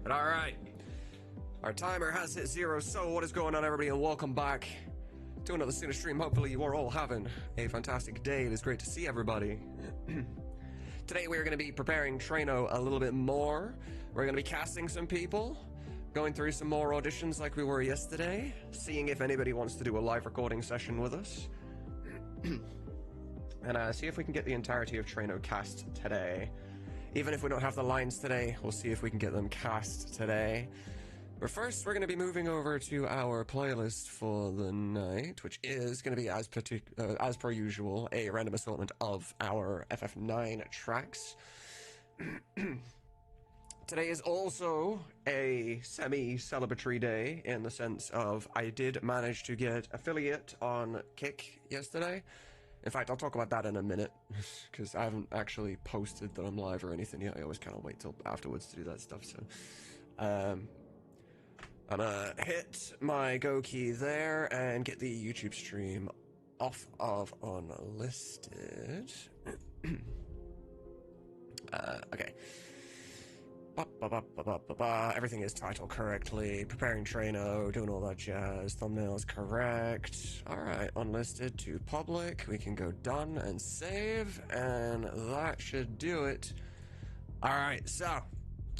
But alright, our timer has hit 0, so what is going on, everybody, and welcome back to another Tsuna stream. Hopefully you are all having a fantastic day. It is great to see everybody. Today we are going to be preparing Treno a little bit more. We're going to be casting some people, going through some more auditions like we were yesterday, seeing if anybody wants to do a live recording session with us, and see if we can get the entirety of Treno cast today. Even if we don't have the lines today, we'll see if we can get them cast today. But first, we're going to be moving over to our playlist for the night, which is going to be, as per usual, a random assortment of our FF9 tracks. Today is also a semi-celebratory day in the sense of I did manage to get affiliate on Kick yesterday. In fact, I'll talk about that in a minute, because I haven't actually posted that I'm live or anything yet. I always kind of wait till afterwards to do that stuff, so... I'm gonna hit my go key there and get the YouTube stream off of unlisted. Okay. Everything is titled correctly. Preparing Treno, doing all that jazz. Thumbnails correct. Alright, unlisted to public. We can go done and save, and that should do it. Alright, so,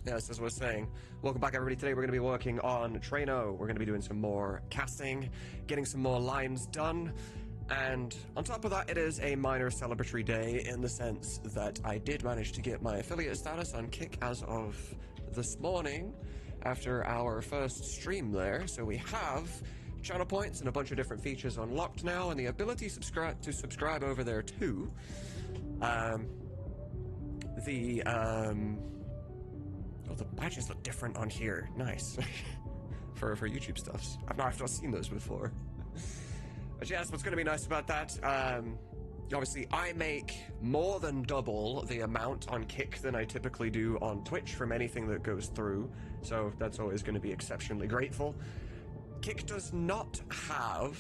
yes, as I was saying, welcome back, everybody. Today we're going to be working on Treno. We're going to be doing some more casting, getting some more lines done. And on top of that, it is a minor celebratory day in the sense that I did manage to get my affiliate status on Kick as of this morning after our first stream there. So we have channel points and a bunch of different features unlocked now, and the ability to subscribe over there too. Oh, the badges look different on here. Nice. for YouTube stuffs. I've not seen those before. But yes, what's going to be nice about that, obviously I make more than double the amount on Kick than I typically do on Twitch from anything that goes through, so that's always going to be exceptionally grateful. Kick does not have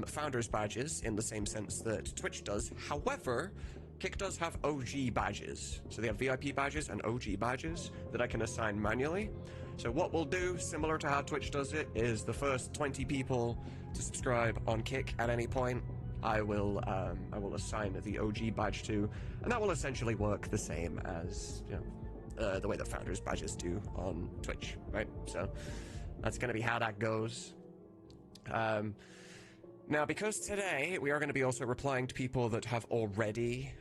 founders badges in the same sense that Twitch does. However, Kick does have OG badges. So they have VIP badges and OG badges that I can assign manually. So what we'll do, similar to how Twitch does it, is the first 20 people to subscribe on Kick at any point, I will assign the OG badge to, and that will essentially work the same as, you know, the way that founders badges do on Twitch, right? So that's going to be how that goes. Now, because today we are going to be also replying to people that have already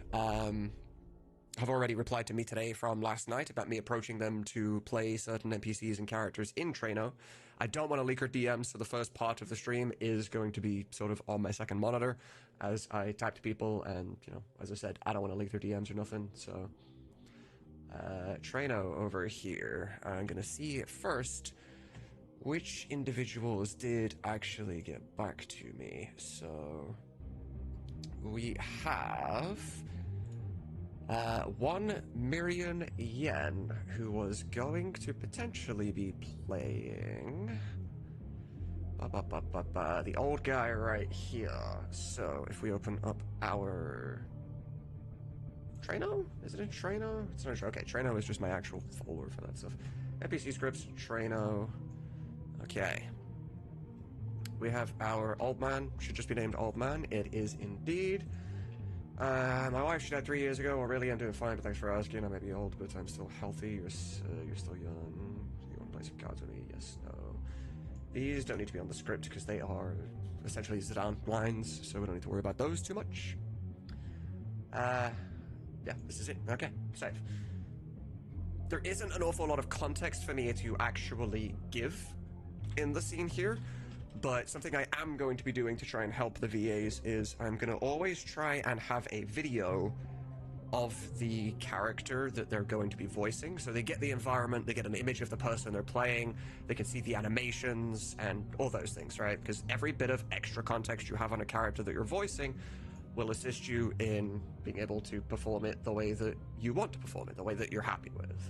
replied to me today from last night about me approaching them to play certain NPCs and characters in Treno. I don't want to leak her DMs, so the first part of the stream is going to be sort of on my second monitor as I type to people, and, you know, as I said, I don't want to leak their DMs or nothing, so... Treno over here. I'm going to see first which individuals did actually get back to me. So we have one Miriam Yen, who was going to potentially be playing the old guy right here. So if we open up our Treno? Is it in Treno? It's not sure. Okay, Treno is just my actual folder for that stuff. NPC scripts, Treno. Okay. We have our old man. Should just be named old man. It is indeed. My wife, she died 3 years ago. Well, really, I'm doing fine, but thanks for asking. I may be old, but I'm still healthy. You're still young. You want to play some cards with me? Yes, no. These don't need to be on the script because they are essentially Zidane lines, so we don't need to worry about those too much. Yeah, this is it. Okay, save. There isn't an awful lot of context for me to actually give in the scene here, but something I am going to be doing to try and help the VAs is I'm going to always try and have a video of the character that they're going to be voicing, so they get the environment, they get an image of the person they're playing, they can see the animations and all those things, right? Because every bit of extra context you have on a character that you're voicing will assist you in being able to perform it the way that you want to perform it, the way that you're happy with.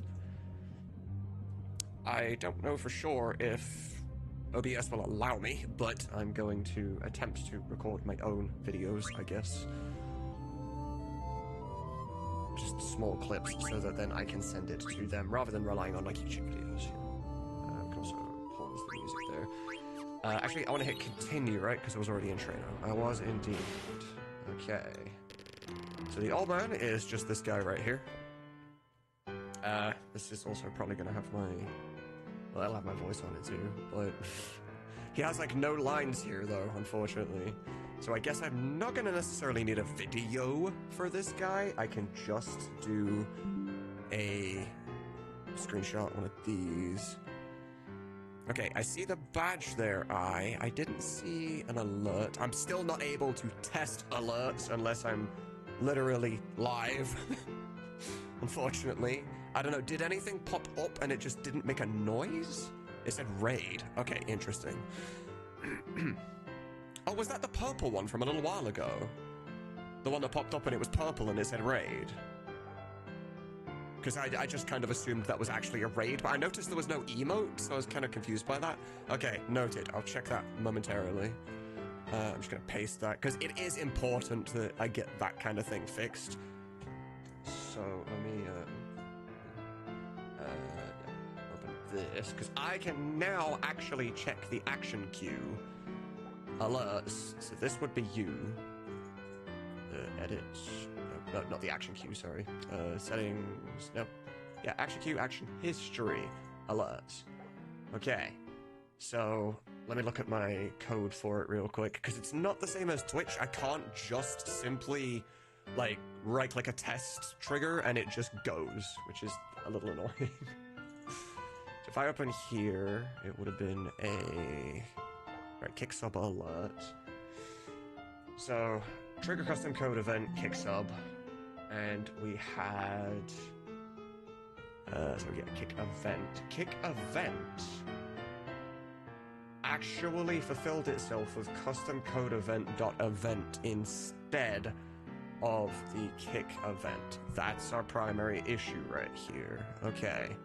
I don't know for sure if OBS will allow me, but I'm going to attempt to record my own videos, I guess. Just small clips so that then I can send it to them rather than relying on like YouTube videos. Actually, I want to hit continue, right? Because I was already in Treno. I was indeed. Okay. So the old man is just this guy right here. This is also probably going to have my... Well, I'll have my voice on it too, but... He has, like, no lines here, though, unfortunately. So I guess I'm not going to necessarily need a video for this guy. I can just do a screenshot, one of these. Okay, I see the badge there, I didn't see an alert. I'm still not able to test alerts unless I'm literally live. Unfortunately. I don't know, did anything pop up and it just didn't make a noise? It said raid. Okay, interesting. Oh, was that the purple one from a little while ago? The one that popped up and it was purple and it said raid? Because I just kind of assumed that was actually a raid, but I noticed there was no emote, so I was kind of confused by that. Okay, noted. I'll check that momentarily. I'm just going to paste that, because it is important that I get that kind of thing fixed. So, let me open this, because I can now actually check the action queue alerts. So this would be you. Edit. No, not the action queue, sorry. Settings, no. Yeah, action queue, action history, alerts. Okay, so let me look at my code for it real quick, because it's not the same as Twitch. I can't just simply, like, right-click a test trigger and it just goes, which is a little annoying. So if I open here, it would have been a... Right, kick sub alert. So, trigger custom code event, kick sub. And we had... so yeah, kick event. Kick event actually fulfilled itself with custom code event.event instead of the kick event. That's our primary issue right here. Okay.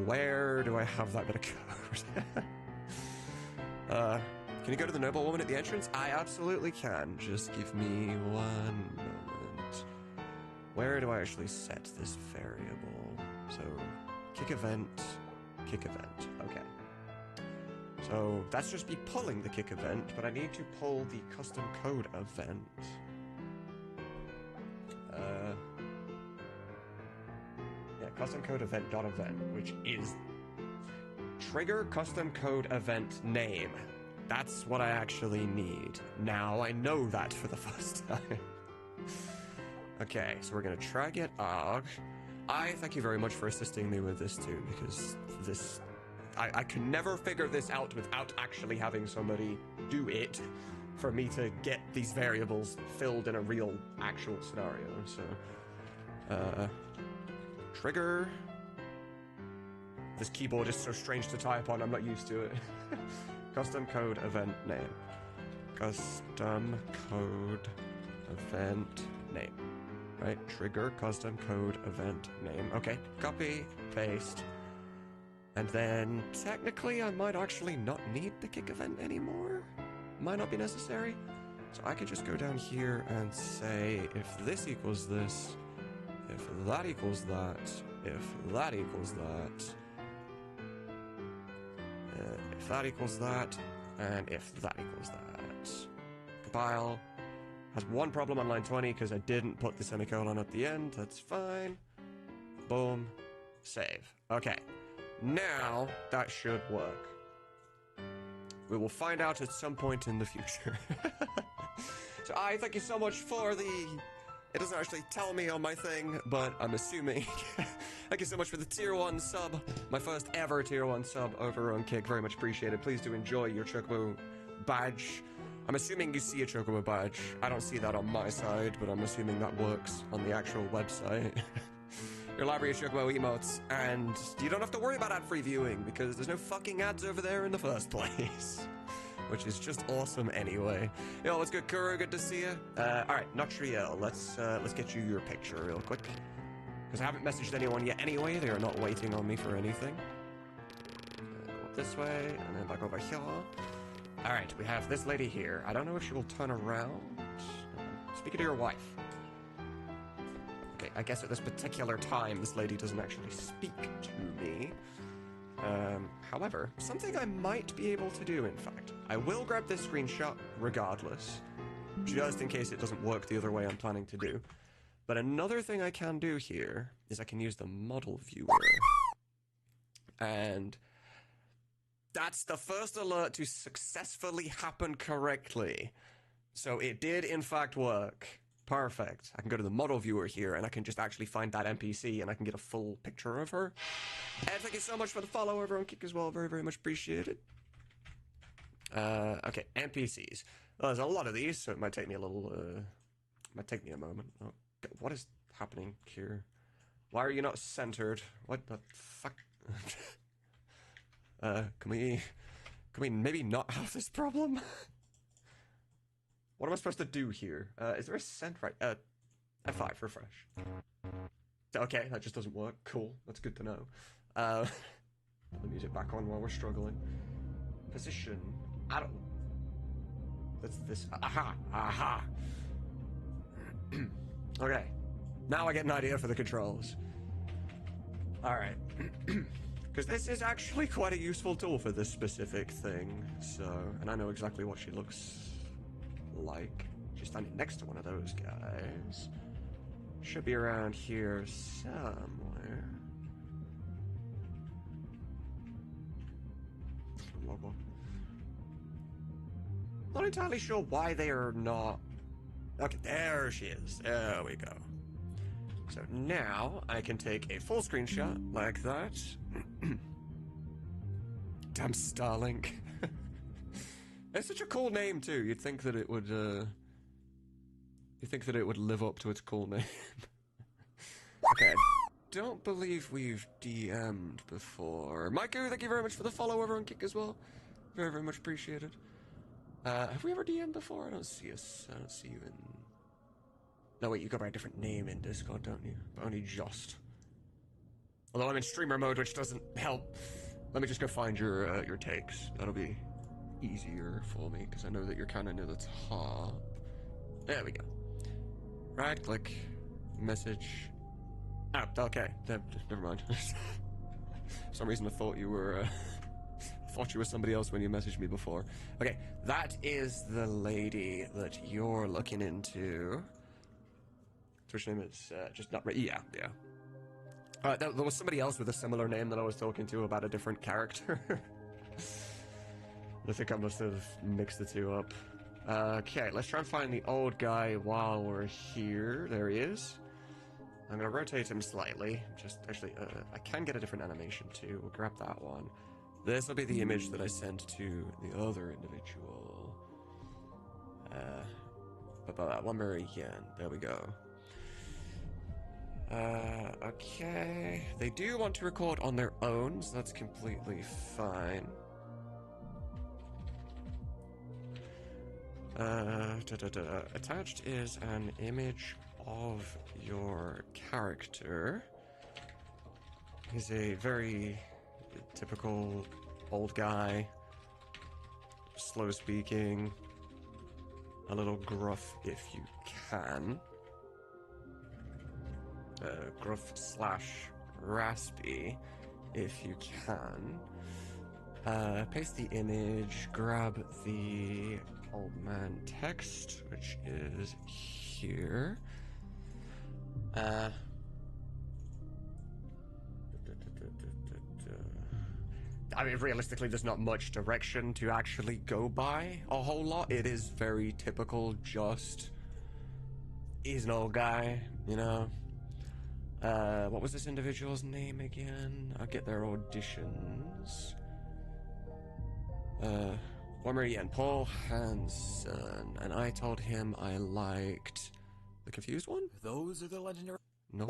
Where do I have that bit of code? Can you go to the noble woman at the entrance? I absolutely can. Just give me one moment. Where do I actually set this variable? So, kick event. Okay. So, that's just me pulling the kick event, but I need to pull the custom code event. Yeah, custom code event.event, which is trigger custom code event name. That's what I actually need. Now I know that for the first time. Okay, so we're gonna try get ARG. I thank you very much for assisting me with this too, because this... I can never figure this out without actually having somebody do it for me to get these variables filled in a real, actual scenario. So, trigger. This keyboard is so strange to type on, I'm not used to it. Custom code event name. Custom code event name. Right? Trigger custom code event name. Okay, copy, paste. And then, technically, I might actually not need the kick event anymore. Might not be necessary. So I could just go down here and say, if this equals this, if that equals that, if that equals that, if that equals that, and if that equals that. Compile. Has one problem on line 20 because I didn't put the semicolon at the end. That's fine. Boom. Save. Okay. Now, that should work. We will find out at some point in the future. So I thank you so much for the... It doesn't actually tell me on my thing, but I'm assuming. Thank you so much for the tier 1 sub. My first ever tier 1 sub over on Kick. Very much appreciated. Please do enjoy your Chocobo badge. I'm assuming you see a Chocobo badge. I don't see that on my side, but I'm assuming that works on the actual website. Your library of Chocobo emotes, and you don't have to worry about ad-free viewing because there's no fucking ads over there in the first place. Which is just awesome anyway. Yo, what's good, Kuro? Good to see you. Alright, Notriel, let's get you your picture real quick. Because I haven't messaged anyone yet anyway, they are not waiting on me for anything. Go up this way, and then back over here. Alright, we have this lady here. I don't know if she will turn around. Speaking to your wife. Okay, I guess at this particular time, this lady doesn't actually speak to me. However, something I might be able to do, in fact. I will grab this screenshot regardless, just in case it doesn't work the other way I'm planning to do. But another thing I can do here is I can use the model viewer. And that's the first alert to successfully happen correctly. So it did, in fact, work. Perfect. I can go to the model viewer here, and I can just actually find that NPC, and I can get a full picture of her. And thank you so much for the follow over on Kick as well. Very, very much appreciated. Okay, NPCs. Well, there's a lot of these, so it might take me a little, might take me a moment. Oh, what is happening here? Why are you not centered? What the fuck? Can we maybe not have this problem? What am I supposed to do here? Is there a cent right? F5, refresh. Okay, that just doesn't work. Cool, that's good to know. Put the music back on while we're struggling. Position. I don't. That's this. Aha! Aha! Okay. Now I get an idea for the controls. Alright. Because this is actually quite a useful tool for this specific thing. So, and I know exactly what she looks like. She's standing next to one of those guys. Should be around here somewhere. Not entirely sure why they are not. Okay, there she is. There we go. So now I can take a full screenshot like that. Damn Starlink. It's such a cool name too. You'd think that it would live up to its cool name. Okay, I don't believe we've DM'd before. Maiku, thank you very much for the follow over on Kick as well. Very, very much appreciated. Have we ever DM'd before? I don't see us. I don't see you in. No, wait, you go by a different name in Discord, don't you? But only just. Although I'm in streamer mode, which doesn't help. Let me just go find your takes. That'll be easier for me, because I know that you're kind of near the top. There we go. Right click, message. Oh, okay. Never mind. For some reason I thought you were somebody else when you messaged me before. Okay, that is the lady that you're looking into. Which name is just not right. Yeah. There was somebody else with a similar name that I was talking to about a different character. I think I must have mixed the two up. Okay, let's try and find the old guy while we're here. There he is. I'm gonna rotate him slightly. Just actually, I can get a different animation too. We'll grab that one. This will be the image that I sent to the other individual. One more again. There we go. Okay. They do want to record on their own, so that's completely fine. Attached is an image of your character. He's a very typical old guy, slow speaking, a little gruff if you can. Gruff / raspy if you can. Paste the image, grab the old man text, which is here. I mean, realistically, there's not much direction to actually go by a whole lot. It is very typical, just he's an old guy, you know. What was this individual's name again? I'll get their auditions. One more again, Paul Hansen, and I told him I liked the confused one? Those are the legendary. Nope.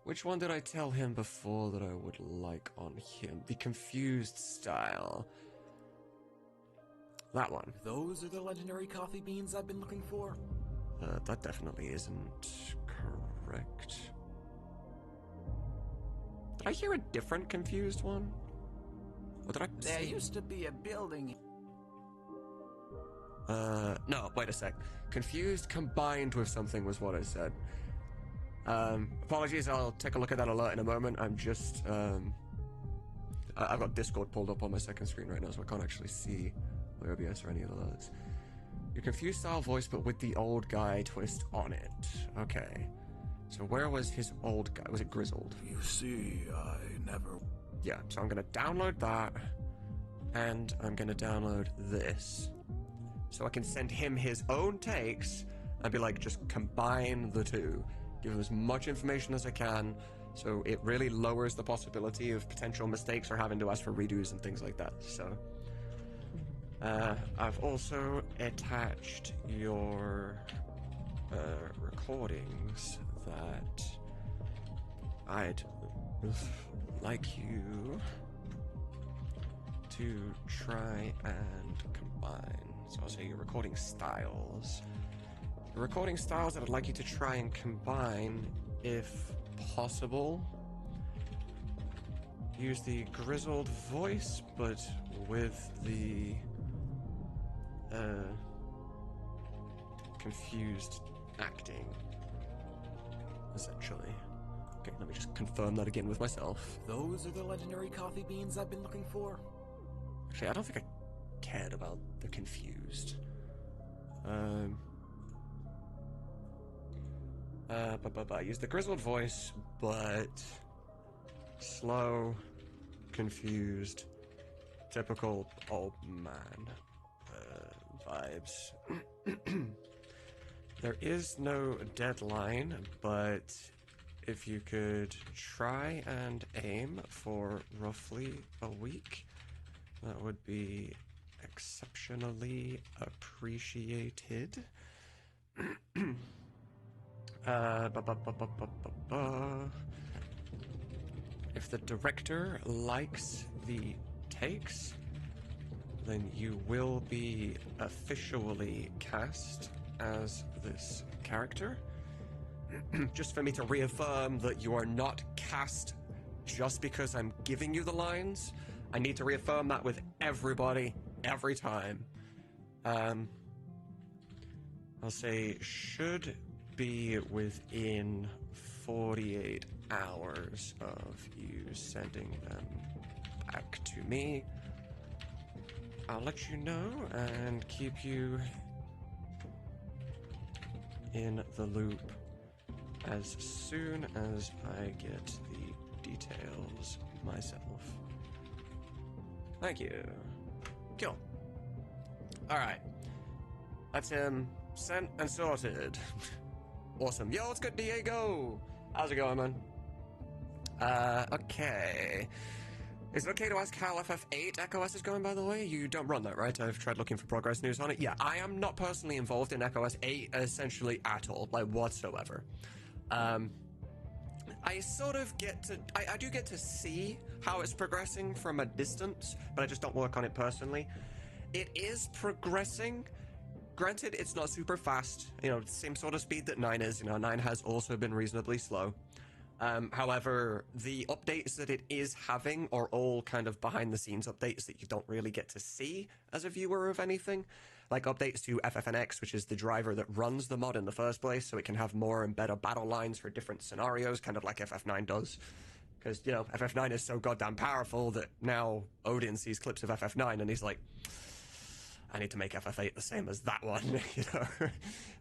Which one did I tell him before that I would like on him? The confused style. That one. Those are the legendary coffee beans I've been looking for. That definitely isn't correct. Did I hear a different confused one? What did I say? There used to be a building. No, wait a sec. Confused combined with something was what I said. Apologies, I'll take a look at that alert in a moment. I'm just, I've got Discord pulled up on my second screen right now, so I can't actually see my OBS or any of those. Your confused style voice, but with the old guy twist on it. Okay. So where was his old guy? Was it Grizzled? You see, I never... Yeah, so I'm going to download that, and I'm going to download this. So I can send him his own takes and be like, just combine the two. Give him as much information as I can, so it really lowers the possibility of potential mistakes or having to ask for redos and things like that. So I've also attached your recordings that I'd like you to try and combine. So I'll say your recording styles. The recording styles that I'd like you to try and combine, if possible. Use the grizzled voice, but with the confused acting, essentially. Okay, let me just confirm that again with myself. Those are the legendary coffee beans I've been looking for. Actually, I don't think I cared about the confused. Use the grizzled voice, but slow, confused, typical old man vibes. There is no deadline, but if you could try and aim for roughly a week, that would be exceptionally appreciated. If the director likes the takes, then you will be officially cast as this character. Just for me to reaffirm that you are not cast just because I'm giving you the lines. I need to reaffirm that with everybody, every time. I'll say should be within 48 hours of you sending them back to me. I'll let you know and keep you in the loop as soon as I get the details myself. Thank you. Cool. Alright. That's him sent and sorted. Awesome. Yo, what's good, Diego? How's it going, man? Okay. Is it okay to ask how FF8 EchoS is going, by the way? You don't run that, right? I've tried looking for progress news on it. Yeah, I am not personally involved in EchoS 8 essentially at all, like whatsoever. I sort of get to... I do get to see how it's progressing from a distance, but I just don't work on it personally. It is progressing. Granted, it's not super fast. You know, same sort of speed that 9 is. You know, 9 has also been reasonably slow. However, the updates that it is having are all kind of behind-the-scenes updates that you don't really get to see as a viewer of anything. Like updates to FFNX, which is the driver that runs the mod in the first place, so it can have more and better battle lines for different scenarios, kind of like FF9 does. Because, you know, FF9 is so goddamn powerful that now Odin sees clips of FF9 and he's like, I need to make FF8 the same as that one, you know,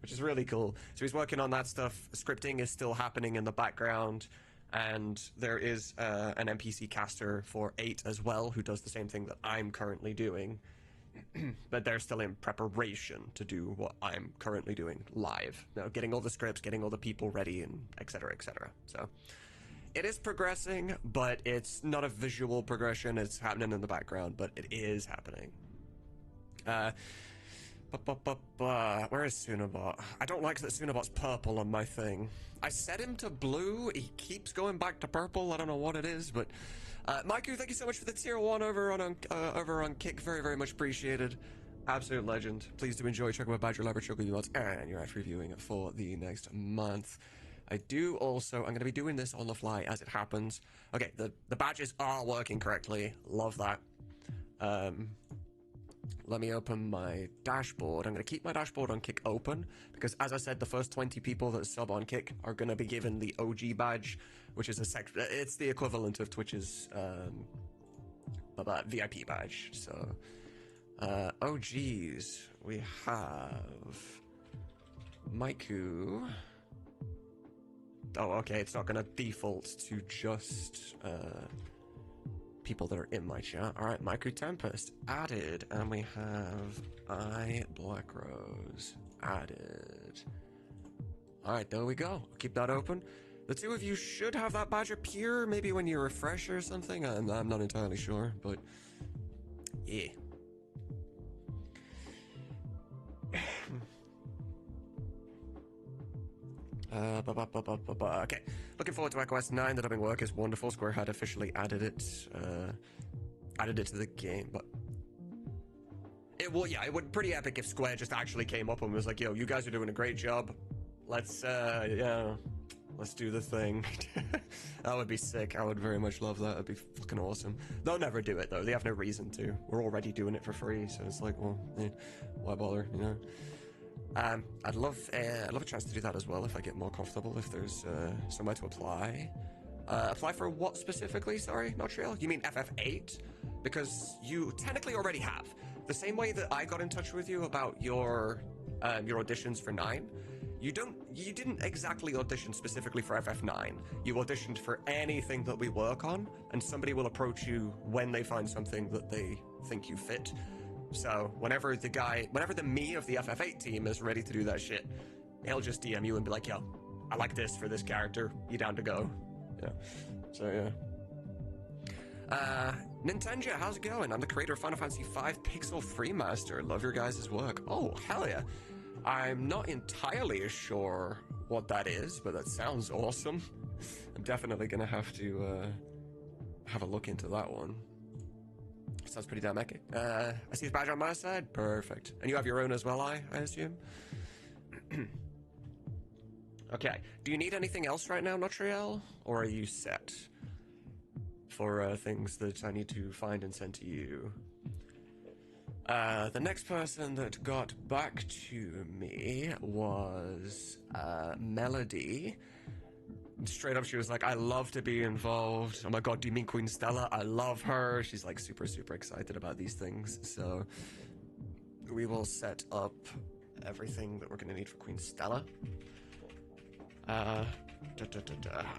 which is really cool. So he's working on that stuff. Scripting is still happening in the background, and there is an NPC caster for 8 as well, who does the same thing that I'm currently doing, but they're still in preparation to do what I'm currently doing live. Now, getting all the scripts, getting all the people ready, and et cetera, et cetera. So it is progressing, but it's not a visual progression. It's happening in the background, but it is happening. Where is Tsunamod? I don't like that Tsunamod's purple on my thing. I set him to blue. He keeps going back to purple. I don't know what it is, but Maiku, thank you so much for the tier 1 over on Kick. Very, very much appreciated. Absolute legend. Please do enjoy checking out Badger Labber Choco Emotes and your actual reviewing for the next month. I do also, I'm going to be doing this on the fly as it happens. Okay, the badges are working correctly. Love that. Let me open my dashboard. I'm going to keep my dashboard on Kick open because, as I said, the first 20 people that sub on Kick are going to be given the OG badge, which is it's the equivalent of Twitch's VIP badge. So, OGs, we have Maiku. Oh, okay, it's not gonna default to just people that are in my chat. Alright, Maiku Tempest added, and we have Black Rose added. Alright, there we go. I'll keep that open. The two of you should have that badge appear, maybe when you refresh or something. I'm not entirely sure, but yeah. Okay, looking forward to iOS 9. The dubbing work is wonderful. Square had officially added it to the game, but it would, yeah, it would be pretty epic if Square just actually came up and was like, yo, you guys are doing a great job. Let's do the thing. That would be sick. I would very much love that. It'd be fucking awesome. They'll never do it though. They have no reason to. We're already doing it for free, so it's like, well, why bother, you know? I'd love a chance to do that as well if I get more comfortable, if there's somewhere to apply. Apply for what specifically? Sorry, not real. You mean FF8? Because you technically already have. The same way that I got in touch with you about your auditions for 9. You didn't exactly audition specifically for FF9. You auditioned for anything that we work on, and somebody will approach you when they find something that they think you fit. So whenever the me of the FF8 team is ready to do that shit, he'll just DM you and be like, yo, I like this for this character. You down to go? Yeah. So yeah. Nintendo, how's it going? I'm the creator of Final Fantasy V Pixel Freemaster. Love your guys' work. Oh, hell yeah. I'm not entirely sure what that is, but that sounds awesome. I'm definitely gonna have to have a look into that one. Sounds pretty damn epic. I see his badge on my side. Perfect. And you have your own as well, I assume? Okay. Do you need anything else right now, Notriel? Or are you set for things that I need to find and send to you? The next person that got back to me was Melody. Straight up, she was like, I love to be involved. Oh my god, do you mean Queen Stella? I love her. She's like super excited about these things. So we will set up everything that we're going to need for Queen Stella. I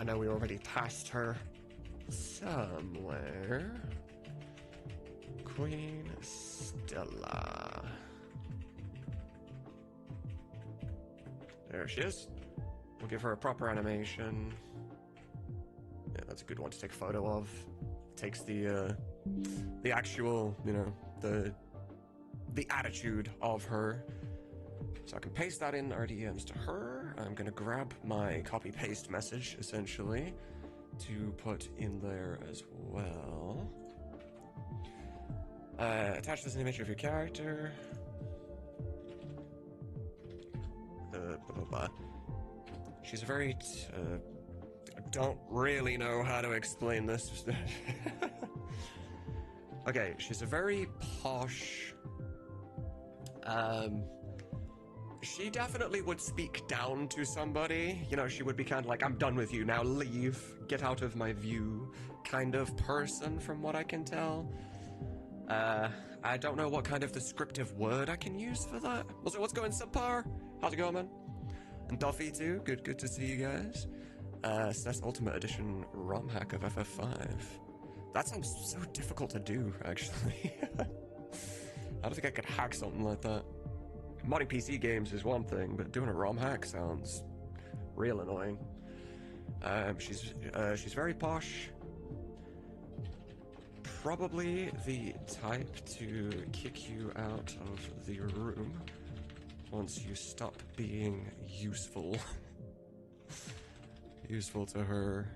know we already passed her somewhere. Queen Stella. There she is. We'll give her a proper animation. Yeah, that's a good one to take a photo of. Takes the actual, you know, the attitude of her. So I can paste that in our DMs to her. I'm gonna grab my copy-paste message, essentially, to put in there as well. Attach this image of your character. She's a very, I don't really know how to explain this. Okay, she's a very posh, she definitely would speak down to somebody. You know, she would be kind of like, I'm done with you, now leave, get out of my view, kind of person from what I can tell. I don't know what kind of descriptive word I can use for that. Also, what's going, Subpar? How's it going, man? And Duffy too, good to see you guys. SNES Ultimate Edition ROM hack of FF5. That sounds so difficult to do, actually. I don't think I could hack something like that. Modding PC games is one thing, but doing a ROM hack sounds real annoying. She's very posh. Probably the type to kick you out of the room once you stop being useful. Useful to her.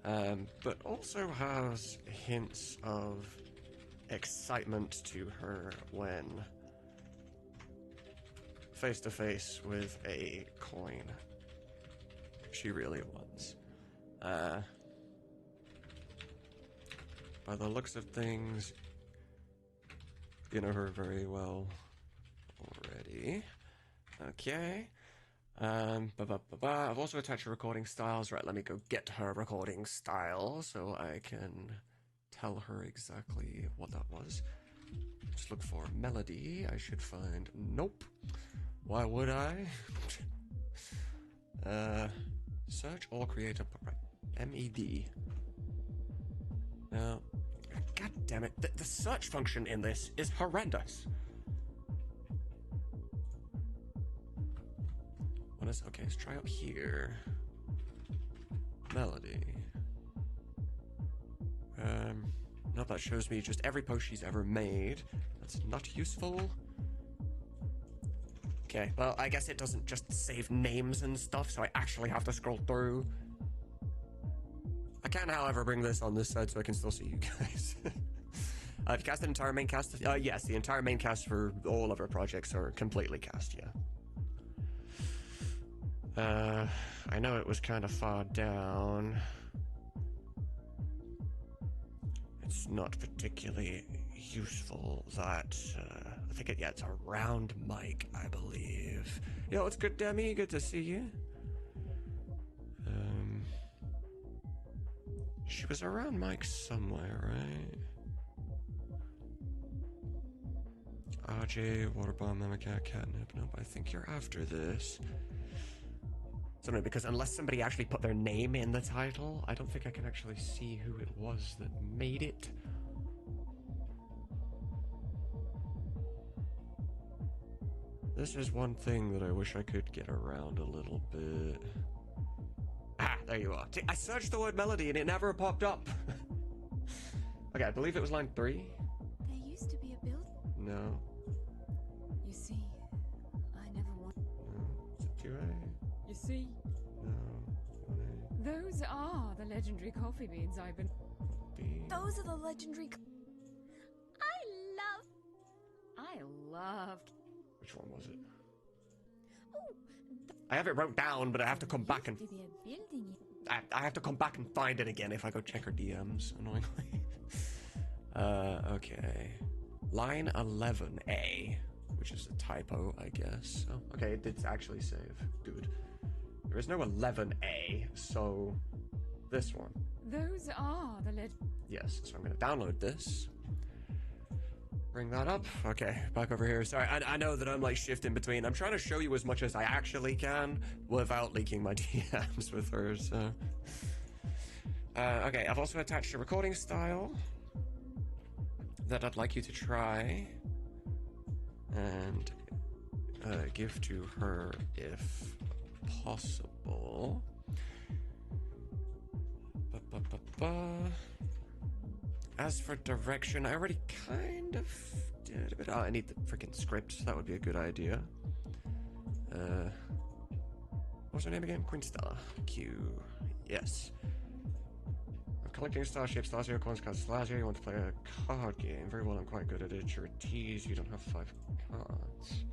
But also has hints of excitement to her when face to face with a coin she really wants. By the looks of things, you know her very well already. Okay. I've also attached her recording styles. Right, let me go get her recording style so I can tell her exactly what that was. Just look for melody. I should find. Nope. Why would I? Search or create a MED. No. God damn it. The search function in this is horrendous. What is. Okay, let's try up here. Melody. No, that shows me just every post she's ever made. That's not useful. Okay, well, I guess it doesn't just save names and stuff, so I actually have to scroll through. I can, however, bring this on this side so I can still see you guys. Have you cast an entire main cast? Yes, the entire main cast for all of our projects are completely cast, yeah. I know it was kind of far down. It's not particularly useful that, I think it's around Mike, I believe. Yo, it's good, Demi, good to see you. She was around Mike somewhere, right? RJ, Waterbomb, Mamacat, Catnip. Nope, I think you're after this. Something because unless somebody actually put their name in the title, I don't think I can actually see who it was that made it. This is one thing that I wish I could get around a little bit. Ah, there you are. See, I searched the word melody and it never popped up. Okay, I believe it was line 3. There used to be a building. No. You see, I never want. No. Is it 2A? You see, No. 1A. Those are the legendary coffee beans I've been. B. those are the legendary. I loved. Which one was it? Oh, I have it wrote down, but I have to come back and used to be a building. I have to come back and find it again if I go check her DMs, annoyingly. Okay. Line 11A, which is a typo, I guess. Oh, okay, it did actually save. Good. There is no 11A, so this one. Those are the Yes, so I'm going to download this. Bring that up. Okay, back over here. Sorry, I know that I'm like shifting between. I'm trying to show you as much as I actually can without leaking my DMs with her, so. Okay, I've also attached a recording style that I'd like you to try and give to her if possible. As for direction, I already kind of did a bit. Oh, I need the freaking script. That would be a good idea. What's her name again? Queen Stella. Q. Yes. I'm collecting Starship, Slasio, coins, cards, Slasio. You want to play a card game? Very well, I'm quite good at it. You're a tease. You don't have 5 cards.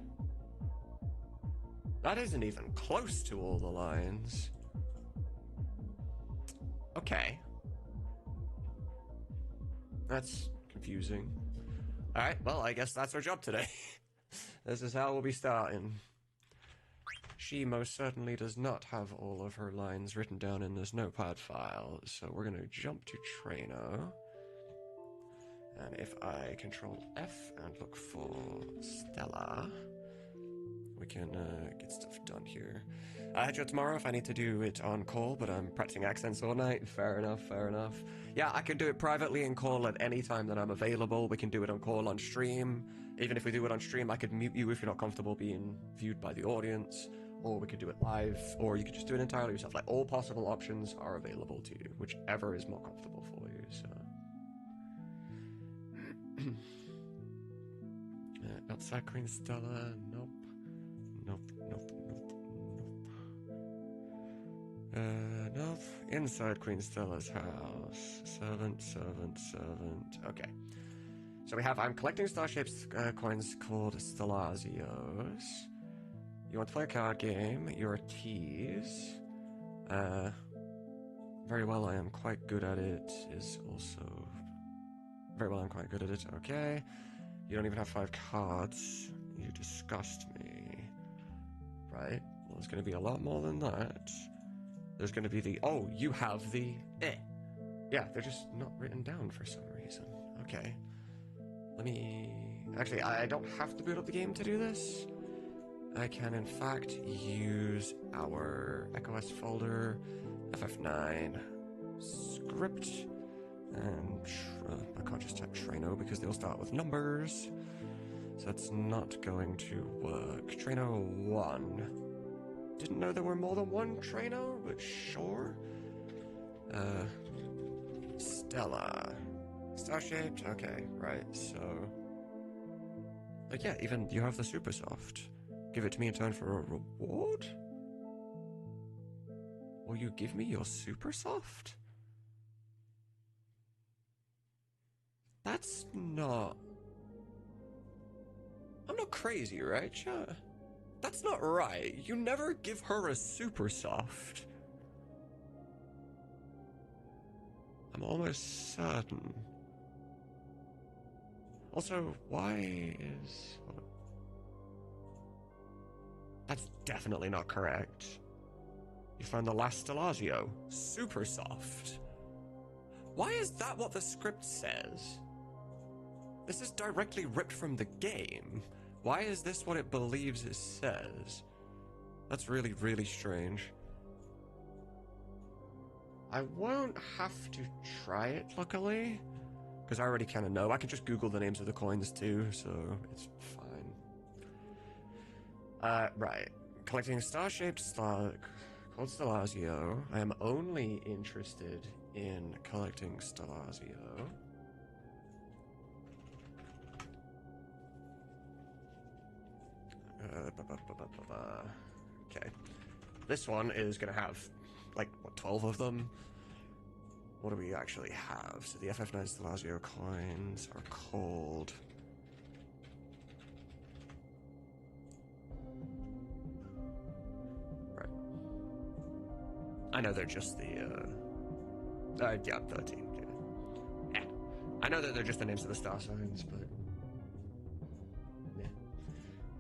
That isn't even close to all the lines. Okay. That's confusing. Alright, well, I guess that's our job today. This is how we'll be starting. She most certainly does not have all of her lines written down in this notepad file, so we're going to jump to Treno. And if I control F and look for Stella, we can get stuff done here. I'll head you tomorrow if I need to do it on call, but I'm practicing accents all night. Fair enough, fair enough. Yeah, I can do it privately in call at any time that I'm available. We can do it on call on stream. Even if we do it on stream, I could mute you if you're not comfortable being viewed by the audience. Or we could do it live, or you could just do it entirely yourself. Like, all possible options are available to you, whichever is more comfortable for you, so. Outside Queen Stella, nope. Nope. Nope. Inside Queen Stella's house. Servant. Okay. So we have, I'm collecting Starship's coins called Stellasios. You want to play a card game. You're a tease. Very well, I am quite good at it is also... Very well, I'm quite good at it. Okay. You don't even have 5 cards. You disgust me. Right? there's going to be a lot more than that. There's going to be the, oh, you have the eh. Yeah, they're just not written down for some reason. Okay. Let me... Actually, I don't have to boot up the game to do this. I can, in fact, use our EchoS folder, FF9, script, and I can't just type Treno because they all start with numbers. So that's not going to work. Treno 1. Didn't know there were more than one Treno, but sure. Stella. Star-shaped? Okay, right, so... Like, yeah, even you have the super soft. Give it to me in turn for a reward? Will you give me your super soft? That's not... I'm not crazy, right, chat? That's not right. You never give her a super soft. I'm almost certain. Also, why is... That's definitely not correct. You found the last Stelazio. Super soft. Why is that what the script says? This is directly ripped from the game. Why is this what it believes it says? That's really, really strange. I won't have to try it, luckily. Because I already kind of know. I can just Google the names of the coins too, so it's fine. Right. Collecting star-shaped star called Stelazio. I am only interested in collecting Stelazio. Okay. This one is going to have, like, what, 12 of them? What do we actually have? So the FF9 Stelazio coins are called... Right. I know they're just the, yeah, 13. Yeah. I know that they're just the names of the star signs, but...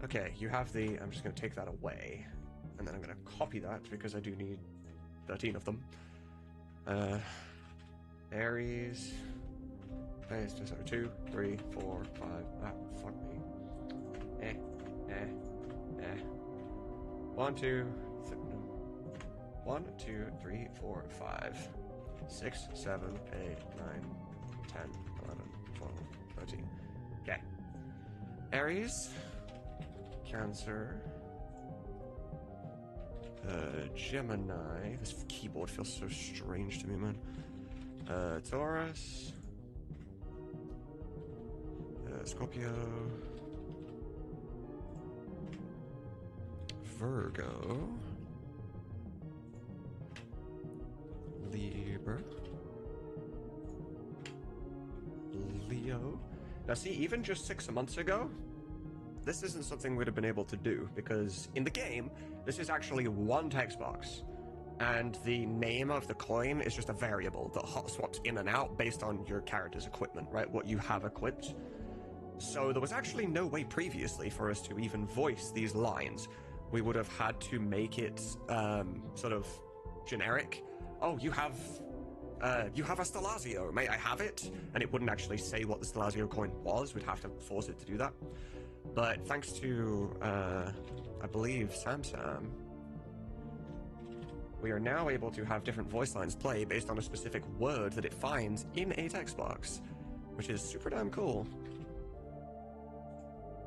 Okay, you have the... I'm just going to take that away. And then I'm going to copy that because I do need 13 of them. Aries... Okay, it's just 2, 3, 4, 5... Ah, fuck me. 1, 2... 1, 2, 3, 4, 5... 6, 7, 8, 9, 10, 11, 12, 13. Okay. Aries... Cancer, Gemini. This keyboard feels so strange to me, man. Taurus, Scorpio, Virgo, Libra, Leo. Now, see, even just 6 months ago, this isn't something we'd have been able to do, because in the game, this is actually one text box, and the name of the coin is just a variable that hot swaps in and out based on your character's equipment, right? What you have equipped. So there was actually no way previously for us to even voice these lines. We would have had to make it sort of generic. Oh, you have a Stelazio. May I have it? And it wouldn't actually say what the Stelazio coin was. We'd have to force it to do that. But thanks to, I believe, Samsam, we are now able to have different voice lines play based on a specific word that it finds in a text box, which is super damn cool.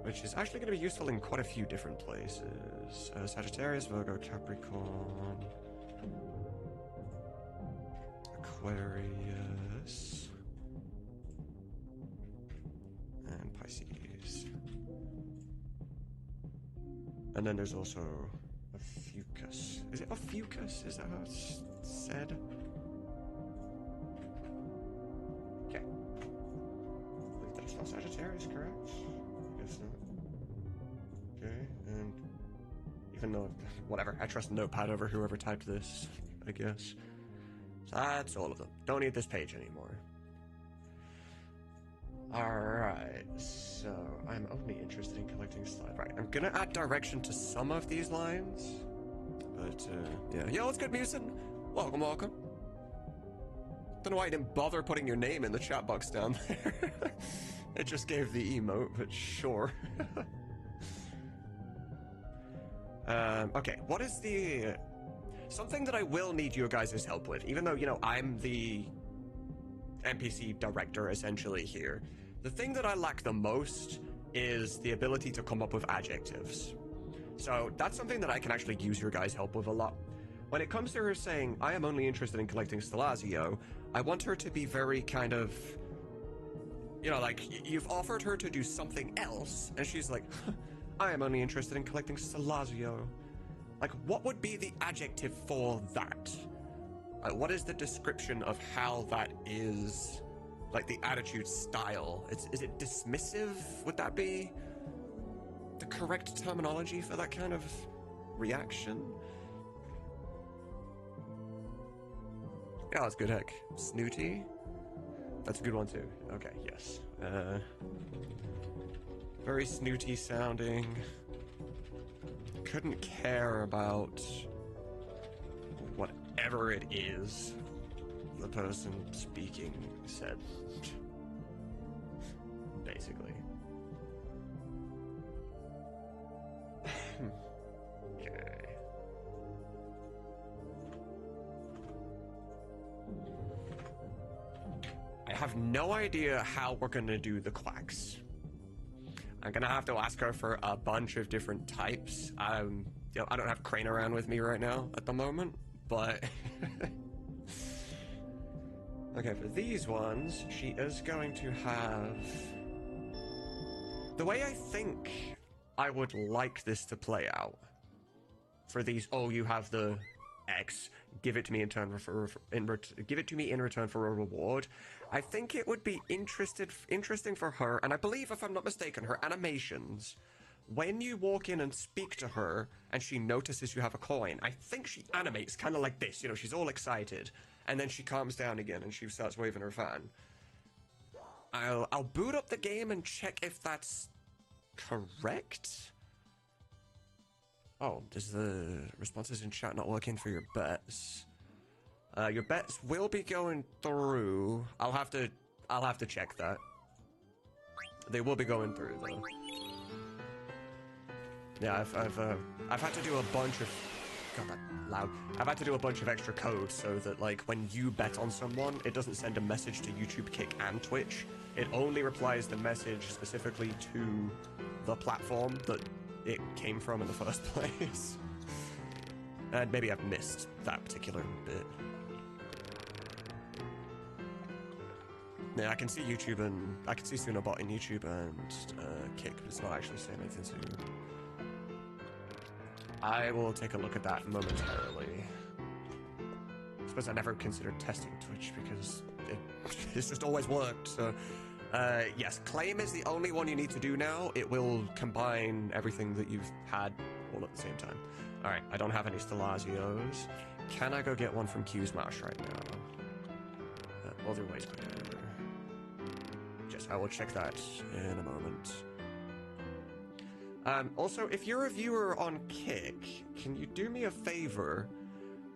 Which is actually going to be useful in quite a few different places. Sagittarius, Virgo, Capricorn, Aquarius, and Pisces. And then there's also a Fucus. Is it a Fucus? Is that how it's said? Okay. That's not Sagittarius, correct? I guess not. Okay, and even though, whatever, I trust Notepad over whoever typed this, I guess. So that's all of them. Don't need this page anymore. Alright, so I'm only interested in collecting slides. Right, I'm gonna add direction to some of these lines. But, yeah. Yo, what's good, Musin? Welcome, welcome. Don't know why you didn't bother putting your name in the chat box down there. It just gave the emote, but sure. Okay, what is the... Something that I will need your guys' help with, even though, you know, I'm the NPC director, essentially, here. The thing that I lack the most is the ability to come up with adjectives. So that's something that I can actually use your guys' help with a lot. When it comes to her saying, I am only interested in collecting Stelazio, I want her to be very kind of... You know, like, you've offered her to do something else, and she's like, I am only interested in collecting Stelazio. Like, what would be the adjective for that? What is the description of how that is, like, the attitude style? Is it dismissive? Would that be the correct terminology for that kind of reaction? Yeah, that's good, heck. Snooty? That's a good one, too. Okay, yes. Very snooty sounding. Couldn't care about whatever it is the person speaking said. Basically. Okay. I have no idea how we're gonna do the quacks. I'm gonna have to ask her for a bunch of different types. You know, I don't have Crane around with me right now at the moment, but okay, for these ones, she is going to have the way I think I would like this to play out. For these, oh, you have the X. Give it to me in return for a reward. I think it would be interesting for her, and I believe, if I'm not mistaken, her animations, when you walk in and speak to her and she notices you have a coin, I think she animates kind of like this, you know, she's all excited, and then she calms down again and she starts waving her fan. I'll boot up the game and check if that's correct. Oh, does the responses in chat not working for your bets? Your bets will be going through. I'll have to check that. They will be going through though. Yeah, I've had to do a bunch of... God, that loud. I've had to do a bunch of extra code so that, like, when you bet on someone, it doesn't send a message to YouTube, Kick, and Twitch. It only replies the message specifically to the platform that it came from in the first place. And maybe I've missed that particular bit. Yeah, I can see YouTube and... I can see Tsunamod in YouTube and Kick, but it's not actually saying anything to you. I will take a look at that momentarily. I suppose I never considered testing Twitch because it's just always worked, so... yes, claim is the only one you need to do now. It will combine everything that you've had all at the same time. Alright, I don't have any Stelazios. Can I go get one from Q's Marsh right now? Other ways quicker. Just, I will check that in a moment. Also, if you're a viewer on Kick, can you do me a favor?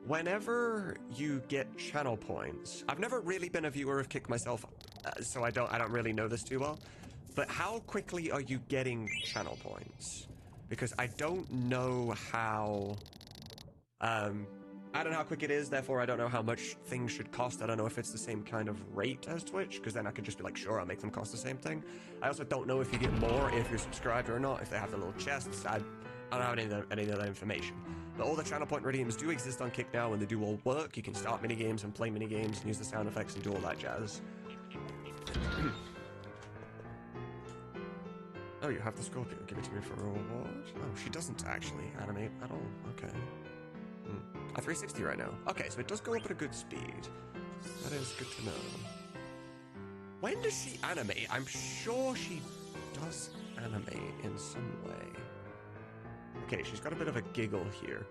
Whenever you get channel points, I've never really been a viewer of Kick myself, so I don't really know this too well. But how quickly are you getting channel points? Because I don't know how. I don't know how quick it is. Therefore, I don't know how much things should cost. I don't know if it's the same kind of rate as Twitch, because then I could just be like, sure, I'll make them cost the same thing. I also don't know if you get more if you're subscribed or not. If they have the little chests, I don't have any of that information. But all the channel point redeems do exist on Kick now, and they do all work. You can start minigames and play minigames and use the sound effects and do all that jazz. Oh, you have the Scorpio. Give it to me for a reward. Oh, she doesn't actually animate at all. Okay. A 360 right now. Okay, so it does go up at a good speed. That is good to know. When does she animate? I'm sure she does animate in some way. Okay, she's got a bit of a giggle here.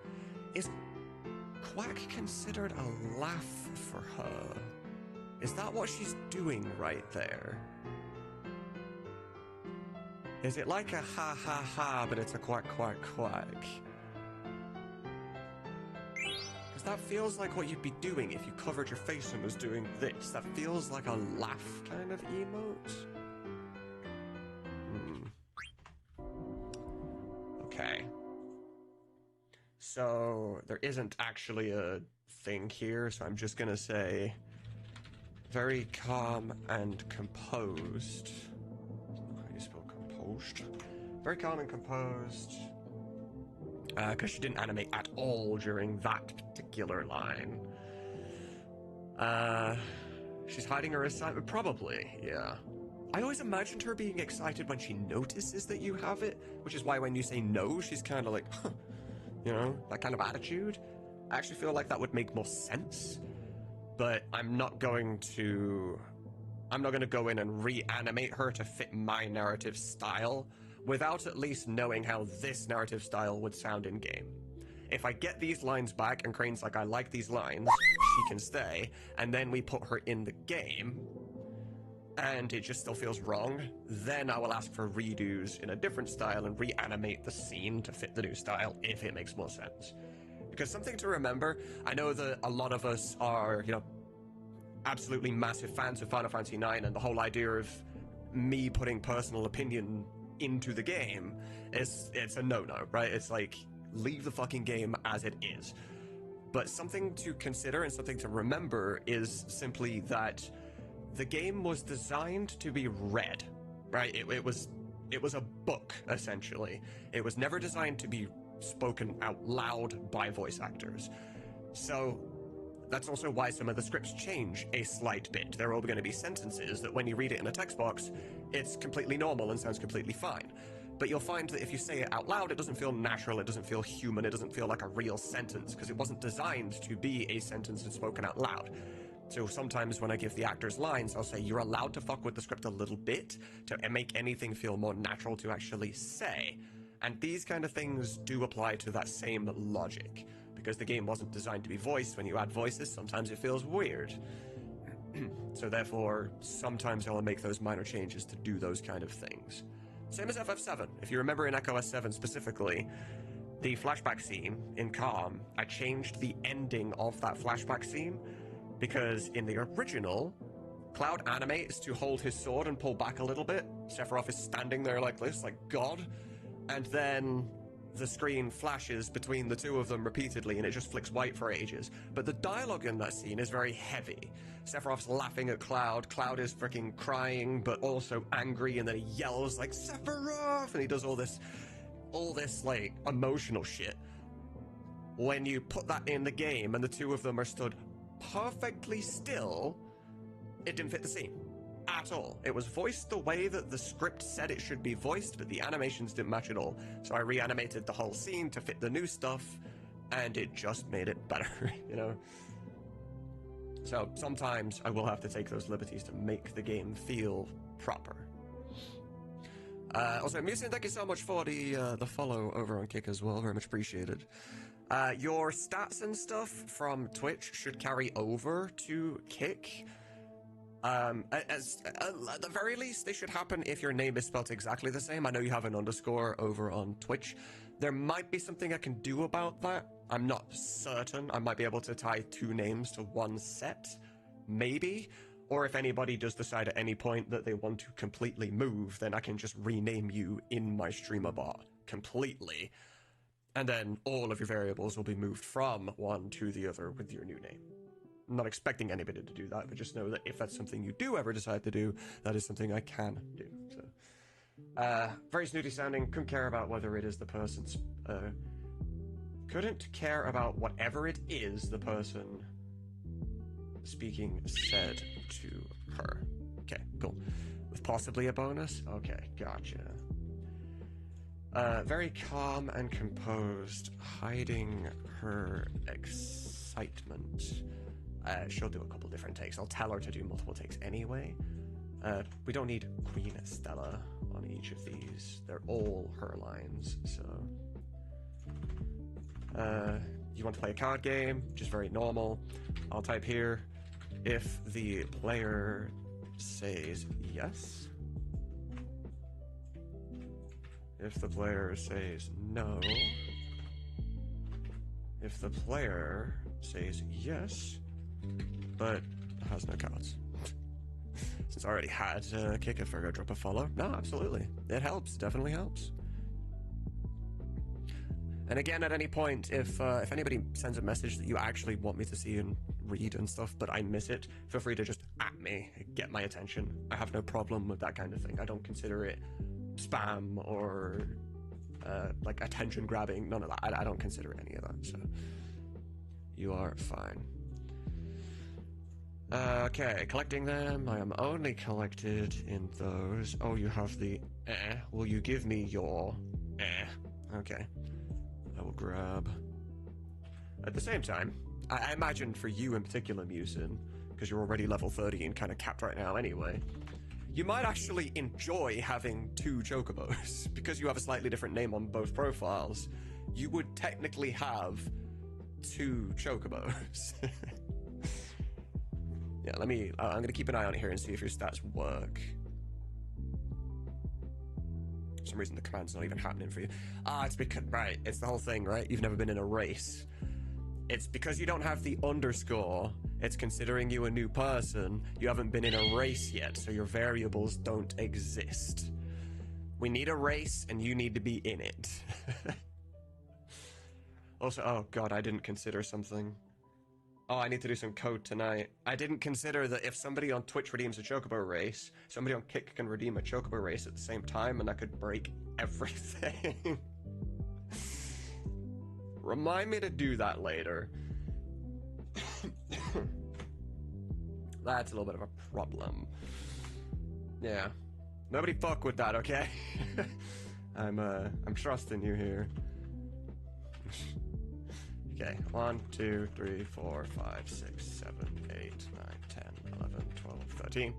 Is quack considered a laugh for her? Is that what she's doing right there? Is it like a ha ha ha, but it's a quack quack quack? That feels like what you'd be doing if you covered your face and was doing this. That feels like a laugh kind of emote. Okay. So, there isn't actually a thing here, so I'm just gonna say very calm and composed. How do you spell composed? Very calm and composed. Because she didn't animate at all during that particular line. She's hiding her excitement? Probably, yeah. I always imagined her being excited when she notices that you have it, which is why when you say no, she's kind of like, huh, you know, that kind of attitude. I actually feel like that would make more sense, but I'm not going to go in and reanimate her to fit my narrative style without at least knowing how this narrative style would sound in game. If I get these lines back and Crane's like, I like these lines, she can stay, and then we put her in the game, and it just still feels wrong, then I will ask for redos in a different style and reanimate the scene to fit the new style if it makes more sense. Because something to remember, I know that a lot of us are, you know, absolutely massive fans of Final Fantasy IX, and the whole idea of me putting personal opinion into the game it's a no-no, right? It's like, leave the fucking game as it is. But something to consider and something to remember is simply that the game was designed to be read, right? It was a book, essentially. It was never designed to be spoken out loud by voice actors. So that's also why some of the scripts change a slight bit. There are going to be sentences that when you read it in a text box, it's completely normal and sounds completely fine. But you'll find that if you say it out loud, it doesn't feel natural, it doesn't feel human, it doesn't feel like a real sentence, because it wasn't designed to be a sentence that's spoken out loud. So sometimes when I give the actors lines, I'll say, you're allowed to fuck with the script a little bit to make anything feel more natural to actually say. And these kind of things do apply to that same logic. Because the game wasn't designed to be voiced, when you add voices, sometimes it feels weird. So therefore, sometimes I'll make those minor changes to do those kind of things. Same as FF7. If you remember in Echo S7 specifically, the flashback scene in Calm, I changed the ending of that flashback scene, because in the original, Cloud animates to hold his sword and pull back a little bit. Sephiroth is standing there like this, like God, and then the screen flashes between the two of them repeatedly and it just flicks white for ages. But the dialogue in that scene is very heavy. Sephiroth's laughing at Cloud, Cloud is freaking crying but also angry, and then he yells like, Sephiroth! And he does all this like emotional shit. When you put that in the game and the two of them are stood perfectly still, it didn't fit the scene at all. It was voiced the way that the script said it should be voiced, but the animations didn't match at all. So I reanimated the whole scene to fit the new stuff, and it just made it better, you know? So sometimes I will have to take those liberties to make the game feel proper. Also, Musin, thank you so much for the follow over on Kick as well. Very much appreciated. Your stats and stuff from Twitch should carry over to Kick. At the very least, they should happen if your name is spelled exactly the same. I know you have an underscore over on Twitch. There might be something I can do about that. I'm not certain. I might be able to tie two names to one set. Maybe. Or if anybody does decide at any point that they want to completely move, then I can just rename you in my streamer bot completely. And then all of your variables will be moved from one to the other with your new name. I'm not expecting anybody to do that, but just know that if that's something you do ever decide to do, that is something I can do. So, very snooty sounding. Couldn't care about whether it is the person's. Couldn't care about whatever it is the person speaking said to her. Okay, cool. With possibly a bonus? Okay, gotcha. Very calm and composed, hiding her excitement. She'll do a couple different takes. I'll tell her to do multiple takes anyway. We don't need Queen Stella on each of these. They're all her lines, so... you want to play a card game? Just very normal. I'll type here, if the player says yes. If the player says no. if the player says yes, but has no cards. Since I already had kick a Virgo, drop a follow. No, absolutely. It helps. Definitely helps. And again, at any point, if anybody sends a message that you actually want me to see and read and stuff, but I miss it, feel free to just at me, get my attention. I have no problem with that kind of thing. I don't consider it spam or like attention grabbing. None of that. I don't consider any of that. So you are fine. Okay, collecting them. I am only collected in those. Oh, you have the Will you give me your Okay. I will grab. At the same time, I imagine for you in particular, Musin, because you're already level 30 and kind of capped right now anyway, you might actually enjoy having 2 chocobos. Because you have a slightly different name on both profiles, you would technically have 2 chocobos. Yeah, let me... I'm going to keep an eye on it here and see if your stats work. For some reason, the command's not even happening for you. It's because... Right, it's the whole thing, right? You've never been in a race. It's because you don't have the underscore. It's considering you a new person. You haven't been in a race yet, so your variables don't exist. We need a race, and you need to be in it. Also, oh god, I didn't consider something. Oh, I need to do some code tonight. I didn't consider that if somebody on Twitch redeems a chocobo race, somebody on Kick can redeem a chocobo race at the same time, and that could break everything. Remind me to do that later. That's a little bit of a problem. Yeah. Nobody fuck with that, okay? I'm trusting you here. Okay, 1, 2, 3, 4, 5, 6, 7, 8, 9, 10, 11, 12, 13.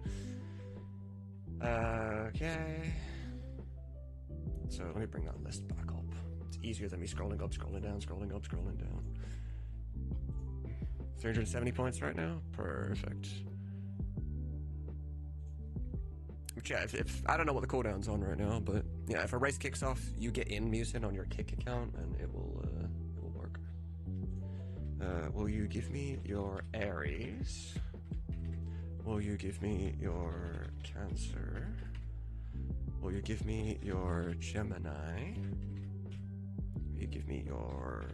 Okay. So let me bring that list back up. It's easier than me scrolling up, scrolling down, scrolling up, scrolling down. 370 points right now? Perfect. Which, yeah, if I don't know what the cooldown's on right now, but yeah, if a race kicks off, you get in Musin on your Kick account, and it will work. Will you give me your Aries? Will you give me your Cancer? Will you give me your Gemini? Will you give me your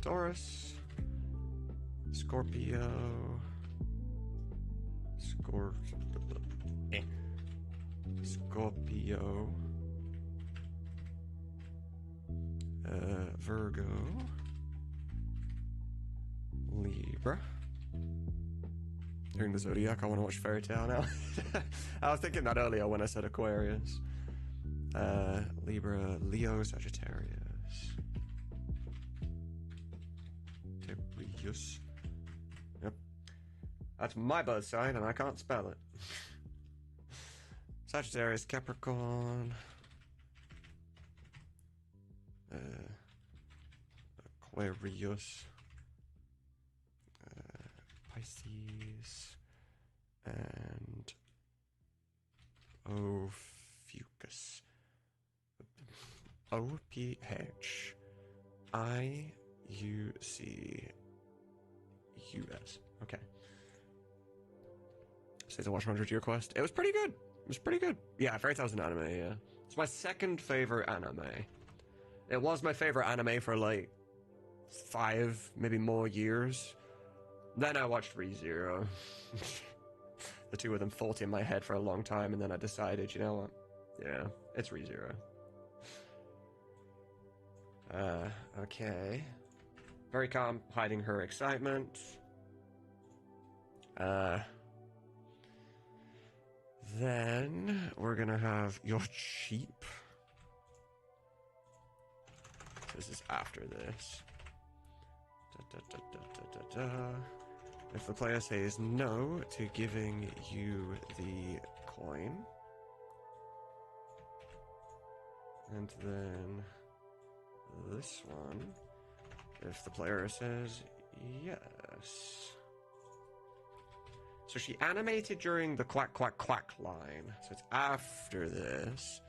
Taurus? Scorpio? Scorpio? Virgo? Libra? During the Zodiac, I want to watch Fairy Tail now. I was thinking that earlier when I said Aquarius. Libra, Leo, Sagittarius. Aquarius. Yep. That's my birth sign, and I can't spell it. Sagittarius, Capricorn. Aquarius. Pisces. And Ophiuchus. Ophiuchus. Okay. Says I watched 100 Year Quest. It was pretty good. It was pretty good. Yeah, Fairy Tail's an anime, yeah. It's my second favorite anime. It was my favorite anime for like 5, maybe more years. Then I watched ReZero. The two of them fought in my head for a long time, and then I decided, you know what? Yeah, it's ReZero. Okay. Very calm, hiding her excitement. Then we're gonna have your sheep. This is after this. If the player says no to giving you the coin, and then this one, if the player says yes. So she animated during the quack quack quack line, so it's after this.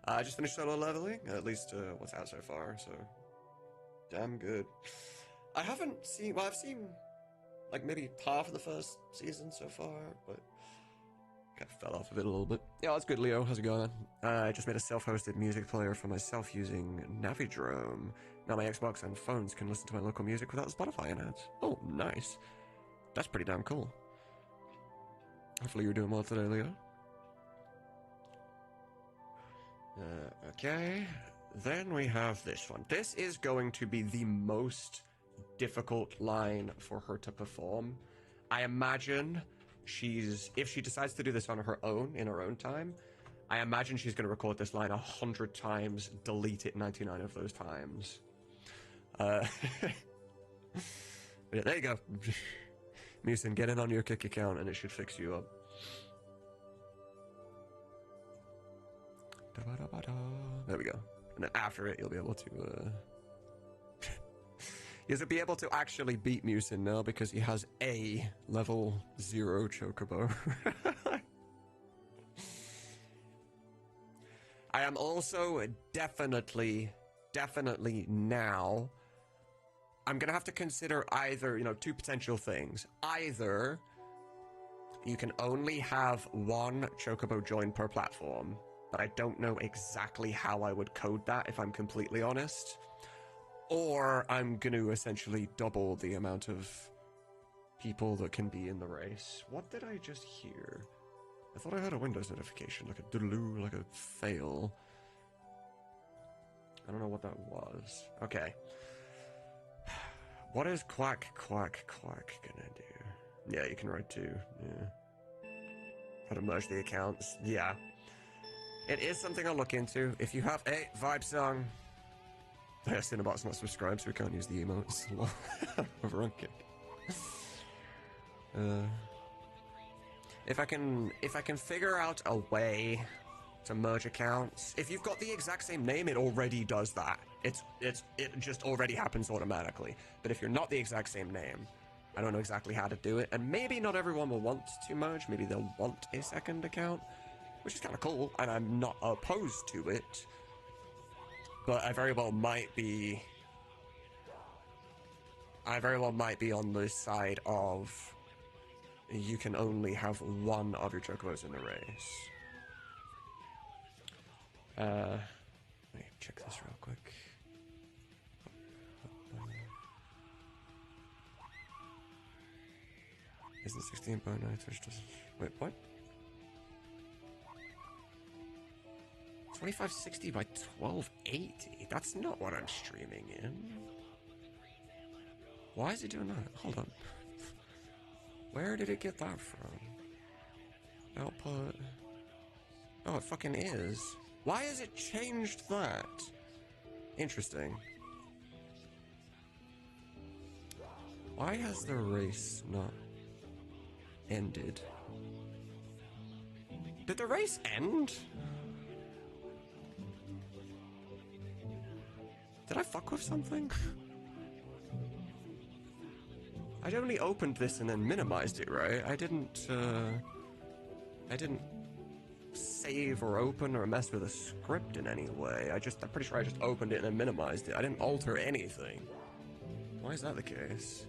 I just finished solo leveling, at least what's out so far, so damn good. I haven't seen. Well, I've seen like maybe half of the first season so far, but kind of fell off of it a little bit. Yeah, that's good, Leo. How's it going? I just made a self-hosted music player for myself using Navidrome. Now my Xbox and phones can listen to my local music without Spotify in ads. Oh, nice. That's pretty damn cool. Hopefully you're doing well today, Leo. Okay. Then we have this one. This is going to be the most difficult line for her to perform. I imagine if she decides to do this on her own, in her own time, I imagine she's going to record this line 100 times, delete it 99 of those times. Yeah, there you go. Musin, get in on your Kick account and it should fix you up. There we go. And then after it, you'll be able to, you'll be able to actually beat Musin now because he has a level 0 chocobo. I am also definitely now, I'm gonna have to consider either, two potential things. Either you can only have one chocobo join per platform, but I don't know exactly how I would code that, if I'm completely honest. Or I'm going to essentially double the amount of people that can be in the race. What did I just hear? I thought I heard a Windows notification, like a doodaloo, like a fail. I don't know what that was. Okay. What is quack gonna do? Yeah, you can write too. Yeah. How to merge the accounts. Yeah. It is something I'll look into. If you have a vibe song, Cinnabot's not subscribed, so we can't use the emotes. Overrun kick. If I can figure out a way to merge accounts, if you've got the exact same name, it already does that. It just already happens automatically. But if you're not the exact same name, I don't know exactly how to do it. And maybe not everyone will want to merge. Maybe they'll want a second account, which is kind of cool, and I'm not opposed to it. But I very well might be on the side of you can only have one of your chocobos in the race. Let me check this real quick. Isn't 16 by 9 which doesn't... Wait, what? 2560 by 1280? That's not what I'm streaming in. Why is it doing that? Hold on. Where did it get that from? Output. Oh, it fucking is. Why has it changed that? Interesting. Why has the race not ended? Did the race end? Did I fuck with something? I only opened this and then minimized it, right? I didn't save or open or mess with a script in any way. I'm pretty sure I just opened it and then minimized it. I didn't alter anything. Why is that the case?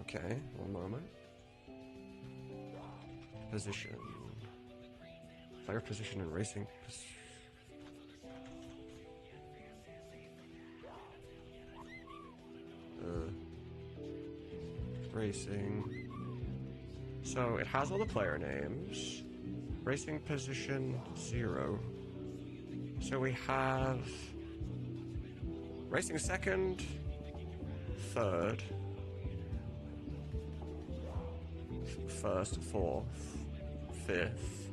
Okay, one moment. Position. Player position and racing. Racing. So it has all the player names. Racing position 0. So we have racing second, third, first, fourth, fifth,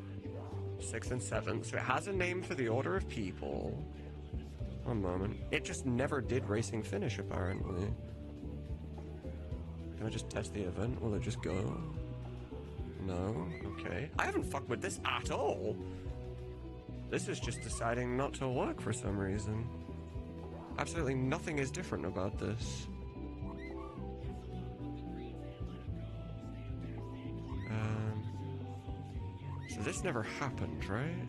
sixth, and seventh. So it has a name for the order of people. One moment. It just never did racing finish, apparently. Can I just test the event? Will it just go? No? Okay. I haven't fucked with this at all. This is just deciding not to work for some reason. Absolutely nothing is different about this. So this never happened, right?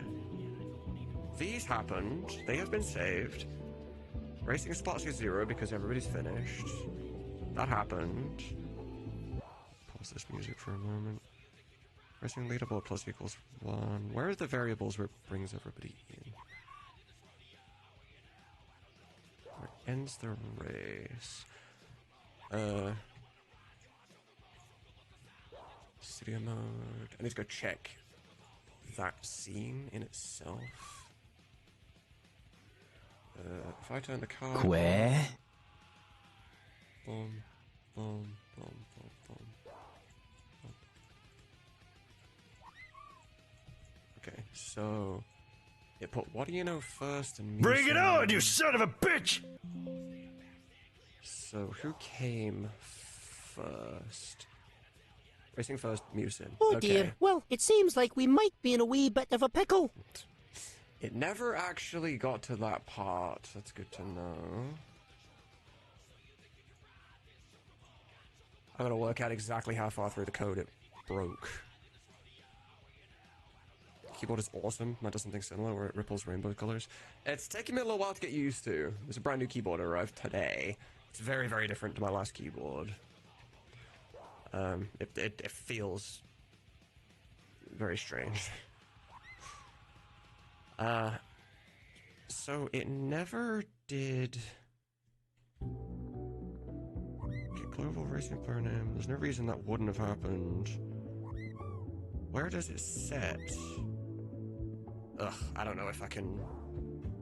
These happened. They have been saved. Racing spots are 0 because everybody's finished. That happened. Pause this music for a moment. Racing leaderboard plus equals 1. Where are the variables where it brings everybody in? Where ends the race? Studio mode. I need to go check that scene in itself. If I turn the car on, boom, boom, boom, boom, boom. Okay, so it put what do you know first and Bring it on, you son of a bitch! So who came first? Racing first, Musin. Oh okay. dear. Well, it seems like we might be in a wee bit of a pickle. It never actually got to that part. That's good to know. I'm gonna work out exactly how far through the code it broke. Keyboard is awesome. That does something similar where it ripples rainbow colors. It's taking me a little while to get used to. There's a brand new keyboard arrived today. It's very, very different to my last keyboard. It feels very strange. So it never did. Okay, global racing player name. There's no reason that wouldn't have happened. Where does it set? Ugh, I don't know if I can.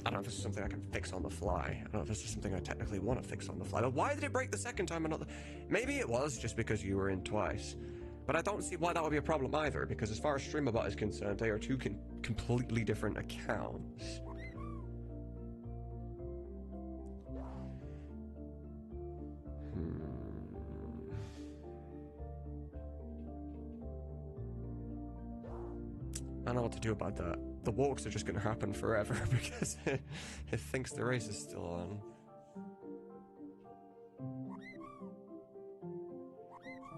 I don't know if this is something I can fix on the fly. I don't know if this is something I technically want to fix on the fly. But why did it break the second time and not the... Maybe it was just because you were in twice. But I don't see why that would be a problem either, because as far as Streamabot is concerned, they are two completely different accounts. I don't know what to do about that. The walks are just going to happen forever because it thinks the race is still on.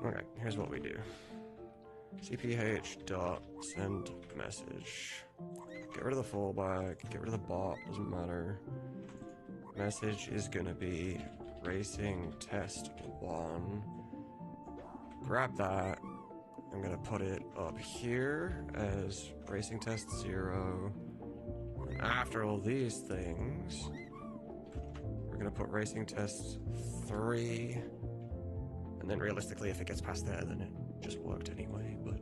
Okay, here's what we do. CPH dot send message. Get rid of the fallback, get rid of the bot, doesn't matter. Message is gonna be racing test 1. Grab that. I'm gonna put it up here as racing test 0. And after all these things, we're gonna put racing test 3. And then realistically, if it gets past there, then it just worked anyway, but...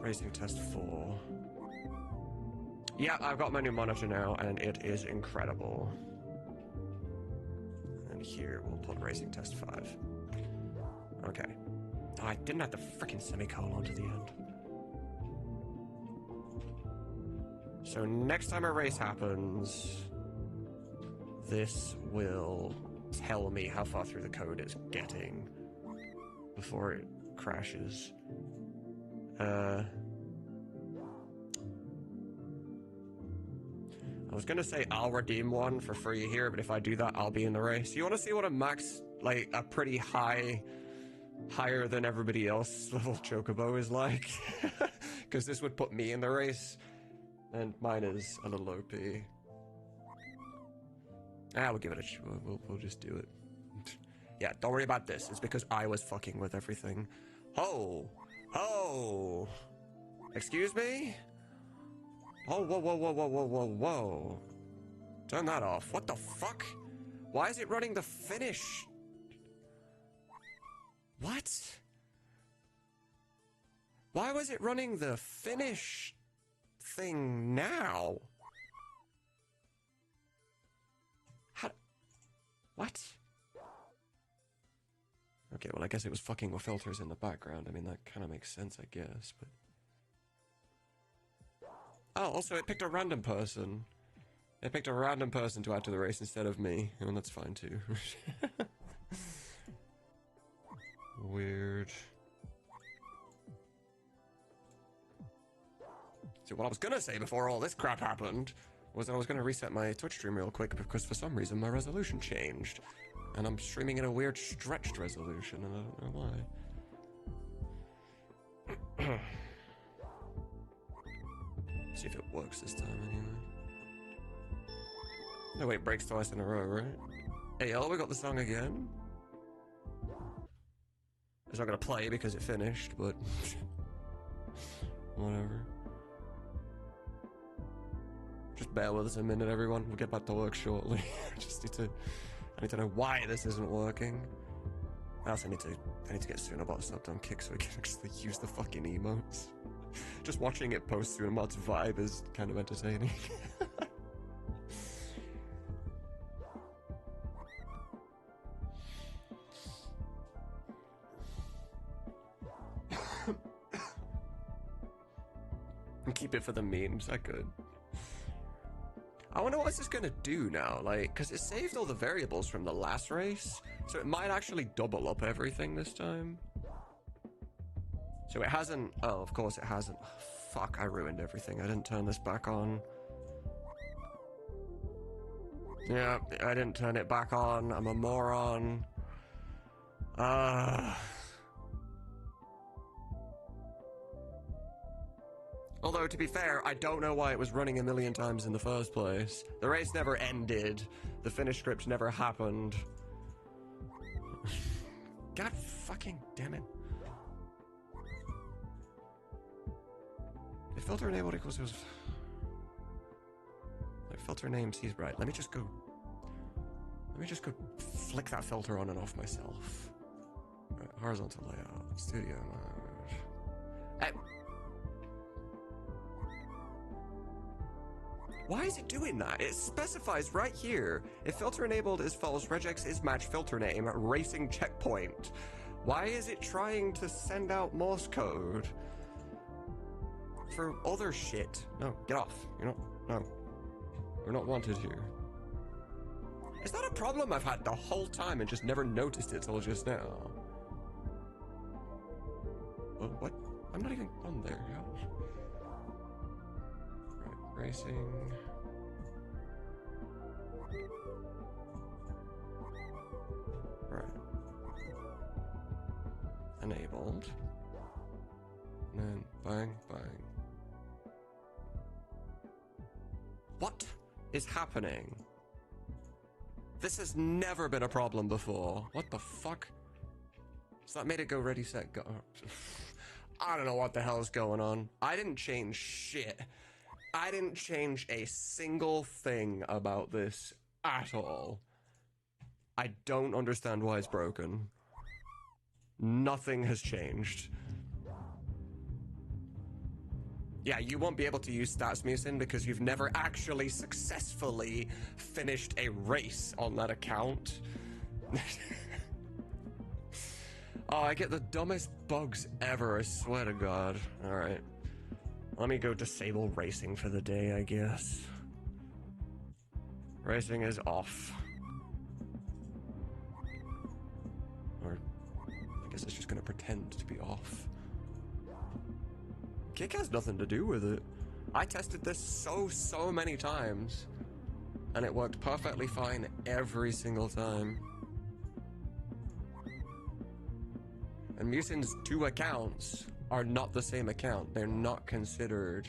Racing test 4. Yeah, I've got my new monitor now, and it is incredible. And here, we'll put racing test 5. Okay. Oh, I didn't have the frickin' semicolon to the end. So next time a race happens, this will tell me how far through the code it's getting before it crashes. I was gonna say I'll redeem one for free here, but if I do that, I'll be in the race. You wanna see what a max, like, a pretty higher than everybody else level chocobo is like? Because this would put me in the race, and mine is a little OP. We'll give it a we'll just do it. Yeah, don't worry about this. It's because I was fucking with everything. Oh! Oh! Excuse me? Oh, whoa, whoa, whoa, whoa, whoa, whoa, whoa. Turn that off. What the fuck? Why is it running the finish? What? Why was it running the finish thing now? What? Okay, well, I guess it was fucking with filters in the background. I mean, that kind of makes sense, I guess, but... Oh, also, it picked a random person. It picked a random person to add to the race instead of me. And that's fine, too. Weird. So what I was gonna say before all this crap happened was I was gonna reset my Twitch stream real quick because for some reason my resolution changed. And I'm streaming in a weird stretched resolution and I don't know why. See if it works this time anyway. No, wait, breaks twice in a row, right? Hey, y'all, we got the song again. It's not gonna play because it finished, but whatever. Just bear with us a minute, everyone. We'll get back to work shortly. I need to know why this isn't working. I also need to get Tsunamods up on kick so we can actually use the fucking emotes. Just watching it post Tsunamods vibe is kind of entertaining. And keep it for the memes, I could. I wonder what it's gonna do now, like, because it saved all the variables from the last race, so it might actually double up everything this time. So it hasn't, oh, of course it hasn't. Oh, fuck, I ruined everything. I didn't turn this back on. Yeah, I didn't turn it back on. I'm a moron. Although, to be fair, I don't know why it was running a million times in the first place. The race never ended. The finish script never happened. God fucking damn it. If filter enabled equals... Like, filter name sees right. Let me just go flick that filter on and off myself. Right, horizontal layout. Studio mode. Hey. Why is it doing that? It specifies right here. If filter enabled is false, regex is match filter name, racing checkpoint. Why is it trying to send out Morse code for other shit? No, get off. You know, no. We're not wanted here. Is that a problem I've had the whole time and just never noticed it till just now? What? I'm not even on there, yo. Right, racing. Right. Enabled. And then bang, bang. What is happening? This has never been a problem before. What the fuck? So that made it go ready, set, go. I don't know what the hell is going on. I didn't change shit. I didn't change a single thing about this at all. I don't understand why it's broken. Nothing has changed. Yeah, you won't be able to use Stats Musin because you've never actually successfully finished a race on that account. Oh, I get the dumbest bugs ever, I swear to God. Alright. Let me go disable racing for the day, I guess. Racing is off. Or, I guess it's just gonna pretend to be off. Kick has nothing to do with it. I tested this so many times, and it worked perfectly fine every single time. And Musin's two accounts are not the same account. They're not considered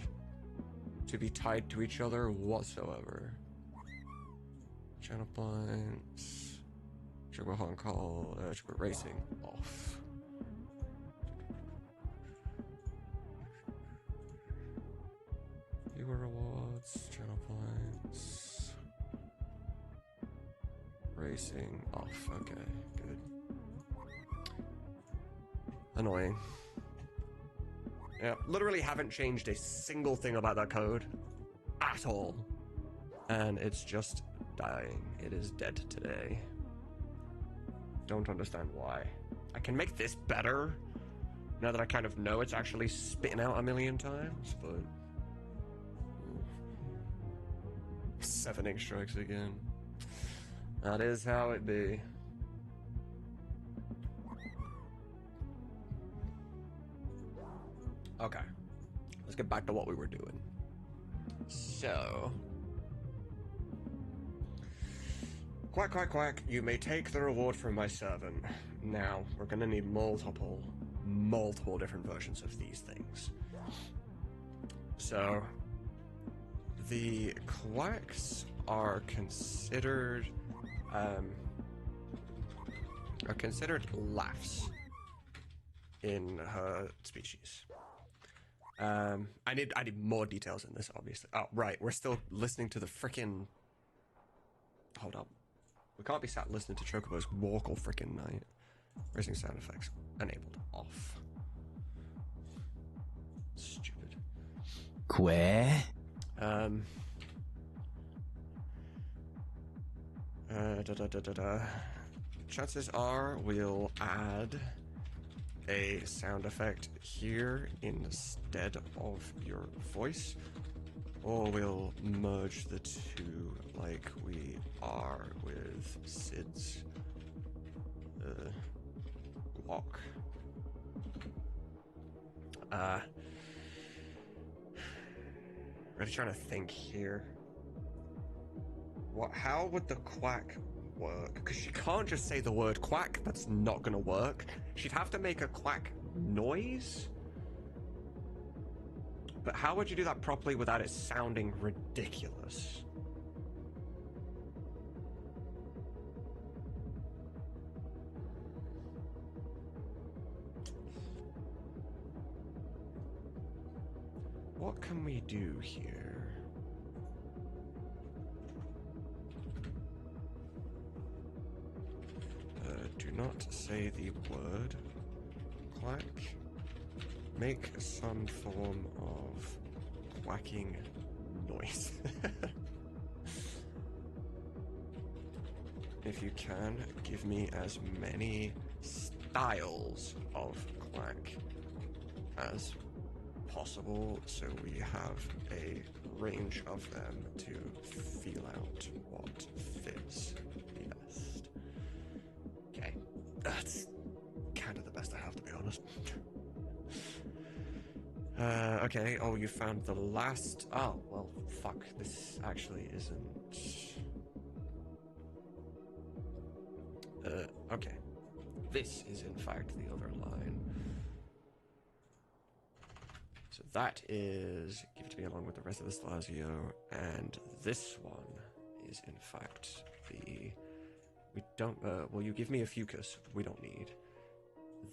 to be tied to each other whatsoever. Channel points. Sugar Hong Call, Sugar Racing off. Viewer rewards, channel points. Racing off, okay, good. Annoying. Yeah, literally haven't changed a single thing about that code at all. And it's just dying. It is dead today. Don't understand why. I can make this better now that I kind of know it's actually spitting out a million times, but 7 ink strikes again. That is how it be. Okay, let's get back to what we were doing. So, quack, quack, quack, you may take the reward from my servant. Now, we're gonna need multiple different versions of these things. So, the quacks are considered laughs in her species. I need more details in this, obviously. Oh, right, we're still listening to the frickin'... Hold up. We can't be sat listening to Chocobos walk all frickin' night. Raising sound effects enabled. Off. Stupid. Queer. Chances are we'll add a sound effect here instead of your voice, or we'll merge the two like we are with Sid's walk. Really trying to think here. How would the quack work? Because she can't just say the word quack. That's not gonna work. She'd have to make a quack noise. But how would you do that properly without it sounding ridiculous? What can we do here? Do not say the word quack. Make some form of quacking noise. If you can, give me as many styles of quack as possible so we have a range of them to feel out what fits best. Okay, that's kind of the best I have, to be honest. Okay, oh, you found the last... Oh, well, fuck, this actually isn't... okay. This is, in fact, the other line. So that is... Give it to me along with the rest of the Slasio, and this one is, in fact, the... We don't... well, you give me a fucus. We don't need.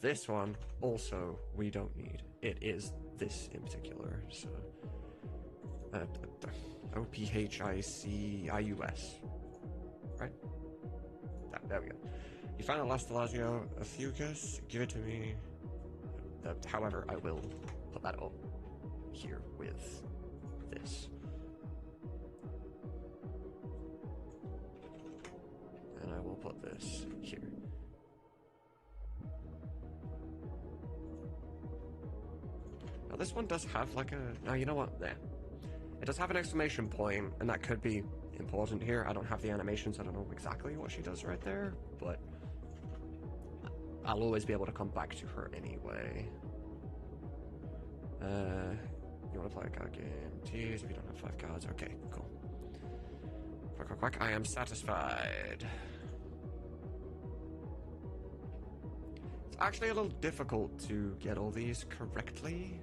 This one, also, we don't need. It is this in particular, so... O-P-H-I-C-I-U-S. Right? There we go. You found the last Thalazio, a fucus, give it to me. However, I will put that up here with this. And I will put this here. Now this one does have like a... Now you know what? There. It does have an exclamation point, and that could be important here. I don't have the animations, I don't know exactly what she does right there, but I'll always be able to come back to her anyway. You want to play a card game? Tease if you don't have 5 cards. Okay, cool. Quack, quack, quack. I am satisfied. It's actually a little difficult to get all these correctly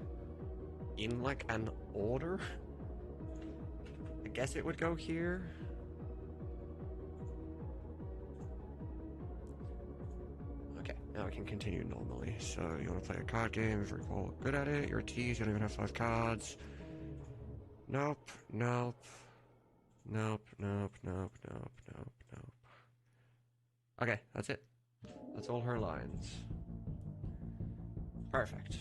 in like an order. I guess it would go here. Okay, now we can continue normally. So you want to play a card game if you're good at it. You're a tease, you don't even have 5 cards. Nope, nope. Nope, nope, nope, nope, nope, nope. Okay, that's it. That's all her lines. Perfect.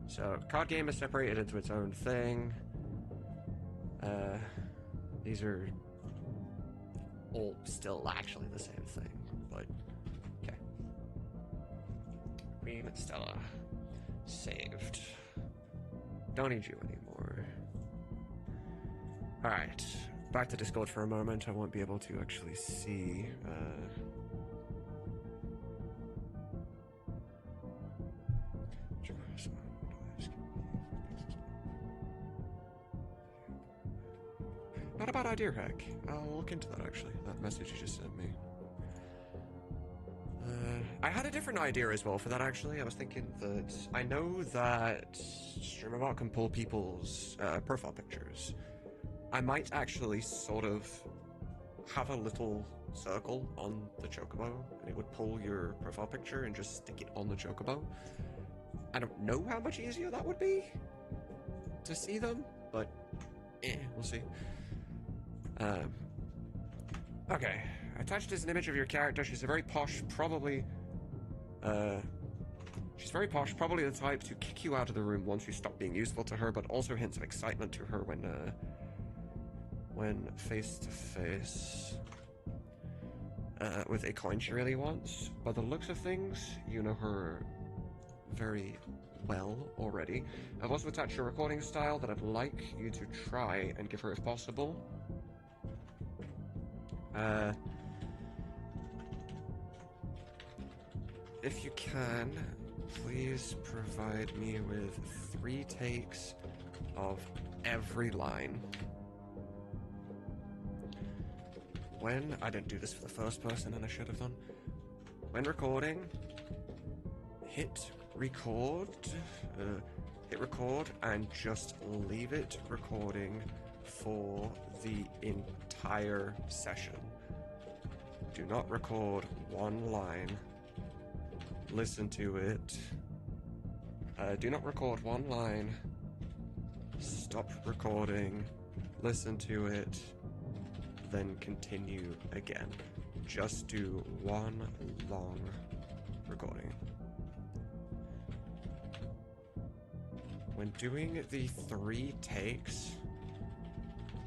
So, card game is separated into its own thing. These are all still actually the same thing, but okay. Queen Stella. Saved. Don't need you anymore. Alright, back to Discord for a moment. I won't be able to actually see... Not a bad idea, Heck. I'll look into that, actually. That message you just sent me. I had a different idea as well for that, actually. I was thinking that... I know that Streamabot can pull people's profile pictures. I might actually sort of have a little circle on the chocobo, and it would pull your profile picture and just stick it on the chocobo. I don't know how much easier that would be to see them, but we'll see. Okay, attached is an image of your character. She's a very posh, probably she's very posh, probably the type to kick you out of the room once you stop being useful to her, but also hints of excitement to her when face to face with a coin she really wants. By the looks of things, you know her very well already. I've also attached a recording style that I'd like you to try and give her if possible. If you can, please provide me with 3 takes of every line. When I didn't do this for the first person, and I should have done. When recording, hit record, and just leave it recording for the entire session. Do not record one line. Listen to it. Do not record one line. Stop recording. Listen to it. Then continue again. Just do one long recording. When doing the 3 takes,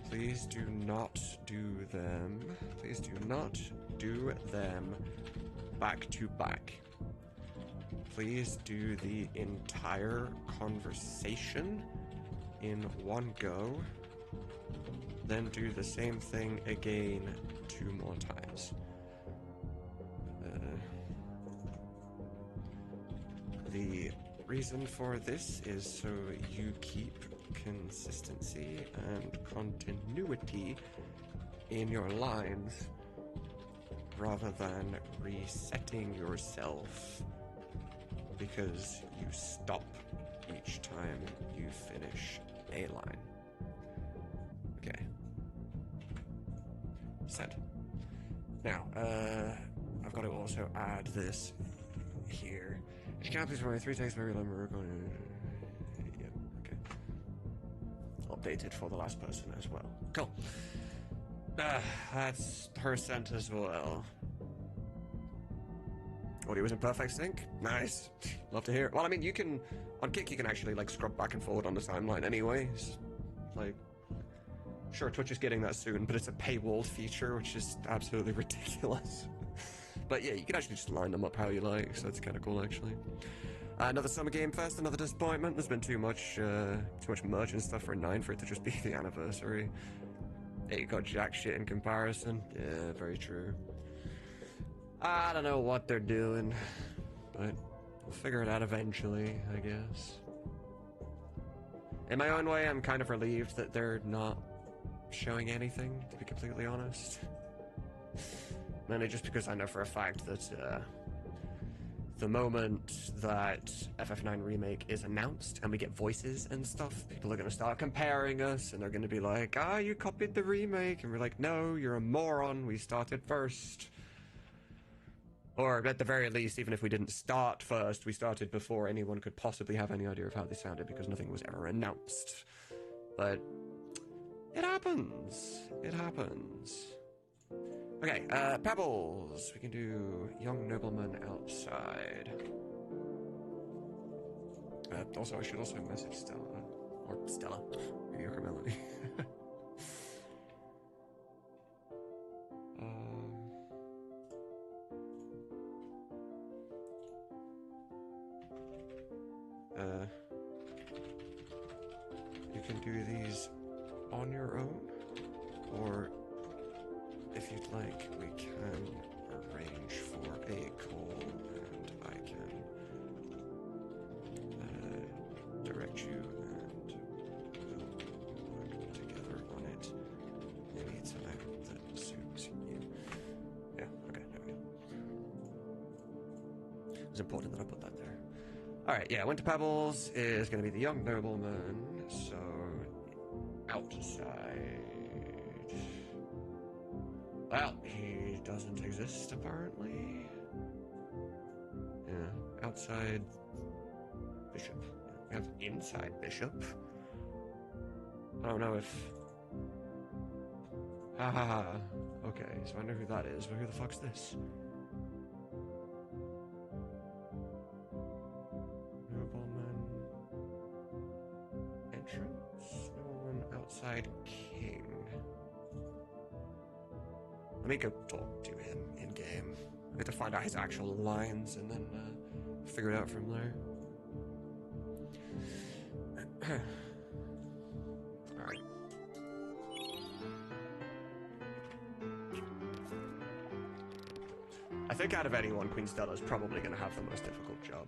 please do not do them. Please do not do them back to back. Please do the entire conversation in one go. Then do the same thing again 2 more times. The reason for this is so you keep consistency and continuity in your lines rather than resetting yourself because you stop each time you finish a line. Okay. Send. Now, I've got to also add this here. If you can't please provide 3 takes very long, we're going to... Yeah, okay. Updated for the last person as well. Cool. That's her sent as well. Audio was in perfect sync. Nice. Love to hear it. Well, I mean, you can... On Kick, you can actually, like, scrub back and forward on the timeline anyways. Like... Sure, Twitch is getting that soon, but it's a paywalled feature, which is absolutely ridiculous. But yeah, you can actually just line them up how you like, so that's kind of cool, actually. Another Summer Game Fest, another disappointment. There's been too much merch and stuff for 9 for it to just be the anniversary. Yeah, you got jack shit in comparison. Yeah, very true. I don't know what they're doing, but we'll figure it out eventually, I guess. In my own way, I'm kind of relieved that they're not showing anything, to be completely honest. Mainly just because I know for a fact that the moment that FF9 Remake is announced and we get voices and stuff, people are going to start comparing us and they're going to be like, ah, you copied the remake. And we're like, no, you're a moron. We started first. Or at the very least, even if we didn't start first, we started before anyone could possibly have any idea of how they sounded because nothing was ever announced. But it happens. It happens. Okay, Pebbles. We can do Young Nobleman Outside. Also, I should also message Stella. Or Stella. Mediocre Melody. You can do these on your own, or if you'd like, we can arrange for a call and I can direct you and we'll work together on it anytime that suits you. Yeah, okay, there we go. It's important that I put that there. Alright, yeah, Winter Pebbles is going to be the Young Nobleman, so outside. Well, he doesn't exist apparently. Yeah, outside Bishop. We have inside Bishop. I don't know if. Ha ha ha. Okay, so I know who that is, but who the fuck's this? Nobleman. Entrance? Nobleman outside King. Let me go talk to him in game. I have to find out his actual lines and then figure it out from there. Alright. I think out of anyone, Queen Stella's probably going to have the most difficult job.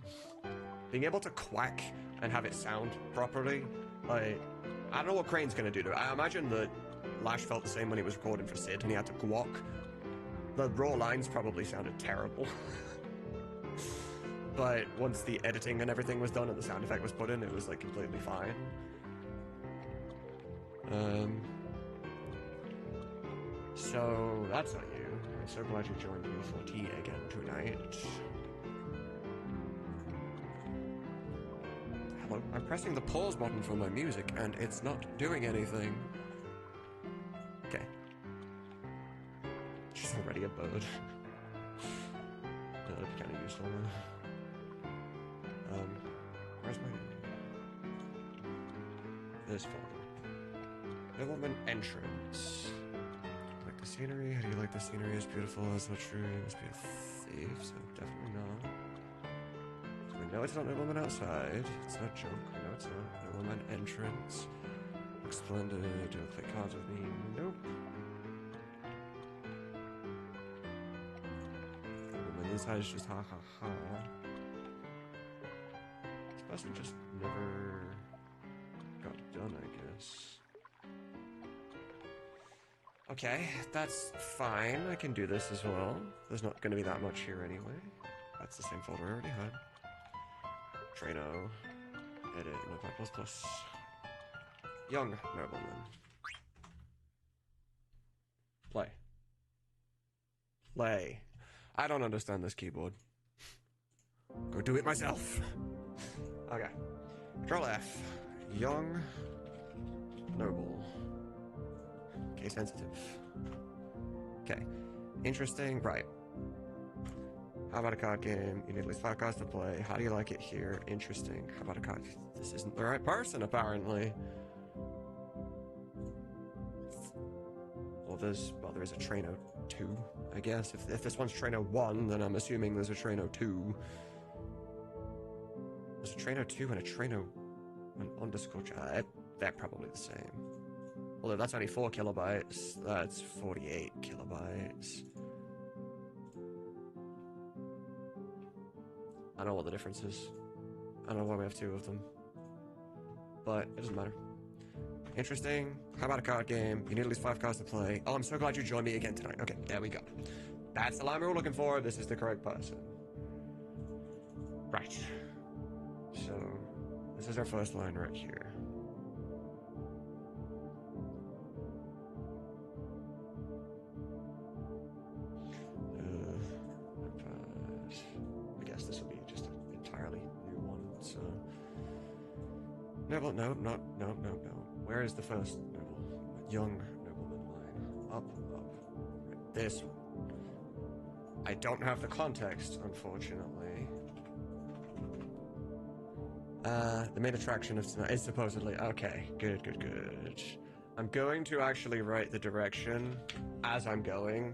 Being able to quack and have it sound properly, like, I don't know what Crane's going to do to it. I imagine that Lash felt the same when he was recording for Sid and he had to guac. The raw lines probably sounded terrible. But once the editing and everything was done and the sound effect was put in, it was like completely fine. So that's not you. I'm so glad you joined me for tea again tonight. Hello, I'm pressing the pause button for my music and it's not doing anything. Okay. She's already a bird. That'd be kind of useful now. Where's my... This folder. Nobleman entrance. Like the scenery? How do you like the scenery? It's beautiful. That's not true. You must be a thief, so definitely not. So we know it's not Nobleman outside. It's not junk. We know it's not. Nobleman entrance. Looks splendid. You'll play cards with me. Nope. Nobleman inside is just ha ha ha. This person just never got done, I guess. Okay, that's fine. I can do this as well. There's not going to be that much here anyway. That's the same folder I already had. Treno. Edit. Notepad++. Young nobleman. Play. Play. I don't understand this keyboard. Go do it myself. Okay. Control F. Young. Noble. Okay, sensitive. Okay. Interesting. Right. How about a card game? You need at least 5 cards to play. How do you like it here? Interesting. How about a card? This isn't the right person, apparently. Well, there is a Treno 2, I guess. If this one's Treno 1, then I'm assuming there's a Treno 2. There's a Treno 2 and a Treno on Discord chat. They're probably the same. Although that's only 4 kilobytes, that's 48 kilobytes. I don't know what the difference is. I don't know why we have 2 of them. But it doesn't matter. Interesting. How about a card game? You need at least 5 cards to play. Oh, I'm so glad you joined me again tonight. Okay, there we go. That's the line we were looking for. This is the correct person. Right. So, this is our first line right here. I guess this will be just an entirely new one, so... No. Where is the first noble? Young nobleman line. Up. Right, this one. I don't have the context, unfortunately. The main attraction of tonight is supposedly... Okay, good. I'm going to actually write the direction as I'm going.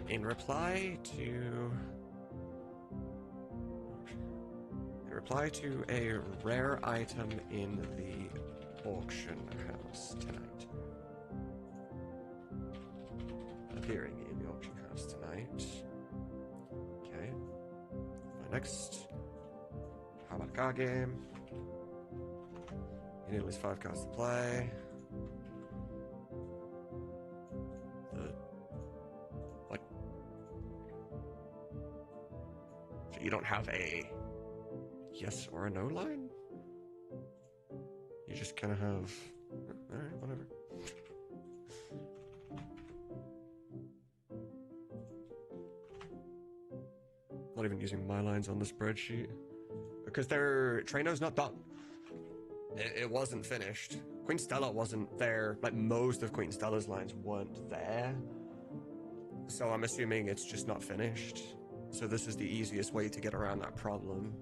In reply to a rare item in the auction house tonight. Appearing in the auction house tonight. Okay. My next. How about a card game? You need at least 5 cards to play. What? So you don't have a yes or a no line? You just kind of have... Alright, whatever. Not even using my lines on the spreadsheet. Because Treno's not done. It wasn't finished. Queen Stella wasn't there. Like, most of Queen Stella's lines weren't there. So I'm assuming it's just not finished. So this is the easiest way to get around that problem.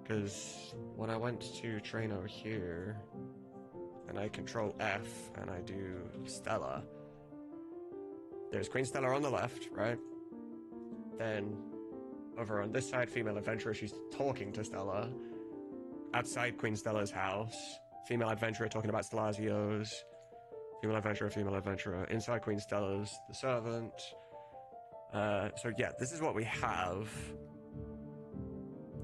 Because when I went to Treno here, and I control F, and I do Stella, there's Queen Stella on the left, right? Then, over on this side, female adventurer, she's talking to Stella. Outside Queen Stella's house, female adventurer talking about Stelasio's. Female adventurer. Inside Queen Stella's, the servant. So yeah, this is what we have.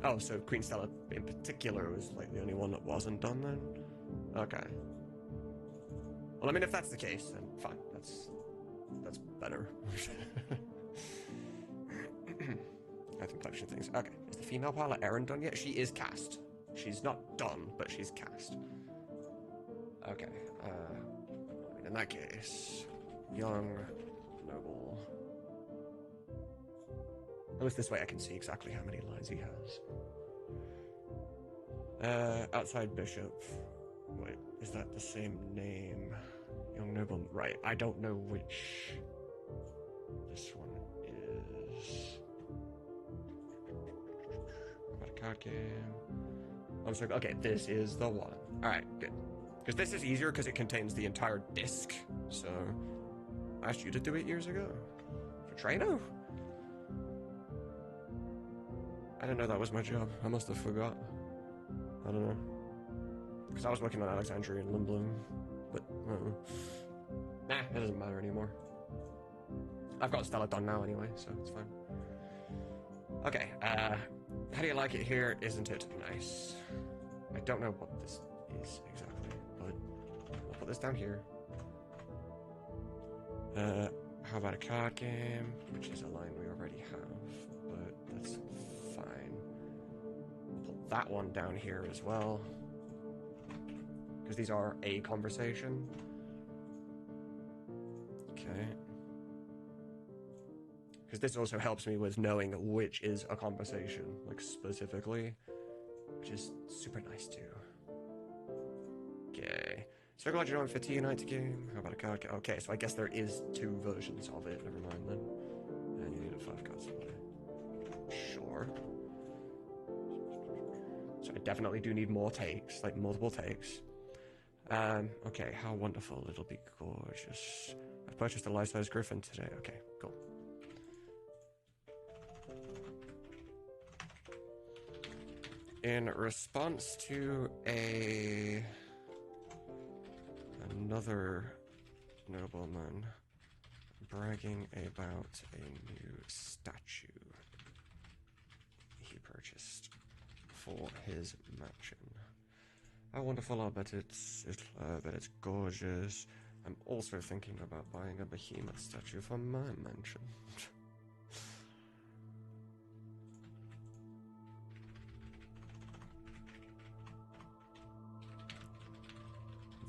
Oh, so Queen Stella in particular was like the only one that wasn't done then? Okay. Well, I mean, if that's the case, then fine. That's better. I think collection things. Okay, is the female pilot Erin done yet? She is cast. She's not done, but she's cast. Okay, in that case, young, noble. At least this way I can see exactly how many lines he has. Outside bishop. Wait, is that the same name? Young noble, right, I don't know which this one is. About a card game. I'm sorry, okay, this is the one. Alright, good. Because this is easier because it contains the entire disc. So, I asked you to do it years ago. For Treno? I didn't know that was my job. I must have forgot. I don't know. Because I was working on Alexandria and Limblum. But, nah, it doesn't matter anymore. I've got Stella done now anyway, so it's fine. Okay, how do you like it here? Isn't it nice? I don't know what this is exactly, but I'll put this down here. How about a card game? Which is a line we already have, but that's fine. I'll put that one down here as well. Because these are a conversation. Okay. Because this also helps me with knowing which is a conversation, like specifically, which is super nice too. Okay. Circle Legend on Fatigue Night game. How about a card game? Okay, so I guess there is 2 versions of it. Never mind then. And you need a 5 card supply. Sure. So I definitely do need more takes, like multiple takes. Okay, how wonderful. It'll be gorgeous. I've purchased a life-size griffin today. Okay, cool. In response to another nobleman bragging about a new statue he purchased for his mansion. How wonderful! I bet it's gorgeous. I'm also thinking about buying a behemoth statue for my mansion.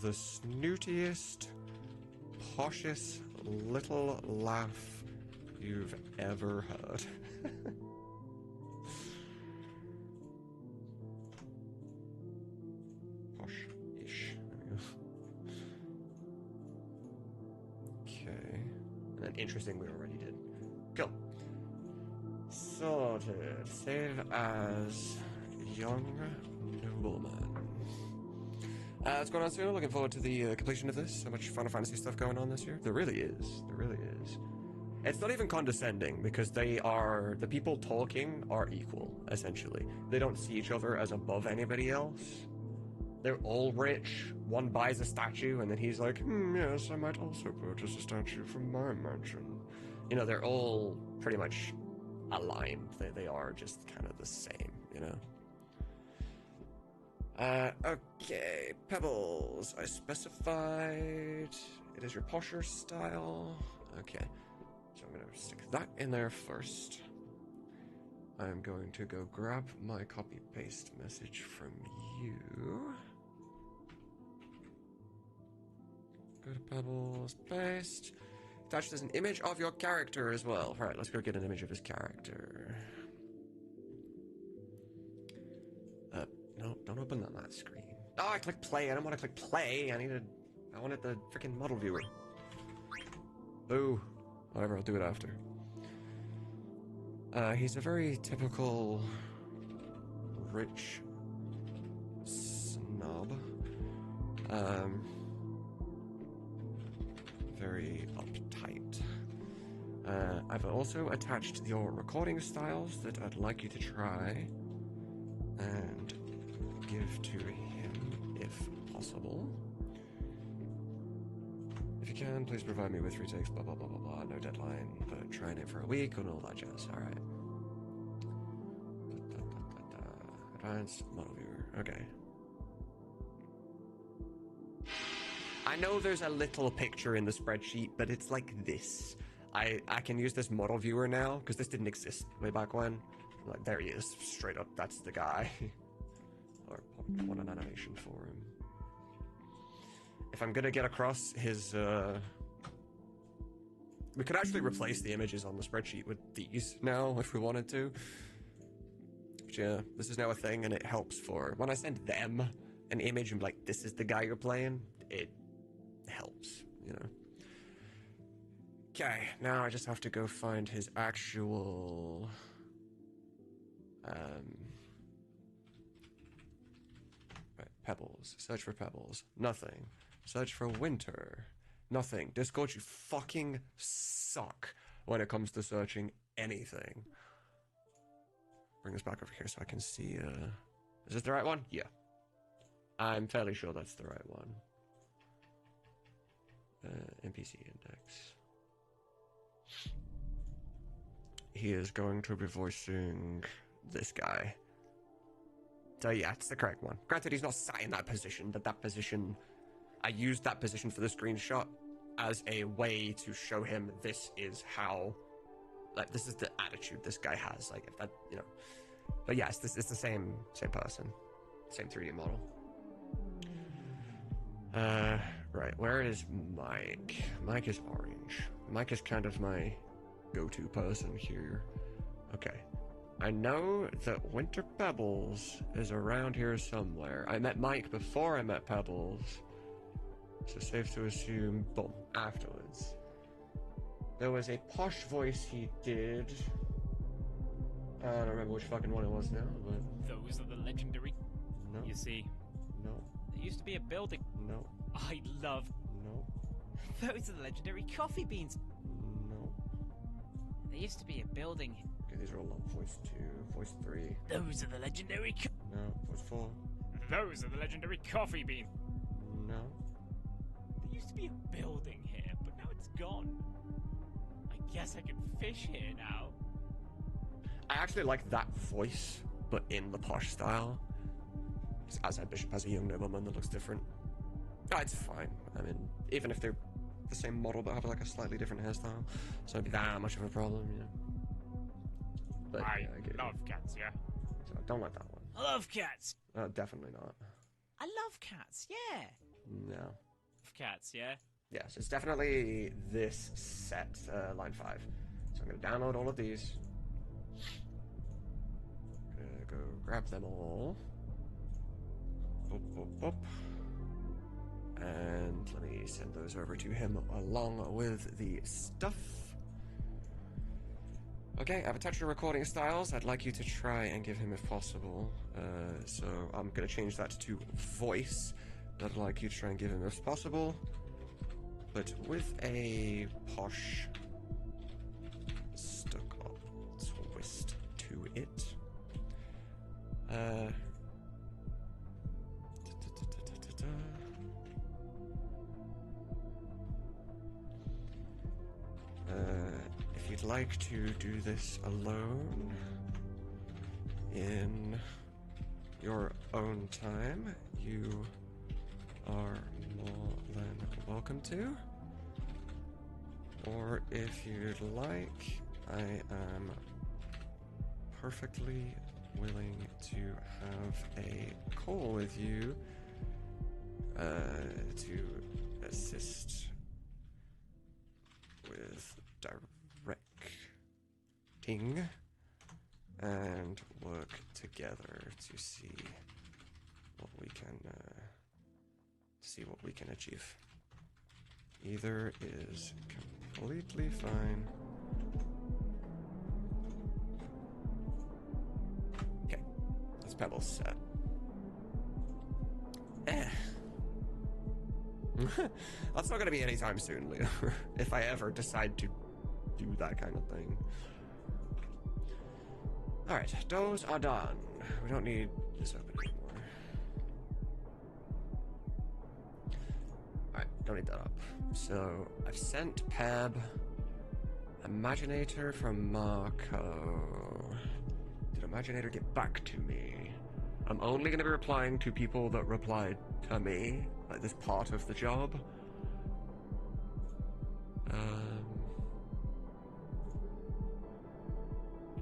The snootiest, poshest little laugh you've ever heard. Posh-ish. Okay. And then interesting we already did. Cool. Sorted. Save as young nobleman. What's going on soon? Looking forward to the completion of this. So much Final Fantasy stuff going on this year. There really is. There really is. It's not even condescending because the people talking are equal, essentially. They don't see each other as above anybody else. They're all rich. One buys a statue and then he's like, yes, I might also purchase a statue from my mansion. You know, they're all pretty much aligned. They are just kind of the same, you know? Okay, pebbles. I specified it is your posher style. Okay, so I'm gonna stick that in there first. I'm going to go grab my copy paste message from you. Go to Pebbles, paste. Attached as an image of your character as well. Alright, let's go get an image of his character. No, don't open on that screen. Oh, I clicked play. I don't want to click play. I wanted the freaking model viewer. Boo. Whatever, I'll do it after. He's a very typical rich snob. Very uptight. I've also attached your recording styles that I'd like you to try and give to him if possible. If you can, please provide me with retakes, blah blah blah blah blah, no deadline, but trying it for a week and all that jazz. Alright. Advanced model viewer. Okay. I know there's a little picture in the spreadsheet, but it's like this. I can use this model viewer now, because this didn't exist way back when. Like, there he is, straight up, that's the guy. Or I want an animation for him. If I'm gonna get across his, we could actually replace the images on the spreadsheet with these now, if we wanted to. But yeah, this is now a thing, and it helps for, when I send them an image and be like, this is the guy you're playing, it helps, you know. Okay, now I just have to go find his actual, right, Pebbles. Search for Pebbles. Nothing. Search for Winter. Nothing. Discord, you fucking suck when it comes to searching anything. Bring this back over here so I can see, is this the right one? Yeah. I'm fairly sure that's the right one. NPC index. He is going to be voicing this guy. So yeah, it's the correct one. Granted, he's not sat in that position, but that position... I used that position for the screenshot as a way to show him this is how... Like, this is the attitude this guy has. Like, if that, you know... But yes, it's the same person. Same 3D model. Right, where is Mike? Mike is orange. Mike is kind of my go-to person here. Okay. I know that Winter Pebbles is around here somewhere. I met Mike before I met Pebbles. So safe to assume, boom, afterwards. There was a posh voice he did. I don't remember which fucking one it was now, but... Those are the legendary... No. You see, No. there used to be a building... No. I love... No. Those are the legendary coffee beans. No. There used to be a building... Okay, these are all on voice 2, voice 3. Those are the legendary No, voice 4. Those are the legendary coffee beans. No. There used to be a building here, but now it's gone. I guess I can fish here now. I actually like that voice, but in the posh style. As a bishop has a young nobleman that looks different. Oh, it's fine. I mean, even if they're the same model but have like a slightly different hairstyle, so it'd be that much of a problem, you know. But I yeah, I get love it. cats, yeah. So don't like that one. I love cats. Definitely not. I love cats, yeah. No. Love cats, yeah. Yes, it's definitely this set, line 5. So I'm gonna download all of these. Gonna go grab them all. Boop, boop, boop. And let me send those over to him along with the stuff. Okay, I've attached your recording styles. I'd like you to try and give him if possible. So I'm going to change that to voice. I'd like you to try and give him if possible. But with a posh stuck up twist to it. If you'd like to do this alone in your own time, you are more than welcome to. Or if you'd like, I am perfectly willing to have a call with you to assist with directing and work together to see what we can achieve. Either is completely fine. Okay, this pebble's set. That's not gonna be anytime soon, Leo. If I ever decide to do that kind of thing. Alright, those are done. We don't need this open anymore. Alright, don't need that up. So, I've sent Peb Imaginator from Marco. Did Imaginator get back to me? I'm only going to be replying to people that replied to me, like this part of the job.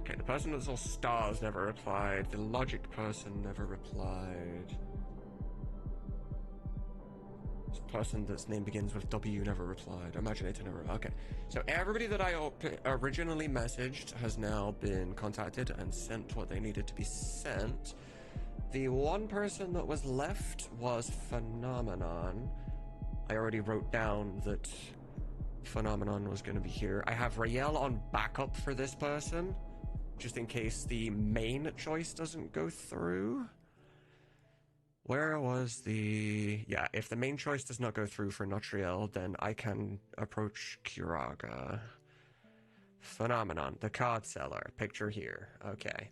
Okay, the person that's all stars never replied. The logic person never replied. This person that's name begins with W never replied. Imaginator never. Okay, so everybody that I originally messaged has now been contacted and sent what they needed to be sent. The one person that was left was Phenomenon. I already wrote down that Phenomenon was going to be here. I have Rael on backup for this person, just in case the main choice doesn't go through. Where was the... Yeah, if the main choice does not go through for Notriel, then I can approach Kiraga. Phenomenon, the card seller. Picture here. Okay.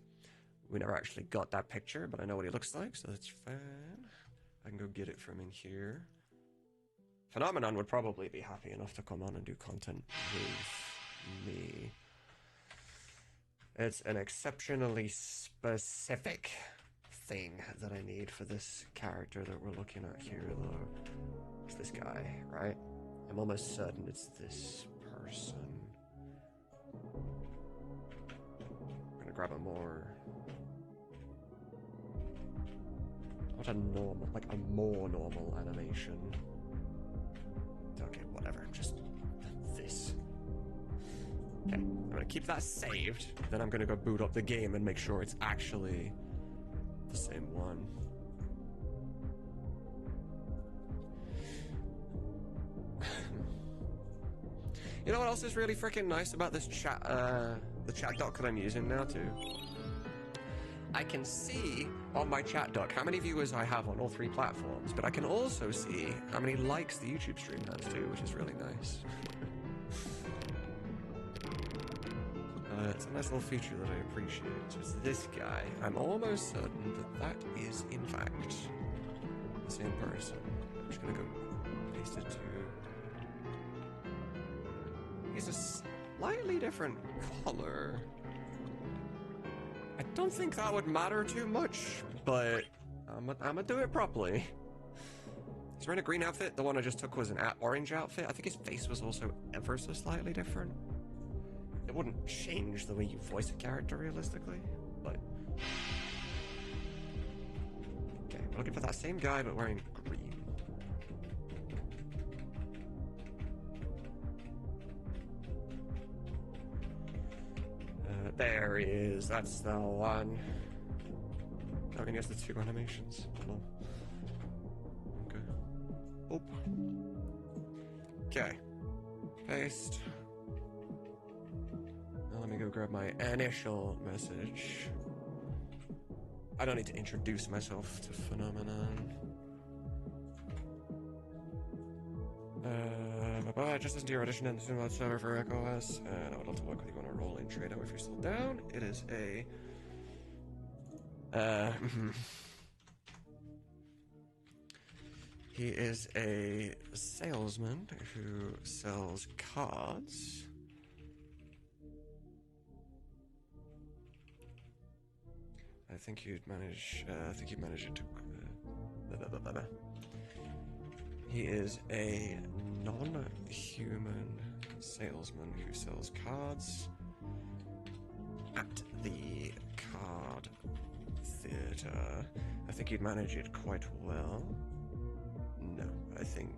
We never actually got that picture, but I know what he looks like, so that's fine. I can go get it from in here. Phenomenon would probably be happy enough to come on and do content with me. It's an exceptionally specific thing that I need for this character that we're looking at here, though. It's this guy, right? I'm almost certain it's this person. I'm gonna grab a more... Not a normal, like a more normal animation. Okay, whatever, just this. Okay, I'm gonna keep that saved, then I'm gonna go boot up the game and make sure it's actually the same one. You know what else is really freaking nice about this chat, the chat doc that I'm using now too? I can see on my chat doc how many viewers I have on all three platforms, but I can also see how many likes the YouTube stream has too, which is really nice. It's a nice little feature that I appreciate. It's this guy. I'm almost certain that that is, in fact, the same person. I'm just gonna go paste it to... He's a slightly different color. I don't think that would matter too much, but I'm gonna do it properly. He's wearing a green outfit. The one I just took was an orange outfit. I think his face was also ever so slightly different. It wouldn't change the way you voice a character realistically, but... Okay, we're looking for that same guy, but wearing green. There he is. That's the one. I mean, he has the two animations. Hello. Okay. Oop. Okay. Paste. Now let me go grab my initial message. I don't need to introduce myself to Phenomenon. Just listen to your audition in the Tsunamods server for EchoOS, and I would love to work with you on a role in Treno if you're still down. It is a... He is a salesman who sells cards. I think you'd manage it to... He is a non-human salesman who sells cards at the card theater. I think you'd manage it quite well. No, I think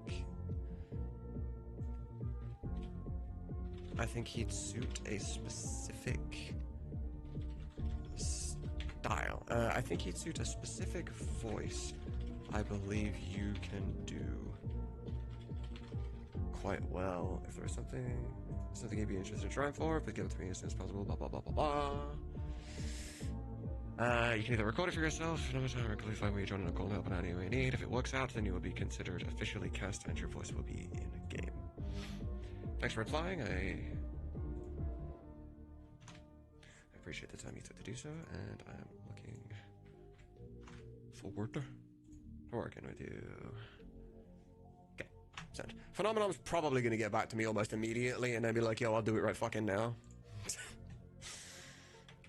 I think he'd suit a specific style. I think he'd suit a specific voice. I believe you can do quite well. If there was something you'd be interested in trying for, please give it to me as soon as possible. Blah blah blah blah blah. You can either record it for yourself, no matter how find where you join a call help and any way you need. If it works out, then you will be considered officially cast and your voice will be in game. Thanks for replying. I appreciate the time you took to do so, and I'm looking forward to working with you. Okay, send. Phenomenon's probably going to get back to me almost immediately and then be like, yo, I'll do it right fucking now.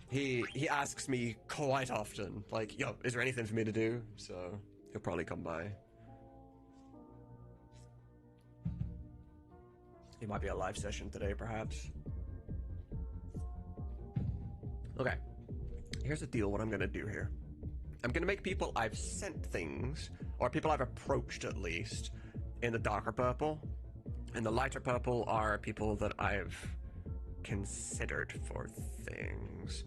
He asks me quite often, like, yo, is there anything for me to do? So he'll probably come by. It might be a live session today, perhaps. Okay, here's the deal, what I'm gonna do here. I'm gonna make people I've sent things, or people I've approached at least, in the darker purple. And the lighter purple are people that I've considered for things.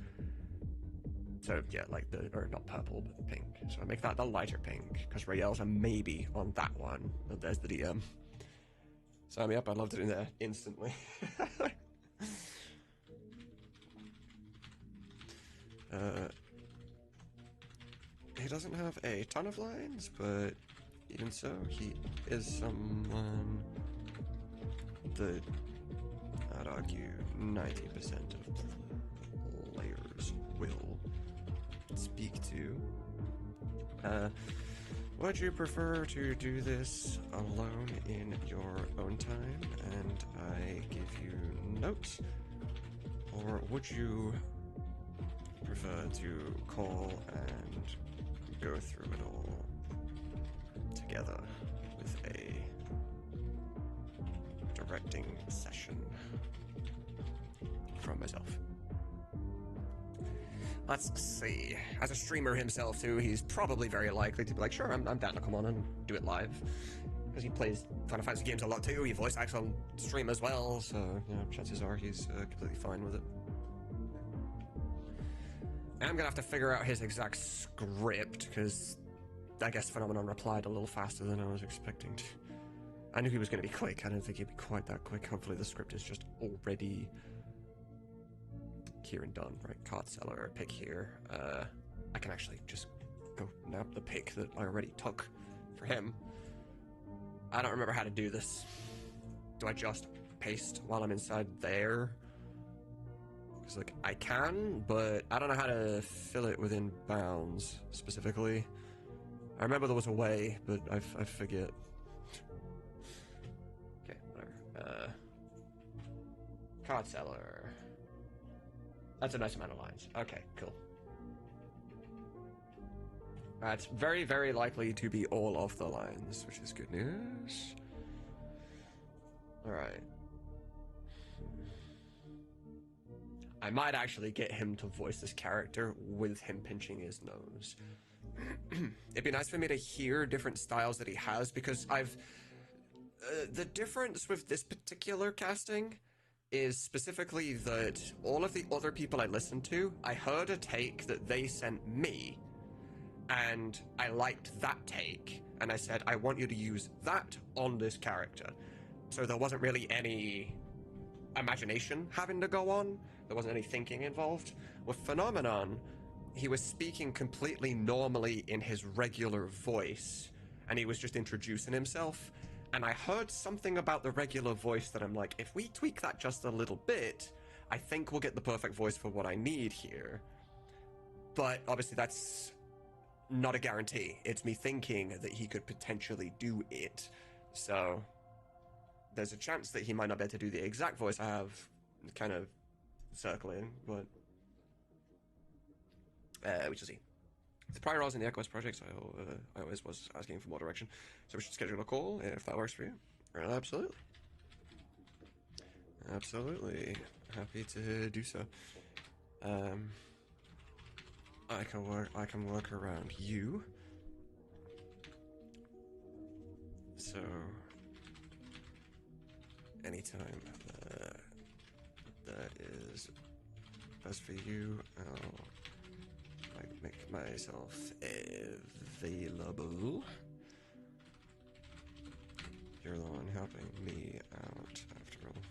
So yeah, like or not purple, but pink. So I make that the lighter pink, because Rael's a maybe on that one. Oh, there's the DM. Sign me up, I'd love to do that instantly. He doesn't have a ton of lines, but even so, he is someone that I'd argue 90% of players will speak to. Would you prefer to do this alone in your own time and I give you notes? Or would you prefer to call and go through it all together with a directing session from myself? Let's see. As a streamer himself too, he's probably very likely to be like, sure, I'm down to come on and do it live. Because he plays Final Fantasy games a lot too, he voice acts on stream as well, so, you know, chances are he's completely fine with it. I'm gonna have to figure out his exact script, because I guess Phenomenon replied a little faster than I was expecting to. I knew he was gonna be quick, I didn't think he'd be quite that quick. Hopefully the script is just already here and done, right? Card seller, pick here. I can actually just go nab the pick that I already took for him. I don't remember how to do this. Do I just paste while I'm inside there? Because, like, I can, but I don't know how to fill it within bounds, specifically. I remember there was a way, but I forget. Okay, whatever. Card seller. That's a nice amount of lines. Okay, cool. It's very, very likely to be all of the lines, which is good news. Alright. I might actually get him to voice this character with him pinching his nose. It'd be nice for me to hear different styles that he has, because I've... the difference with this particular casting is specifically that all of the other people I listened to, I heard a take that they sent me, and I liked that take, and I said, I want you to use that on this character. So there wasn't really any imagination having to go on, there wasn't any thinking involved. With Phenomenon, he was speaking completely normally in his regular voice, and he was just introducing himself. And I heard something about the regular voice that I'm like, if we tweak that just a little bit, I think we'll get the perfect voice for what I need here. But obviously that's not a guarantee. It's me thinking that he could potentially do it. So there's a chance that he might not be able to do the exact voice I have kind of circling, but we shall see. The prior roles in the EchoQuest project, so I always was asking for more direction. So we should schedule a call if that works for you. Absolutely. Absolutely. Happy to do so. I can work around you. So anytime that is best for you. I'll make myself available. You're the one helping me out, after all.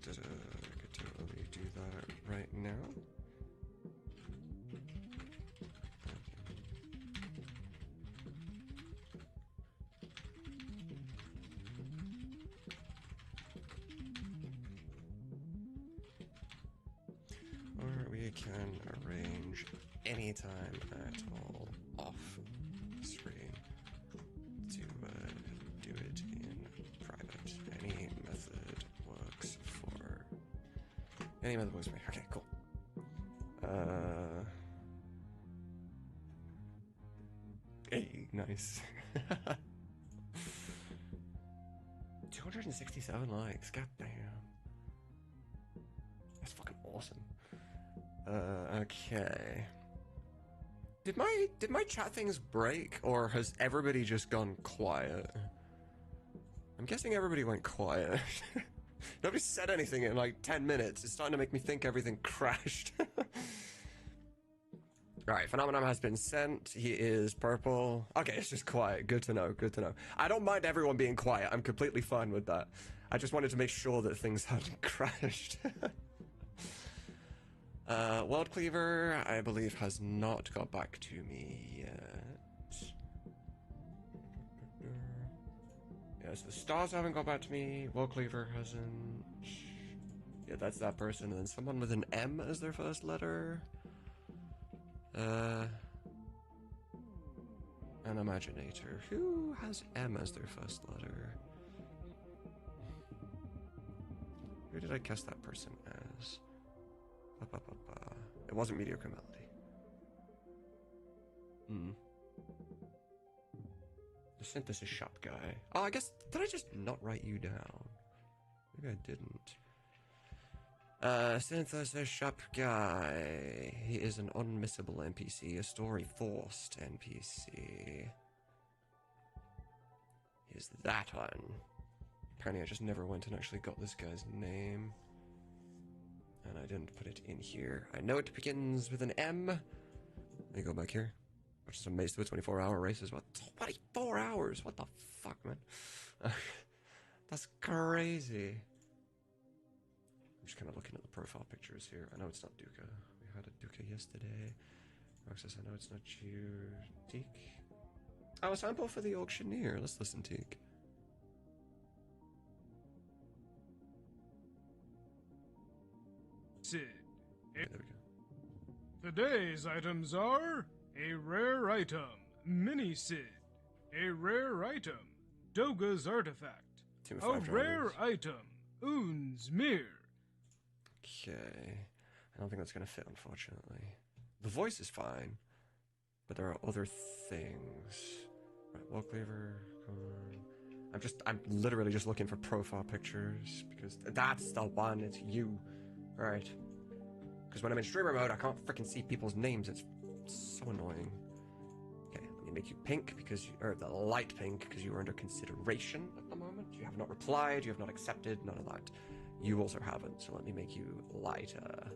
I could totally do that right now. Or we can arrange anytime at all off screen to do it in private. Any method works for any method works for me. Okay, cool. Hey, nice. 267 likes, goddamn. That's fucking awesome. Okay. Did my chat things break, or has everybody just gone quiet? I'm guessing everybody went quiet. Nobody said anything in like 10 minutes. It's starting to make me think everything crashed. Alright, Phenomenon has been sent. He is purple. Okay, it's just quiet. Good to know, good to know. I don't mind everyone being quiet. I'm completely fine with that. I just wanted to make sure that things hadn't crashed. World Cleaver, I believe, has not got back to me yet. Yes, the stars haven't got back to me. World Cleaver hasn't. Yeah, that's that person. And then someone with an M as their first letter. An Imaginator. Who has M as their first letter? Who did I guess that person as? It wasn't Mediocre Melody. The Synthesis Shop guy. Oh, I guess, did I just not write you down? Maybe I didn't. Synthesis Shop guy. He is an unmissable NPC, a story-forced NPC. He's that one. Apparently I just never went and actually got this guy's name. And I didn't put it in here. I know it begins with an M. Let me go back here. Which is amazed with 24-hour races. What? 24 hours? What the fuck, man? That's crazy. I'm just kind of looking at the profile pictures here. I know it's not Duca. We had a Duca yesterday. Roxas, I know it's not you. Teak. Oh, a sample for the auctioneer. Let's listen, Teak. Sid. Okay, there we go. Today's items are a rare item, Mini Sid, a rare item, Doga's Artifact, a rare item, Oon's Mirror. Okay. I don't think that's going to fit, unfortunately. The voice is fine, but there are other things. Right, Wall Cleaver. I'm literally just looking for profile pictures, because that's the one, it's you. Right. Because when I'm in streamer mode, I can't freaking see people's names. It's so annoying. Okay, let me make you pink, because or the light pink, because you are under consideration at the moment. You have not replied, you have not accepted, none of that. You also haven't, so let me make you lighter.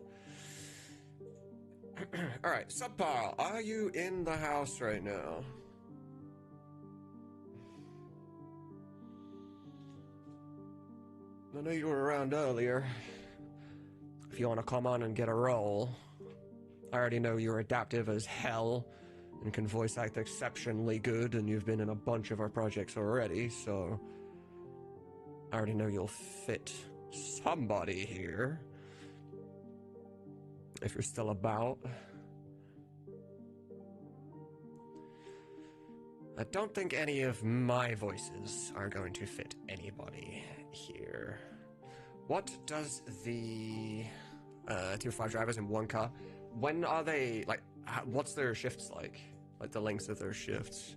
Alright, Subpar, are you in the house right now? I know you were around earlier. If you want to come on and get a role. I already know you're adaptive as hell and can voice act exceptionally good, and you've been in a bunch of our projects already, so I already know you'll fit somebody here. If you're still about. I don't think any of my voices are going to fit anybody here. What does the tier 5 drivers in one car, when are they, like, what's their shifts like? Like the lengths of their shifts?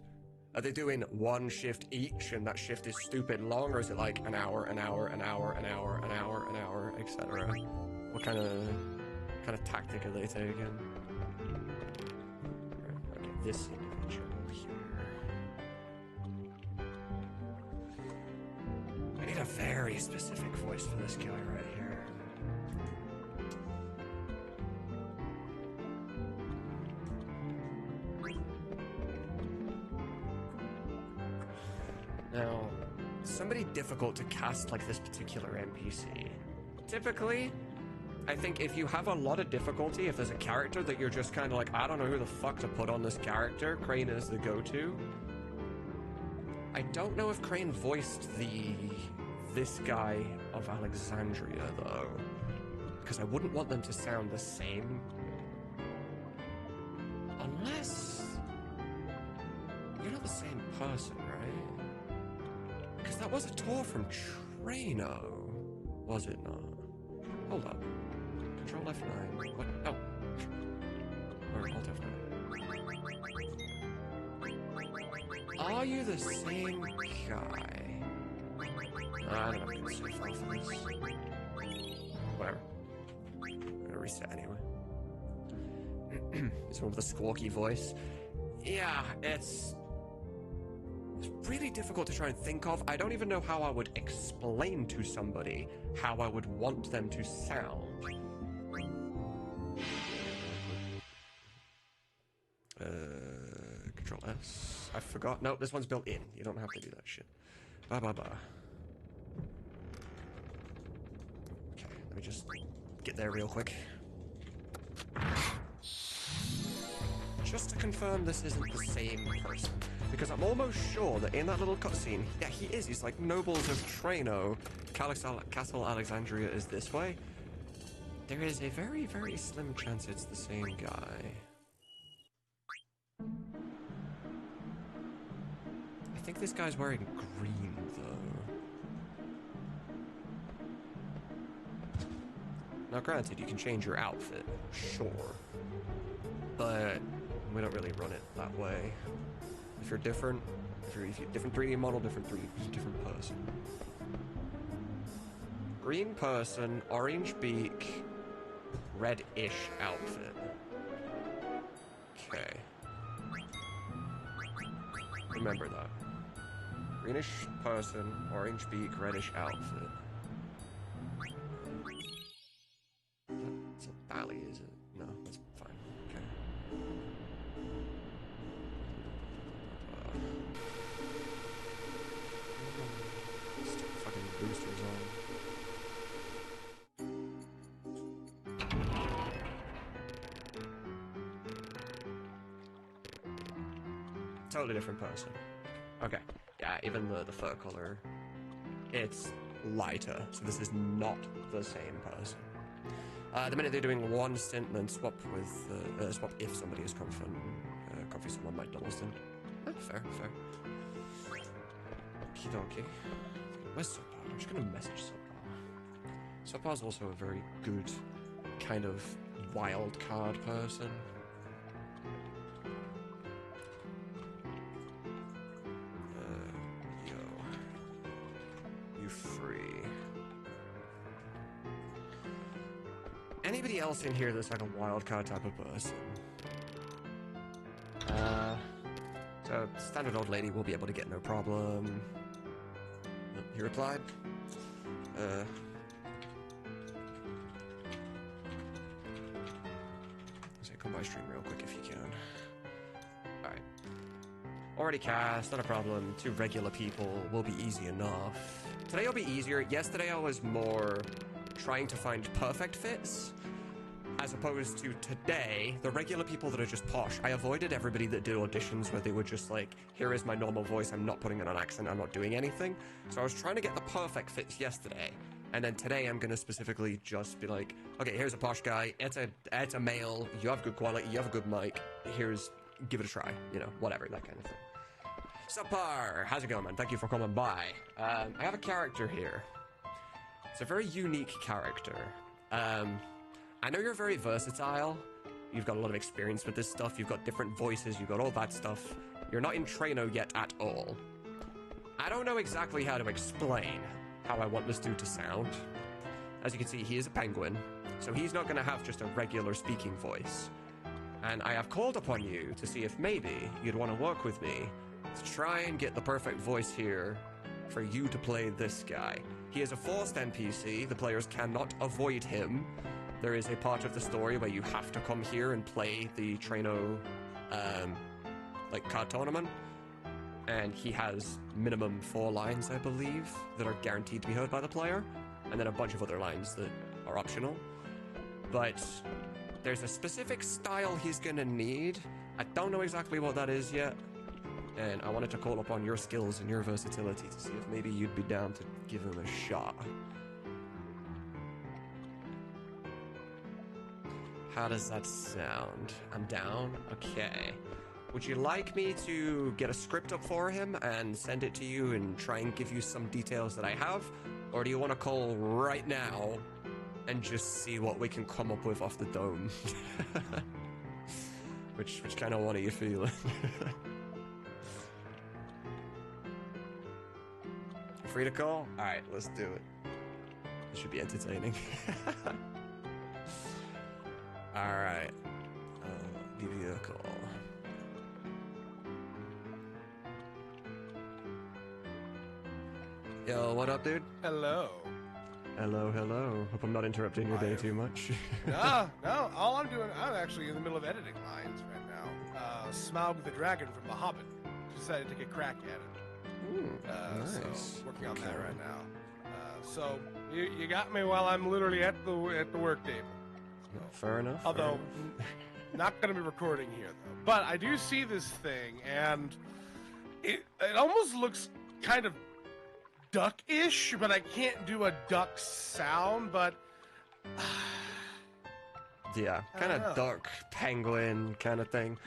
Are they doing one shift each and that shift is stupid long, or is it like an hour, an hour, an hour, an hour, an hour, an hour, etc.? What kind of tactic are they taking? Okay, this individual here. I need a very specific voice for this guy right here. Now, somebody difficult to cast like this particular NPC. Typically, I think if you have a lot of difficulty, if there's a character that you're just kind of like, I don't know who the fuck to put on this character, Crane is the go-to. I don't know if Crane voiced this guy of Alexandria, though. Because I wouldn't want them to sound the same. Unless... you're not the same person, right? Because that was a tour from Treno, was it not? Hold up. Control F9. What? Oh. Or Alt F9. Are you the same guy? I don't know if I can save file for this. Whatever. I'm gonna reset anyway. It's one with the squawky voice. Yeah, it's really difficult to try and think of. I don't even know how I would explain to somebody how I would want them to sound. Control S. I forgot. No, this one's built in. You don't have to do that shit. Ba ba ba. Okay, let me just get there real quick. Just to confirm this isn't the same person. Because I'm almost sure that in that little cutscene, yeah, he is. He's like, Nobles of Treno, Castle Alexandria is this way. There is a very, very slim chance it's the same guy. I think this guy's wearing green, though. Now, granted, you can change your outfit, sure. But we don't really run it that way. If you're different, if you're different 3D model, different person. Green person, orange beak, red-ish outfit. Okay. Remember that. Greenish person, orange beak, reddish outfit. It's a valley, is it? No, that's fine. Okay. Stick fucking boosters on. Totally different person. Okay. Yeah, even the fur color, it's lighter, so this is not the same person. The minute they're doing one stint, then swap with swap if somebody is comfy someone might double stint. Fair. Okie dokie. Where's Subpar? I'm just gonna message Subpar. Subpar's also a very good kind of wild card person. Anybody else in here that's like a wildcard type of person? So standard old lady will be able to get no problem. He replied. So come by stream real quick if you can. Alright. Already cast, not a problem. 2 regular people will be easy enough. Today will be easier. Yesterday I was more trying to find perfect fits, as opposed to today, the regular people that are just posh. I avoided everybody that did auditions where they were just like, here is my normal voice, I'm not putting in an accent, I'm not doing anything. So I was trying to get the perfect fits yesterday, and then today I'm gonna specifically just be like, okay, here's a posh guy, it's a male, you have good quality, you have a good mic, give it a try, you know, whatever, that kind of thing. Subpar, how's it going, man? Thank you for coming by. I have a character here. It's a very unique character. I know you're very versatile. You've got a lot of experience with this stuff. You've got different voices. You've got all that stuff. You're not in Treno yet at all. I don't know exactly how to explain how I want this dude to sound. As you can see, he is a penguin. So he's not going to have just a regular speaking voice. And I have called upon you to see if maybe you'd want to work with me to try and get the perfect voice here for you to play this guy. He is a forced NPC. The players cannot avoid him. There is a part of the story where you have to come here and play the Treno, card tournament. And he has minimum 4 lines, I believe, that are guaranteed to be heard by the player. And then a bunch of other lines that are optional. But there's a specific style he's gonna need. I don't know exactly what that is yet. And I wanted to call upon your skills and your versatility to see if maybe you'd be down to give him a shot. How does that sound? I'm down? Okay. Would you like me to get a script up for him and send it to you and try and give you some details that I have? Or do you want to call right now and just see what we can come up with off the dome? which kind of one are you feeling? Free to call? Alright, let's do it. This should be entertaining. Alright. I'll give you a call. Yo, what up, dude? Hello. Hello. Hope I'm not interrupting your day too much. No. All I'm doing, I'm actually in the middle of editing lines right now. Smaug the Dragon from The Hobbit. Decided to take a crack at it. Nice. So working on that right now. So you got me while I'm literally at the work table. So, fair enough. Although not going to be recording here though. But I do see this thing, and it almost looks kind of duck-ish, but I can't do a duck sound. But yeah, kind of duck, penguin kind of thing.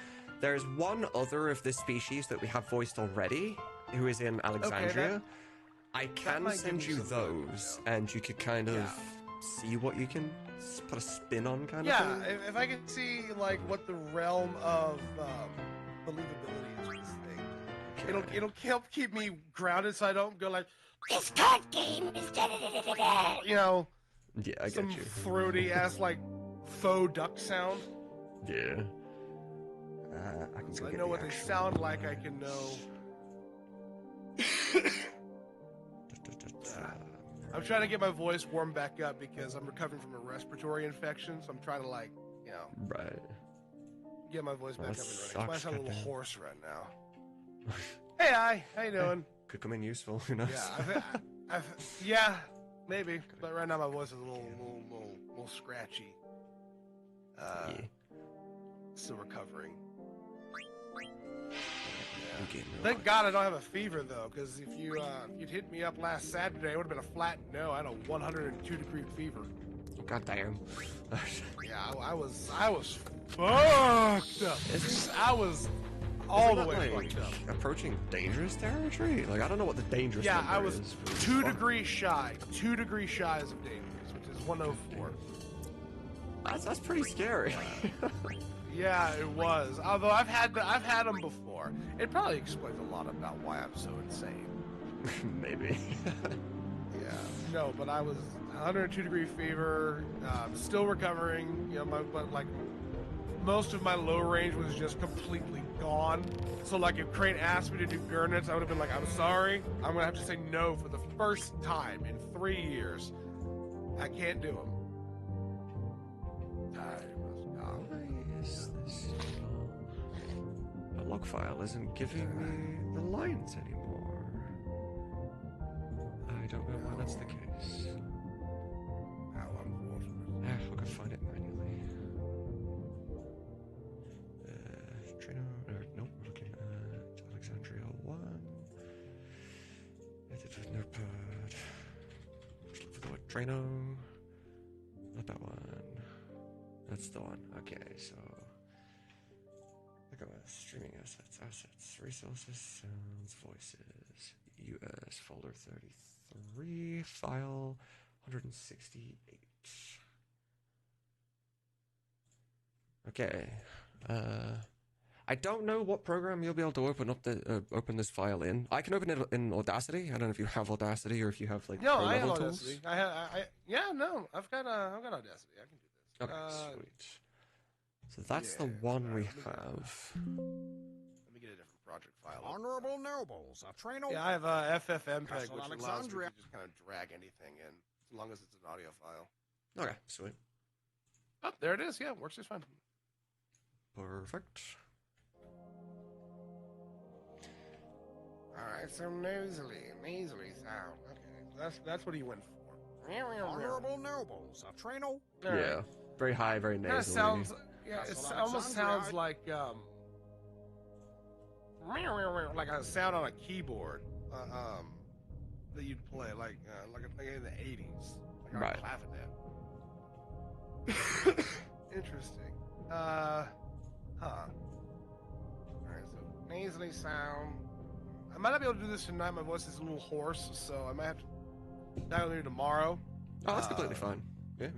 There's one other of this species that we have voiced already, who is in Alexandria. I can send you those, and you could kind of see what you can put a spin on, kind of thing. Yeah, if I could see like what the realm of believability is for this thing, it'll help keep me grounded, so I don't go like this card game is you know. Yeah, I get some you. throaty ass like faux duck sound. Yeah. So I know what they sound like. I can know. I'm trying to get my voice warmed back up because I'm recovering from a respiratory infection. So I'm trying to right. get my voice back up and running. So I sound a little hoarse right now. Hey, how you doing? Could come in useful. Who knows? Yeah, yeah, maybe. But right now my voice is a little scratchy. Still recovering. Thank God I don't have a fever though, because if you'd hit me up last Saturday, it would have been a flat no. I had a 102-degree fever. God damn. Yeah, I was fucked up. I was all the way fucked up. Approaching dangerous territory? Like, I don't know what the dangerous Yeah, number I was is. 2 degrees shy. 2 degrees shy of dangerous, which is 104. That's pretty scary. Yeah, it was. Although I've had them before. It probably explains a lot about why I'm so insane. Maybe. Yeah. No, but I was 102-degree fever. Still recovering. You know, but like most of my low range was just completely gone. So like if Crane asked me to do Gurnets, I would have been like, I'm sorry. I'm gonna have to say no for the first time in 3 years. I can't do them. The log file isn't giving me the lines anymore. I don't know why that's the case. How unfortunate. I can find it manually. Treno, nope, we're looking at Alexandria 1. Edit with Notepad. Just look for the word Treno. Not that one. That's the one. Okay, so look at my streaming assets, resources, sounds, voices, US folder 33, file 168. Okay. I don't know what program you'll be able to open this file in. I can open it in Audacity. I don't know if you have Audacity or if you have like no, pro I have level Audacity. tools. I've got Audacity. I can do that. Okay, sweet. So that's the one we have. Let me get a different project file. Honorable nobles of Treno. Yeah, I have a FFmpeg, which allows me Alexandria. to just kind of drag anything in, as long as it's an audio file. Okay, sweet. Oh, there it is. Yeah, works just fine. Perfect. All right, so nasally sound. Okay, that's what he went for. Honorable nobles of Treno. Yeah, very high, very nasally. Kind of sounds. Yeah, it almost sounds like a sound on a keyboard that you'd play, like in the '80s, like on right. a clavinet. Interesting. All right, so nasally sound. I might not be able to do this tonight. My voice is a little hoarse, so I might have to dial in tomorrow. Oh, that's completely fine. Yeah.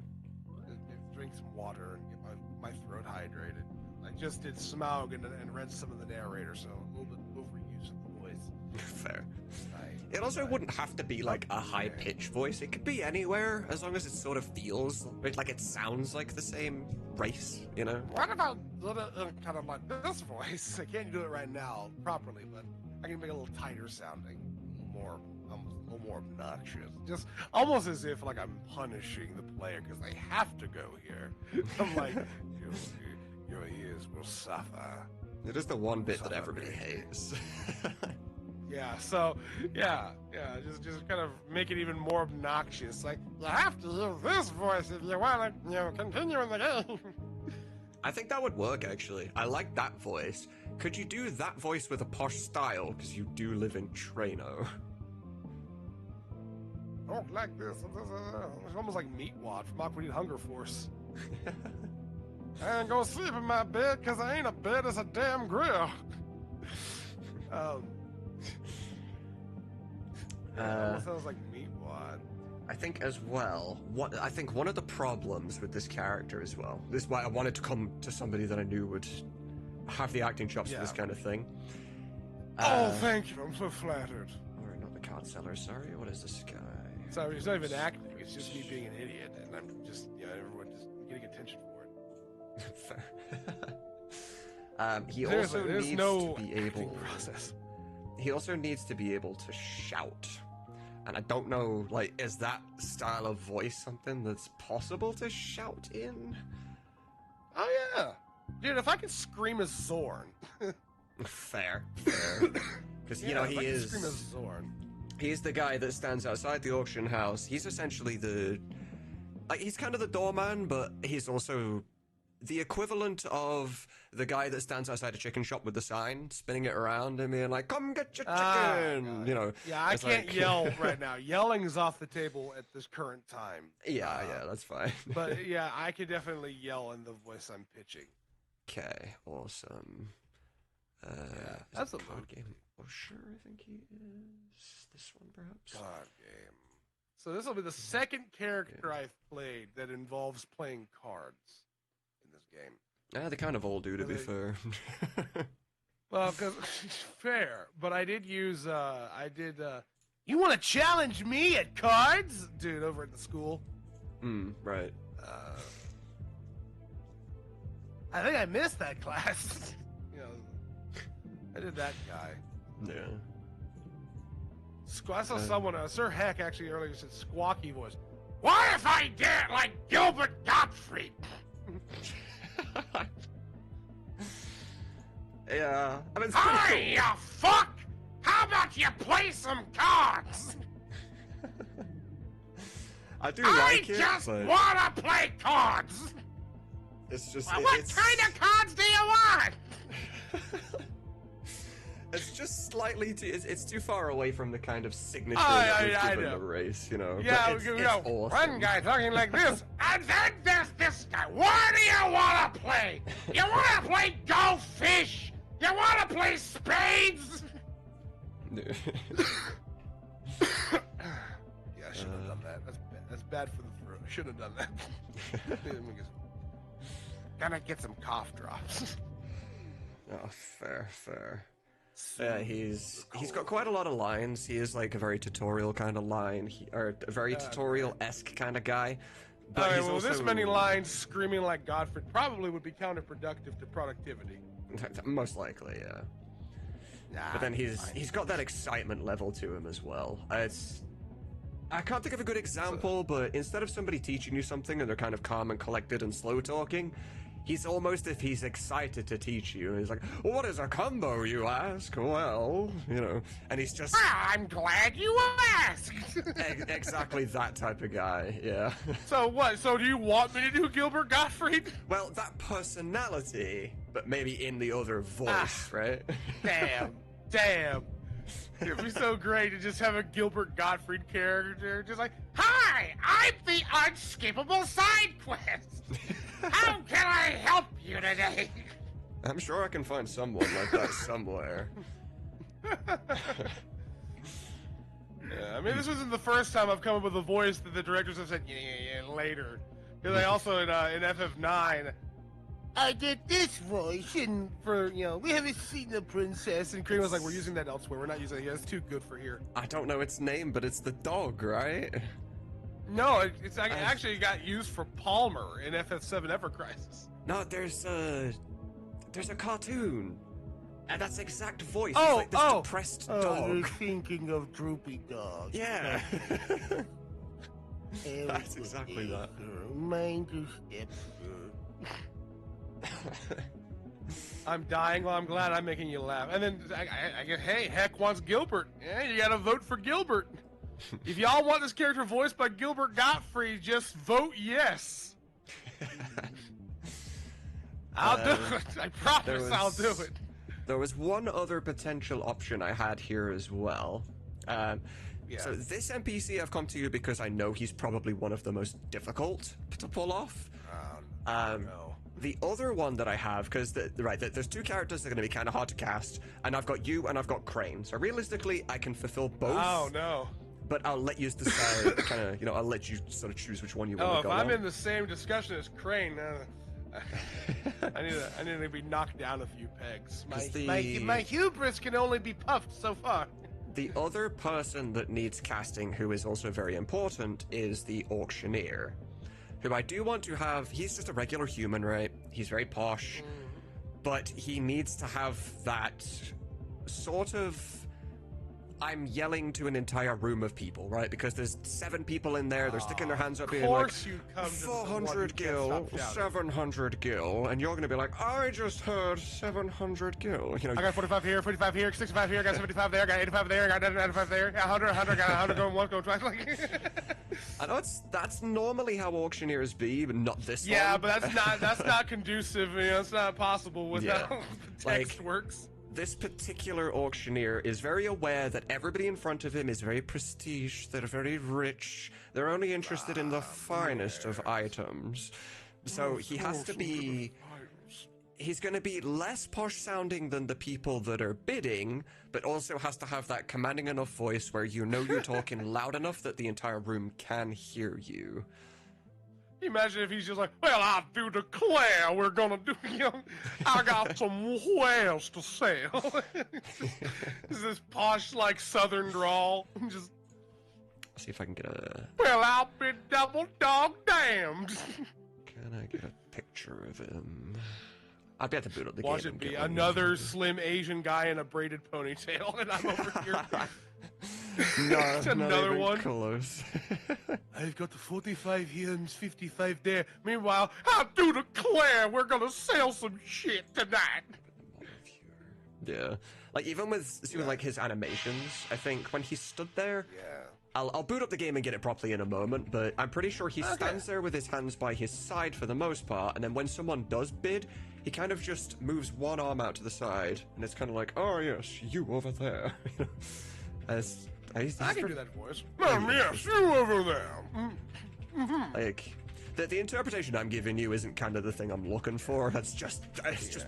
Drink some water and get my throat hydrated. I just did Smaug and read some of the narrator, so a little bit overuse of the voice. Fair. It also wouldn't have to be like a high-pitched voice. It could be anywhere, as long as it sort of feels like it sounds like the same race, you know? What about kind of like this voice? I can't do it right now properly, but I can make it a little tighter sounding, a little more obnoxious. Just almost as if like I'm punishing the player because they have to go here. I'm like, your ears will suffer. It is the one bit that everybody hates. Yeah, so just kind of make it even more obnoxious. Like, you have to use this voice if you want to, continue in the game. I think that would work, actually. I like that voice. Could you do that voice with a posh style? Because you do live in Treno. Oh, like this. It's almost like Meatwad from Aqua Hunger Force. I ain't gonna sleep in my bed because I ain't a bed, it's a damn grill. That sounds like Meatwad. I think as well, I think one of the problems with this character as well, this is why I wanted to come to somebody that I knew would have the acting chops for this kind of thing. Thank you, I'm so flattered. Or not the card seller, sorry, what is this guy? Sorry, it's not even acting, it's just me being an idiot, and I'm just, everyone just getting attention for it. Fair. He also needs to be able process. He also needs to be able to shout. And I don't know, like, is that style of voice something that's possible to shout in? Oh, yeah. Dude, if I could scream as Zorn. Fair. Because, he is... Scream as Zorn. He's the guy that stands outside the auction house. He's essentially he's kind of the doorman, but he's also the equivalent of the guy that stands outside a chicken shop with the sign, spinning it around and being like, "Come get your chicken!" Yeah, I can't yell right now. Yelling is off the table at this current time. Yeah, that's fine. But yeah, I could definitely yell in the voice I'm pitching. Okay, awesome. That's a card game. Oh, sure, I think he is. This one, perhaps? Card game. So this will be the second character I've played that involves playing cards in this game. They kind of all do, to be fair. Well, because fair, but I did use, you want to challenge me at cards? Dude, over at the school. Right. I think I missed that class. I did that guy. Yeah. I saw someone, Sir Heck actually earlier said squawky voice. What if I did it like Gilbert Gottfried? Yeah. I mean, hey, you fuck! How about you play some cards? I do like it, I just but wanna play cards! it's just... Well, what kind of cards do you want? It's just slightly too... It's too far away from the kind of signature I that know. the race, Yeah, but it's awesome. One guy talking like this, and then there's this guy. What do you want to play? You want to play Go Fish? You want to play Spades? Yeah, I shouldn't have done that. That's bad for the throat. I shouldn't have done that. Gotta get some cough drops. Oh, fair. Yeah, he's got quite a lot of lines. He is like a very tutorial kind of line, or a very tutorial-esque kind of guy. But Alright, he's well, also this many lines screaming like Godfrey probably would be counterproductive to productivity. Most likely, yeah. Nah, But then fine. he's got that excitement level to him as well. I can't think of a good example, but instead of somebody teaching you something and they're kind of calm and collected and slow talking, he's almost if he's excited to teach you. He's like, what is a combo, you ask? Well, you know, and he's just... I'm glad you asked! exactly that type of guy, yeah. So what? So do you want me to do Gilbert Gottfried? Well, that personality, but maybe in the other voice, right? Damn. It'd be so great to just have a Gilbert Gottfried character, just like, hi, I'm the unskippable side quest. How can I help you today? I'm sure I can find someone like that somewhere. Yeah, I mean, this isn't the first time I've come up with a voice that the directors have said, yeah, later. Because I also, in FF9, I did this voice, and we haven't seen the princess, and Treno was like, we're using that elsewhere, we're not using it here, it's too good for here. I don't know its name, but it's the dog, right? No, it's actually got used for Palmer in FF7 Ever Crisis. No, there's a cartoon. And that's the exact voice. Oh, it's like this depressed dog. You're thinking of Droopy Dog. Yeah. That's exactly that. Mind your step. I'm dying. Well, I'm glad I'm making you laugh. And then I get, hey, Heck wants Gilbert. Yeah, you gotta vote for Gilbert. If y'all want this character voiced by Gilbert Gottfried, just vote yes. I'll do it. I promise I'll do it. There was one other potential option I had here as well. So this NPC I've come to you because I know he's probably one of the most difficult to pull off. No. The other one that I have, because there's two characters that are going to be kind of hard to cast, and I've got you and I've got Crane. So realistically, I can fulfill both. Oh no. But I'll let you decide. I'll let you sort of choose which one you want to go if I'm on. in the same discussion as Crane, I need to be knocked down a few pegs. My hubris can only be puffed so far. The other person that needs casting, who is also very important, is the auctioneer, who I do want to have. He's just a regular human, right? He's very posh, but he needs to have that sort of... I'm yelling to an entire room of people, right? Because there's 7 people in there, they're sticking their hands up being like, 400 gil, 700 gil, and you're gonna be like, I just heard 700 gil. You know, I got 45 here, 45 here, 65 here, I got 75 there, I got 85 there, I got 95 there, 100, got 100 going once, going twice. I know that's normally how auctioneers be, but not this one. Yeah, but that's not conducive, it's not possible with how the text works. This particular auctioneer is very aware that everybody in front of him is very prestige, they're very rich, they're only interested in the finest of items. So he has to be... He's going to be less posh sounding than the people that are bidding, but also has to have that commanding enough voice where you know you're talking loud enough that the entire room can hear you. Imagine if he's just like, well, I do declare we're gonna do, I got some wares to sell. Is this posh, like, southern drawl? Just... See if I can get a... Well, I'll be double dog damned. Can I get a picture of him? I'll be able to boot up the Watch game. Watch it be another slim Asian guy in a braided ponytail, and I'm over here. No, another one. Close. I've got 45 here and 55 there. Meanwhile, I do declare we're gonna sell some shit tonight. Yeah, like even with like his animations, I think when he stood there, I'll boot up the game and get it properly in a moment, but I'm pretty sure he stands there with his hands by his side for the most part, and then when someone does bid, he kind of just moves one arm out to the side, and it's kind of like, oh yes, you over there. I can do that voice. Yes, you over there. Like, the interpretation I'm giving you isn't kind of the thing I'm looking for. It's just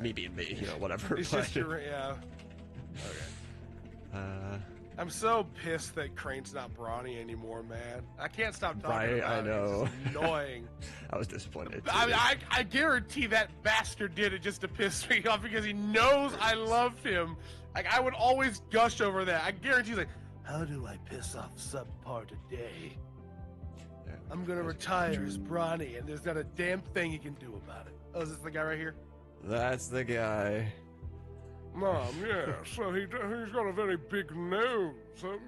me being me, whatever. It's just your, Okay. I'm so pissed that Crane's not brawny anymore, man. I can't stop talking about I know. it. It's annoying. I was disappointed. I guarantee that bastard did it just to piss me off because he knows I love him. Like, I would always gush over that. I guarantee he's like, how do I piss off subpar today? There I'm gonna retire as Bronny, and there's not a damn thing he can do about it. Oh, is this the guy right here? That's the guy. Mom, yes, so he's got a very big nose.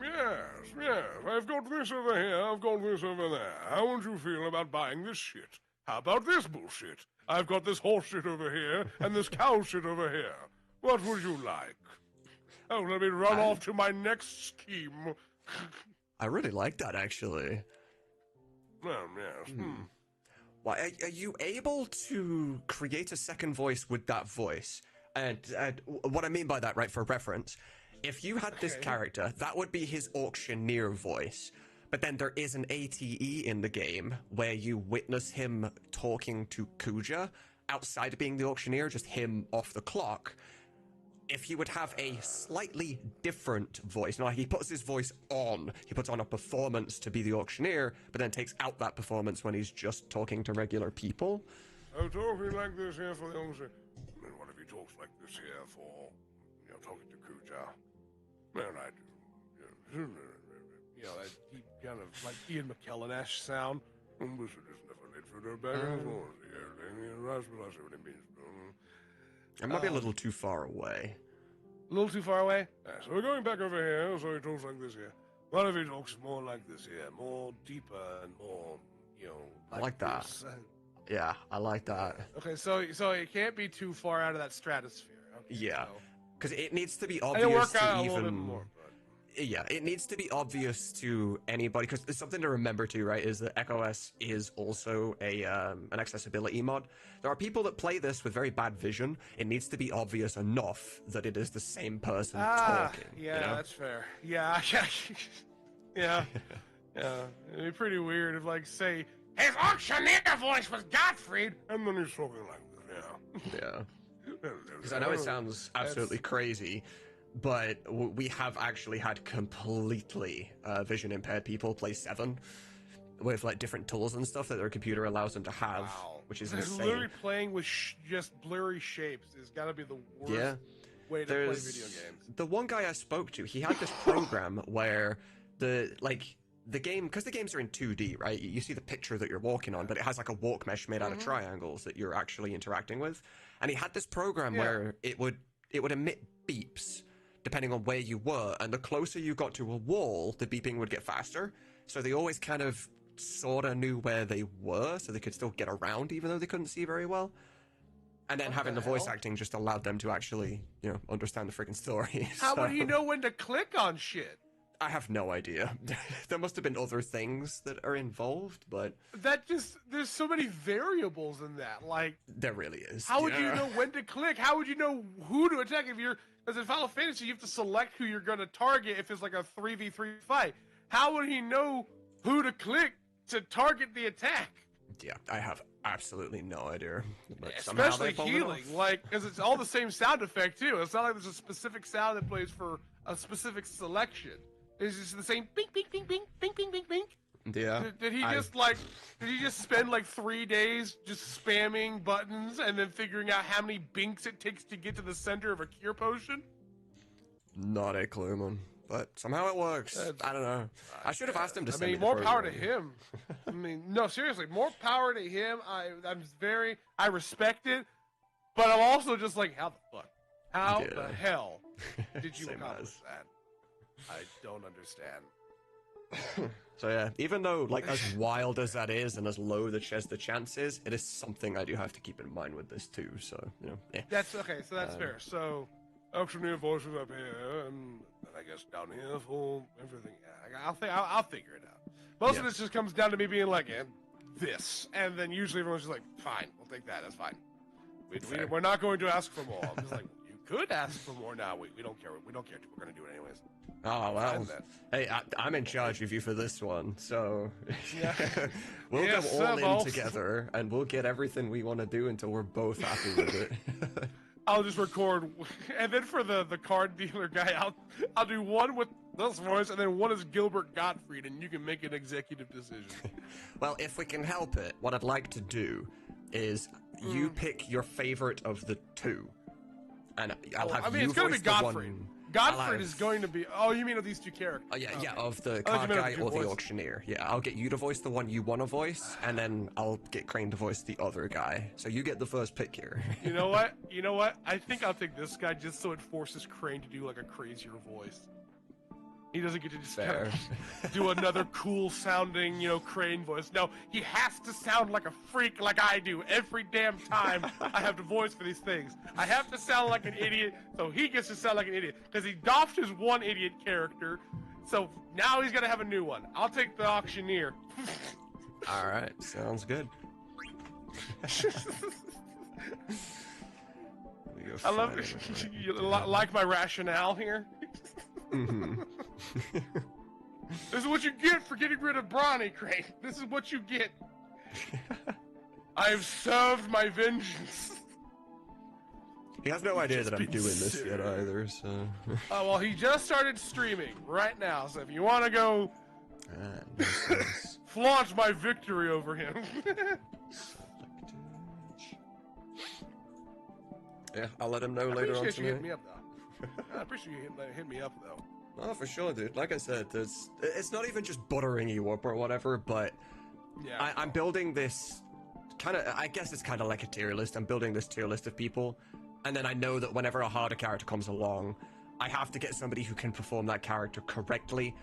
Yes, I've got this over here, I've got this over there. How would you feel about buying this shit? How about this bullshit? I've got this horse shit over here, and this cow shit over here. What would you like? Oh, let me run off to my next scheme. I really like that, actually. Yes. Why are you able to create a second voice with that voice? And what I mean by that, right, for reference, if you had this character, that would be his auctioneer voice. But then there is an ATE in the game where you witness him talking to Kuja outside of being the auctioneer, just him off the clock. If he would have a slightly different voice, now he puts his voice on, he puts on a performance to be the auctioneer, but then takes out that performance when he's just talking to regular people. Oh, talking like this here for the auction. And what if he talks like this here for, talking to Kuja? Man, I do. He kind of like Ian McKellen-esque sound. It might be a little too far away. A little too far away? Yeah, so we're going back over here, so he talks like this here. What if he talks more like this here? More deeper and more, I like that. this? Yeah, I like that. Okay, so it can't be too far out of that stratosphere. Okay, Yeah, so. because it needs to be And obvious it work to out a even. little bit more. Yeah, it needs to be obvious to anybody, because there's something to remember too, right? Is that EchoS is also an accessibility mod. There are people that play this with very bad vision. It needs to be obvious enough that it is the same person talking. Yeah, you know? that's fair. Yeah, yeah. It'd be pretty weird if, like, say, his auctioneer voice was Gottfried, And then he's talking like this, Yeah. Because I know it sounds absolutely crazy, but we have actually had completely vision impaired people play 7 with like different tools and stuff that their computer allows them to have, which is insane. Literally playing with just blurry shapes is gotta be the worst way to play video games. The one guy I spoke to, he had this program where the game, because the games are in 2D, right? You see the picture that you're walking on, but it has like a walk mesh made out of triangles that you're actually interacting with. And he had this program where it would emit beeps depending on where you were, and the closer you got to a wall, the beeping would get faster. So they always kind of sort of knew where they were, so they could still get around even though they couldn't see very well. And then having the voice acting just allowed them to actually, understand the freaking story. How would he know when to click on shit? I have no idea. There must have been other things that are involved, but There's so many variables in that. Like, there really is. how would you know when to click? How would you know who to attack because in Final Fantasy, you have to select who you're going to target if it's like a 3v3 fight. How would he know who to click to target the attack? Yeah, I have absolutely no idea. But especially healing, because it's all the same sound effect too. It's not like there's a specific sound that plays for a specific selection. It's just the same bing, bing, bing, bing, bing, bing, bing, bing. Yeah. Did he just spend like 3 days just spamming buttons and then figuring out how many binks it takes to get to the center of a cure potion? Not a clue, man. But somehow it works. I don't know. I should have asked him to send me the more power to program. him. No, seriously, more power to him. I respect it, but I'm also just like, how the fuck? How the hell did you accomplish that? I don't understand. So yeah, even though as wild as that is and as low the chance is, it is something I do have to keep in mind with this too. So That's okay. So that's fair. So auctioneer voices up here, and I guess down here for everything. I'll figure it out. Most of this just comes down to me being like, this, and then usually everyone's just like, fine, we'll take that. That's fine. We're not going to ask for more. I'm just like, you could ask for more. No, we don't care. We don't care. We're gonna do it anyways. Oh, well, hey, I'm in charge of you for this one, so we'll go all in together, and we'll get everything we want to do until we're both happy with it. I'll just record, and then for the card dealer guy, I'll do one with this voice, and then one is Gilbert Gottfried, and you can make an executive decision. Well, if we can help it, what I'd like to do is you pick your favorite of the two, and I'll have you it's gonna voice be the Gottfried. one. Godfrey is going to be. Oh, you mean of these two characters? Oh, yeah, Okay. yeah, of the I thought card you meant guy of the or the voices. auctioneer. Yeah, I'll get you to voice the one you want to voice, and then I'll get Crane to voice the other guy. So you get the first pick here. You know what? You know what? I think I'll take this guy just so it forces Crane to do like a crazier voice. He doesn't get to just kind Fair. of do another cool sounding, Crane voice. No, he has to sound like a freak like I do every damn time I have to voice for these things. I have to sound like an idiot, so he gets to sound like an idiot. Because he doffed his one idiot character, so now he's got to have a new one. I'll take the auctioneer. All right, sounds good. I love it. You like my rationale here? Mm-hmm. This is what you get for getting rid of Bronny, Crane. This is what you get. I have served my vengeance. He has no idea that I'm been doing this yet served. either, so... Oh, well, he just started streaming right now, so if you want to go nice. flaunt my victory over him. Yeah, I'll let him know I later on appreciate you hitting tonight. me up, though. I appreciate you hitting me up, though. Oh, for sure, dude. Like I said, it's not even just buttering you up or whatever, but Yeah. I'm building this kind of, I guess it's kind of like a tier list. I'm building this tier list of people, and then I know that whenever a harder character comes along, I have to get somebody who can perform that character correctly.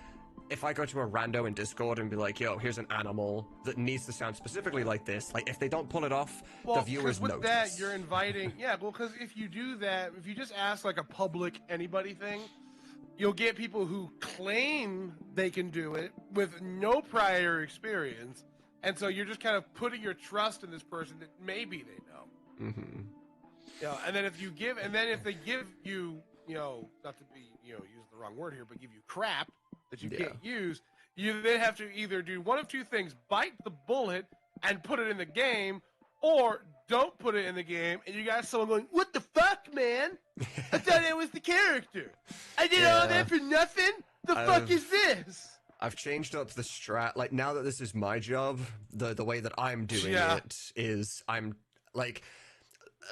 If I go to a rando in Discord and be like, yo, here's an animal that needs to sound specifically like this, like, if they don't pull it off, the viewers with notice. that, you're inviting... Yeah, well, because if you do that, if you just ask, like, a public anybody thing, you'll get people who claim they can do it with no prior experience, and so you're just kind of putting your trust in this person that maybe they know. Mm-hmm. And then if they give you, not to be, use the wrong word here, but give you crap that you can't use, you then have to either do one of two things: bite the bullet and put it in the game, or don't put it in the game, and you got someone going, "What the fuck, man? I thought it was the character. I did all that for nothing. The fuck is this?" I've changed up the strat. Like, now that this is my job, the way that I'm doing it is I'm like,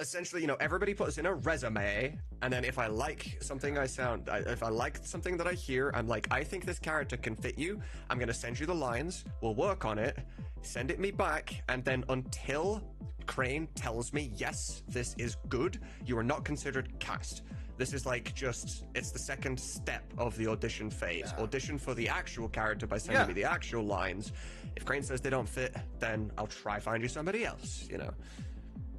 essentially, everybody puts in a resume, and then if I like something if I like something that I hear, I'm like, I think this character can fit you. I'm gonna send you the lines. We'll work on it. Send it me back, and then until Crane tells me, yes, this is good, you are not considered cast. This is like it's the second step of the audition phase. Audition for the actual character by sending me the actual lines. If Crane says they don't fit, then I'll try find you somebody else,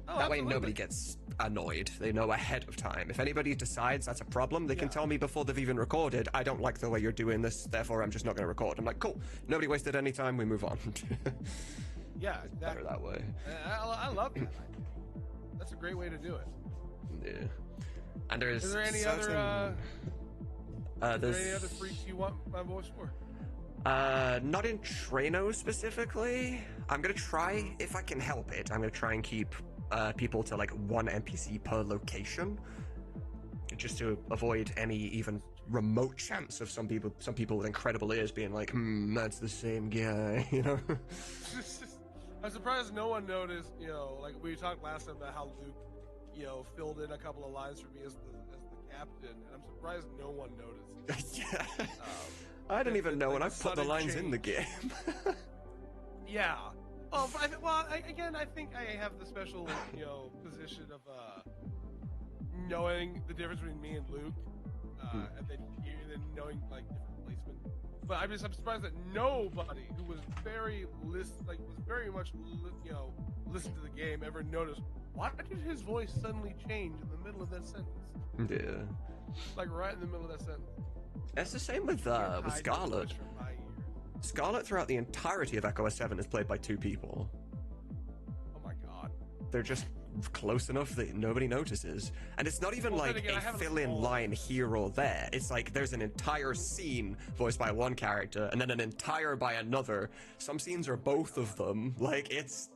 That way nobody gets annoyed. They know ahead of time. If anybody decides that's a problem, they can tell me before they've even recorded, I don't like the way you're doing this, therefore I'm just not going to record. I'm like, cool, nobody wasted any time, we move on. Yeah, it's better that way. I love that idea. That's a great way to do it. Yeah. And there's Is there any other freaks you want my voice for? Not in Treno specifically. I'm gonna try, if I can help it, I'm gonna try and keep people to like one NPC per location, just to avoid any even remote chance of some people with incredible ears being like, that's the same guy, I'm surprised no one noticed, like we talked last time about how Luke, filled in a couple of lines for me as the captain, and I'm surprised no one noticed. Yeah. I didn't even know when I put the lines in the game. Yeah. Oh, but I think I have the special, position of knowing the difference between me and Luke, and then knowing like different placement. But I'm surprised that nobody who was very much listen to the game ever noticed. Why did his voice suddenly change in the middle of that sentence? Yeah. Like right in the middle of that sentence. It's the same with Scarlet. Scarlet throughout the entirety of Echo S7 is played by two people. Oh my god. They're just close enough that nobody notices. And it's not even like a fill-in line here or there. It's like there's an entire scene voiced by one character and then an entire by another. Some scenes are both of them. Like, it's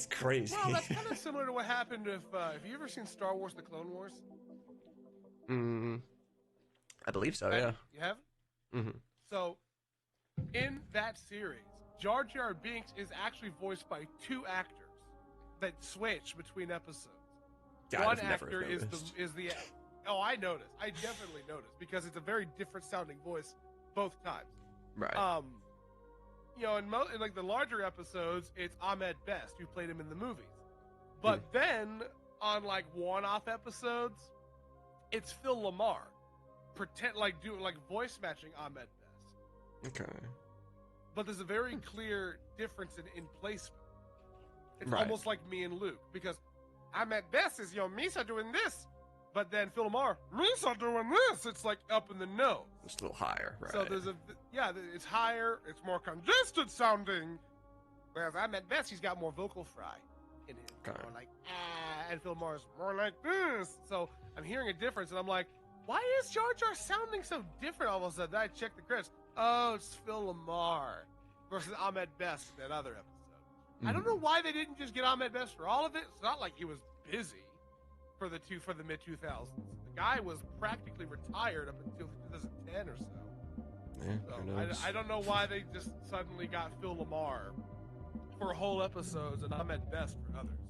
crazy. Well, that's kind of similar to what happened if you ever seen Star Wars: The Clone Wars? I believe so, yeah. You haven't? Mm-hmm. So, in that series, Jar Jar Binks is actually voiced by two actors that switch between episodes. Yeah, One actor is the Oh, I noticed. I definitely noticed because it's a very different sounding voice both times. Right. You know, in like the larger episodes, it's Ahmed Best who played him in the movies. But then on like one-off episodes, it's Phil Lamar, doing voice matching Ahmed Best. Okay. But there's a very clear difference in placement. It's Right. almost like me and Luke because Ahmed Best is Misa doing this, but then Phil Lamar, Misa doing this. It's like up in the nose. It's a little higher, right? So there's it's higher, it's more congested sounding. Whereas Ahmed Best, he's got more vocal fry in him. Okay. More like and Phil Lamar's more like this. So I'm hearing a difference, and I'm like, why is Jar Jar sounding so different all of a sudden? Then I checked the credits. Oh, it's Phil Lamar versus Ahmed Best in that other episode. I don't know why they didn't just get Ahmed Best for all of it. It's not like he was busy for the mid 2000s. The guy was practically retired up until 2010 or so. Yeah, So who knows? I don't know why they just suddenly got Phil Lamar for whole episodes and Ahmed Best for others.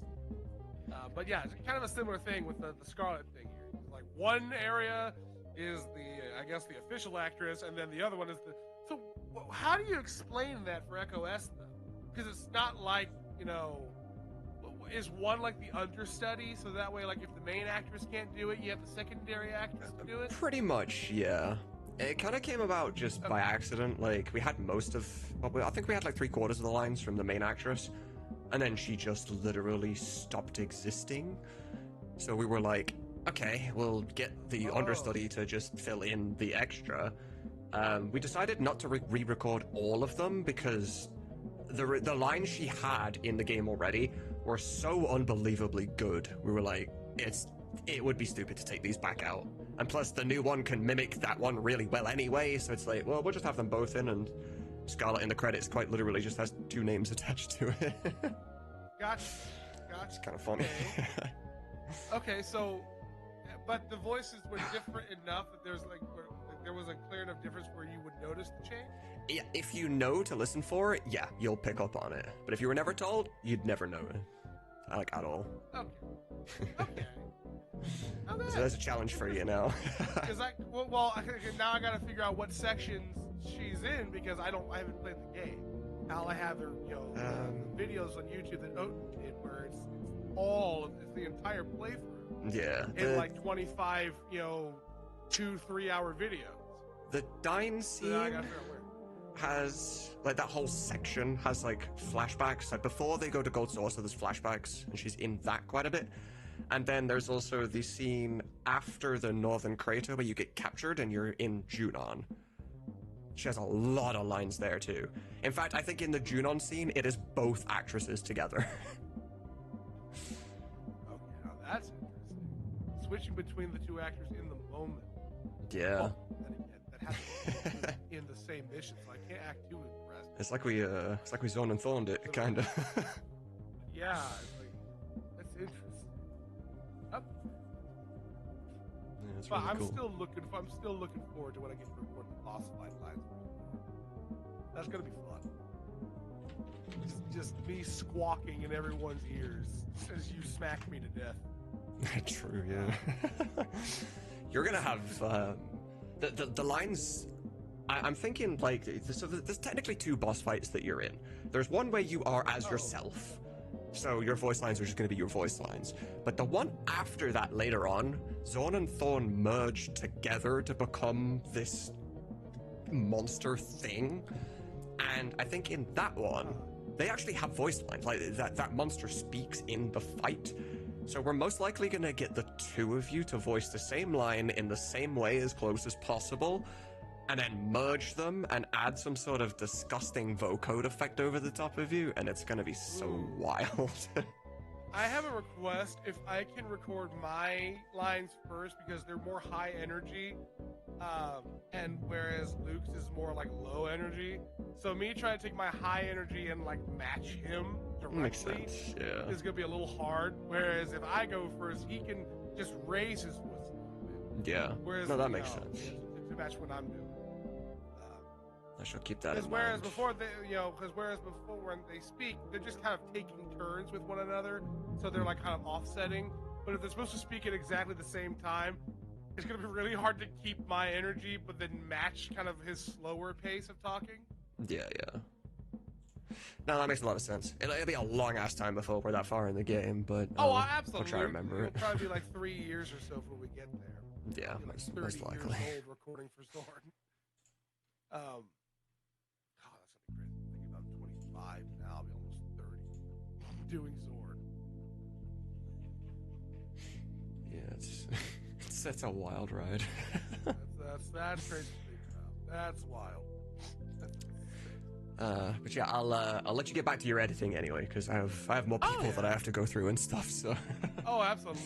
But yeah, it's kind of a similar thing with the Scarlet thing here. It's like one area is the official actress, and then the other one is the. So how do you explain that for Echo S though? Because it's not like, is one like the understudy, so that way, like if the main actress can't do it, you have the secondary actress to do it? Pretty much, yeah. It kind of came about just by accident. Like, we had I think we had like 3/4 of the lines from the main actress, and then she just literally stopped existing. So we were like, okay, we'll get the understudy to just fill in the extra. We decided not to re-record all of them because the lines she had in the game already were so unbelievably good. We were like, it would be stupid to take these back out. And plus, the new one can mimic that one really well anyway, so it's like, well, we'll just have them both in, and Scarlet in the credits quite literally just has 2 names attached to it. Gotcha. It's kind of funny. Okay, so, but the voices were different enough that there was a clear enough difference where you would notice the change? Yeah, if you know to listen for it, yeah, you'll pick up on it. But if you were never told, you'd never know it. Like, at all. Okay. So that's a challenge for you now. Because now I gotta figure out what sections she's in because I haven't played the game. All I have are videos on YouTube that Oten did where it's the entire playthrough. Yeah. In like 25 2-3 hour videos. The Dine scene So I gotta figure out where. has like that whole section has like flashbacks. Like before they go to Gold Saucer, there's flashbacks, and she's in that quite a bit. And then there's also the scene after the Northern Crater where you get captured and you're in Junon. She has a lot of lines there too. In fact, I think in the Junon scene, it is both actresses together. Okay, now that's interesting. Switching between the 2 actors in the moment. Yeah. Oh, that has to be in the same mission, so I can't act too impressed. It's like we Zone and Thorned it, kind of. Yeah, that's interesting. Yeah, it's But really I'm cool. still looking forward to when I get to record the boss fight lines. That's gonna be fun. Just me squawking in everyone's ears as you smack me to death. True, yeah. You're gonna have the lines. I'm thinking like so. There's technically 2 boss fights that you're in. There's one where you are as yourself, so your voice lines are just gonna be your voice lines. But the one after that later on, Zorn and Thorn merge together to become this monster thing. And I think in that one, they actually have voice lines. Like that monster speaks in the fight. So we're most likely going to get the 2 of you to voice the same line in the same way as close as possible, and then merge them and add some sort of disgusting vocode effect over the top of you, and it's going to be so wild. I have a request. If I can record my lines first because they're more high energy, and whereas Luke's is more like low energy. So me trying to take my high energy and like match him directly Makes sense, yeah. is gonna be a little hard. Whereas if I go first, he can just raise his voice a little bit. Yeah. Whereas, No, that makes sense. To match what I'm doing. I shall keep that in Because mind. whereas before when they speak, they're just kind of taking turns with one another, so they're like kind of offsetting. But if they're supposed to speak at exactly the same time, it's gonna be really hard to keep my energy, but then match kind of his slower pace of talking. Yeah, yeah. No, that makes a lot of sense. It'll be a long ass time before we're that far in the game, but Absolutely. I'll try to remember it. It'll probably be like 3 years or so before we get there. Yeah, I'll be like most 30 likely. years old recording for Zorn. God, that's gonna be crazy. Thinking about 25 now, I'll be almost 30 doing Zorn. Yeah, it's a wild ride. That's crazy to think about. That's wild. But yeah, I'll let you get back to your editing anyway, because I have more people that I have to go through and stuff. So. Oh, absolutely.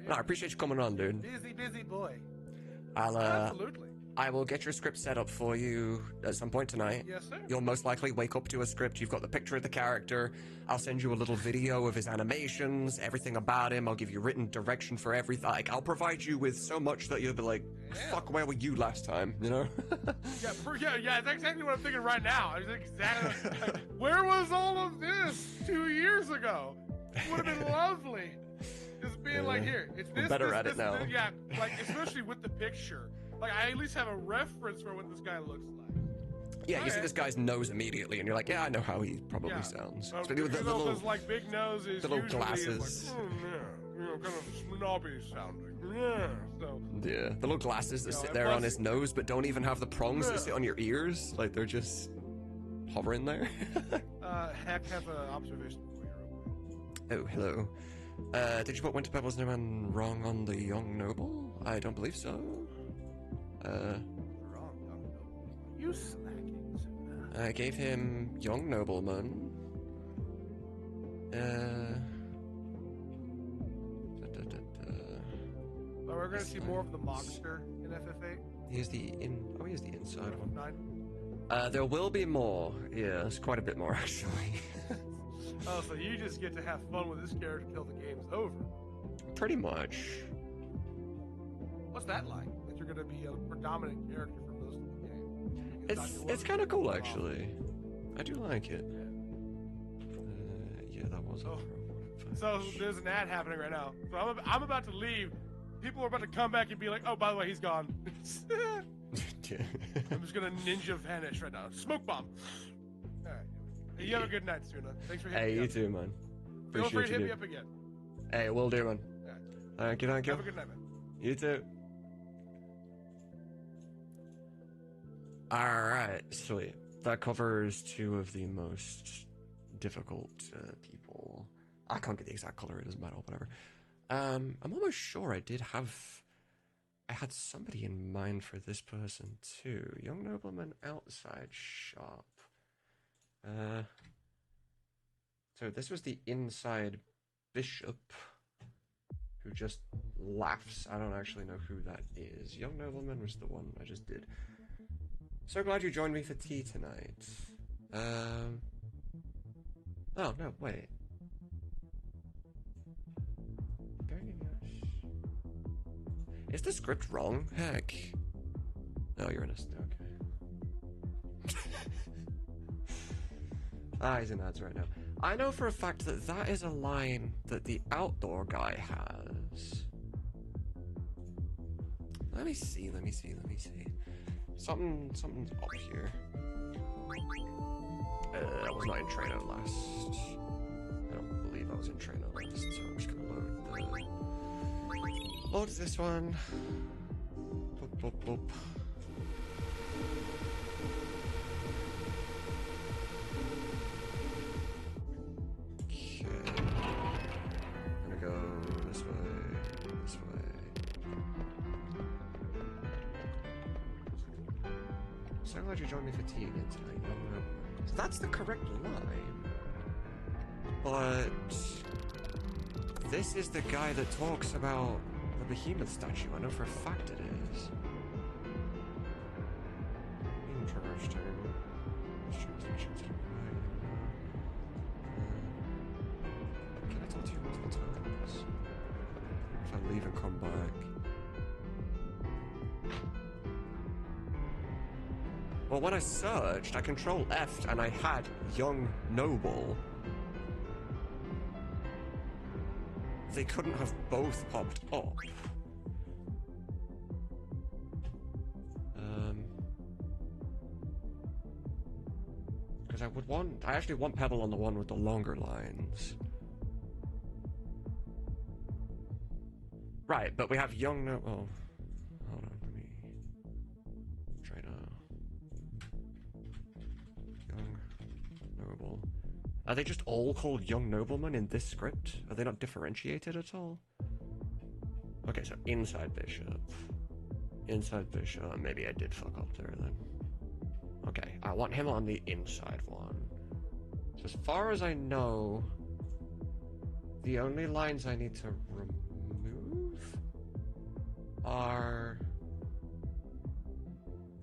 No, I appreciate you coming on, dude. Busy boy. Absolutely. I will get your script set up for you at some point tonight. Yes, sir. You'll most likely wake up to a script. You've got the picture of the character. I'll send you a little video of his animations, everything about him. I'll give you written direction for everything. Like, I'll provide you with so much that you'll be like, fuck, where were you last time? You know? yeah, that's exactly what I'm thinking right now. I was exactly like, where was all of this 2 years ago? It would have been lovely. Just being like, here, it's this. We're better at it now. Yeah, like, especially with the picture. Like, I at least have a reference for what this guy looks like. Yeah, you see this guy's nose immediately, and you're like, yeah, I know how he probably sounds. Especially with the little, like, big nose is the little glasses. Like, kind of snobby sounding. Yeah, so. Yeah, the little glasses that sit there on his nose, but don't even have the prongs that sit on your ears. Like, they're just hovering there. Heck, have an observation for you. Oh, hello. Did you put Winter Pebble's name wrong on the young noble? I don't believe so. Wrong, young noble. You slacking, Suna. I gave him young nobleman. But we're gonna see more of the monster in FF8. He is the inside one. There will be more. Yes, quite a bit more actually. Oh, so you just get to have fun with this character till the game's over. Pretty much. What's that like? That you're gonna be a predominant character for most of the game? It's kind of cool actually. I do like it. Yeah, that was. So there's an ad happening right now. So I'm about to leave. People are about to come back and be like, "Oh, by the way, he's gone." I'm just gonna ninja vanish right now. Smoke bomb. All right. Hey, you have a good night, Suna. Thanks for hitting me up. Hey, you too, man. Feel free to hit me up again. Hey, will do, man. Thank you. Have a good night, man. You too. Alright, sweet. That covers two of the most difficult people. I can't get the exact color, it doesn't matter, whatever. I'm almost sure I had somebody in mind for this person too. Young nobleman outside shop. So this was the inside bishop who just laughs. I don't actually know who that is. Young nobleman was the one I just did. So glad you joined me for tea tonight. Oh, no, wait. Is the script wrong? Heck. Oh, you're in a... Okay. He's in ads right now. I know for a fact that that is a line that the outdoor guy has. Let me see. Something's up here. I was not in Treno last. I don't believe I was in Treno last, so I'm just gonna load this one. Boop, boop, boop. Okay. I'm gonna go this way. So glad you joined me for tea again tonight. So that's the correct line. But this is the guy that talks about the behemoth statue. I know for a fact it is. Interesting. Can I talk to you multiple times? If I leave and come back. Well, when I searched, I control F'd and I had young noble. They couldn't have both popped up. I actually want Pebble on the one with the longer lines. Right, but we have young no. Oh, hold on, let me try to. Young noble. Are they just all called young noblemen in this script? Are they not differentiated at all? Okay, so inside bishop. Inside bishop. Maybe I did fuck up there then. Okay, I want him on the inside one. So as far as I know, the only lines I need to remove are...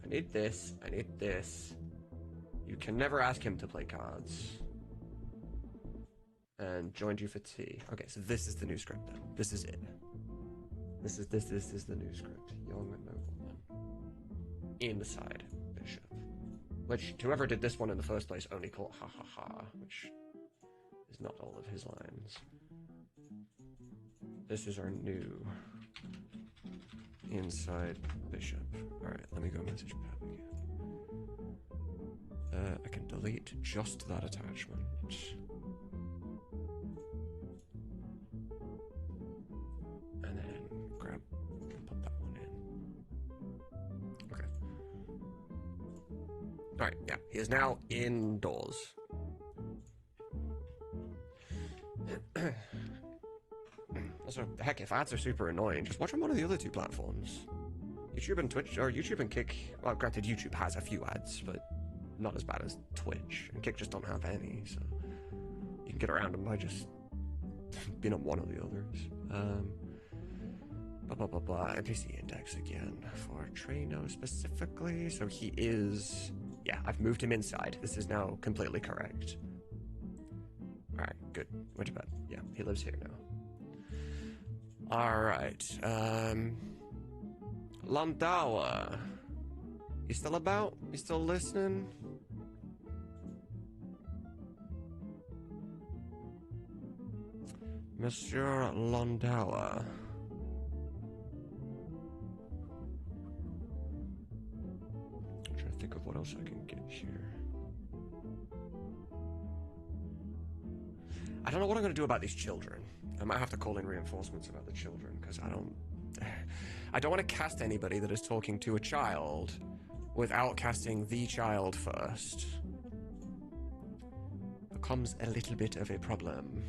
I need this, I need this. You can never ask him to play cards. And joined you for tea. Okay, so this is the new script then. This is it. This is the new script. Young nobleman. Inside bishop. Which, whoever did this one in the first place only called ha ha ha, which is not all of his lines. This is our new inside bishop. Alright, let me go message Pep again. I can delete just that attachment. And then grab and put that one in. Okay. Alright, yeah. He is now indoors. Also, heck, if ads are super annoying, just watch on one of the other two platforms. YouTube and Twitch, or YouTube and Kick. Well, granted, YouTube has a few ads, but not as bad as Twitch. And Kick just don't have any, so you can get around them by just being on one of the others. NPC index again for Treno specifically. So he is, yeah, I've moved him inside. This is now completely correct. Alright, good. Went to bed. Yeah, he lives here now. Alright, Landawa. You still about? You still listening? Monsieur Landawa. I'm trying to think of what else I can get here. I don't know what I'm going to do about these children. I might have to call in reinforcements about the children, because I don't want to cast anybody that is talking to a child without casting the child first. Becomes a little bit of a problem.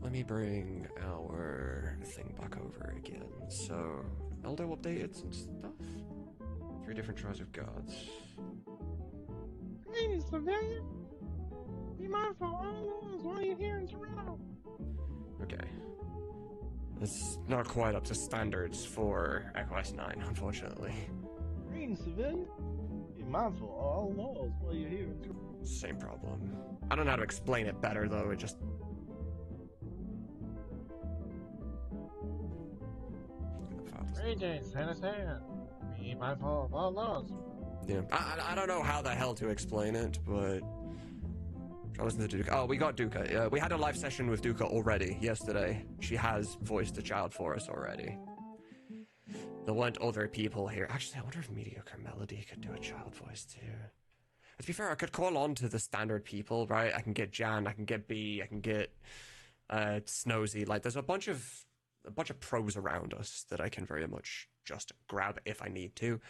Let me bring our thing back over again. So, Eldo updated some stuff. 3 different tribes of gods. Hey, civilian! Be mindful of all laws while you're here in Toronto. Okay. It's not quite up to standards for Equus 9, unfortunately. Green civilian. Be mindful of all laws while you're here in Toronto. Same problem. I don't know how to explain it better, though. It just... Greetings, citizen. Be mindful of all laws. Yeah. I don't know how the hell to explain it, but... I was in the Duca. Oh, we got Duca. We had a live session with Duca already yesterday. She has voiced a child for us already. There weren't other people here. Actually, I wonder if Mediocre Melody could do a child voice too. To be fair, I could call on to the standard people, right? I can get Jan, I can get B, I can get Snozy. Like, there's a bunch of pros around us that I can very much just grab if I need to.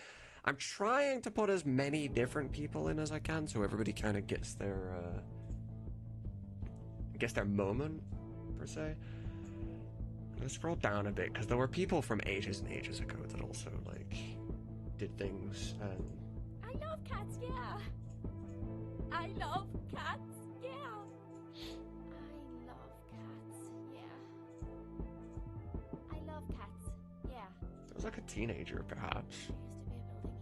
I'm trying to put as many different people in as I can, so everybody kind of gets their moment, per se. I'm gonna scroll down a bit, because there were people from ages and ages ago that also, like, did things, and... I love cats, yeah! I love cats, yeah! I love cats, yeah. I love cats, yeah. It was like a teenager, perhaps. There used to be a building here,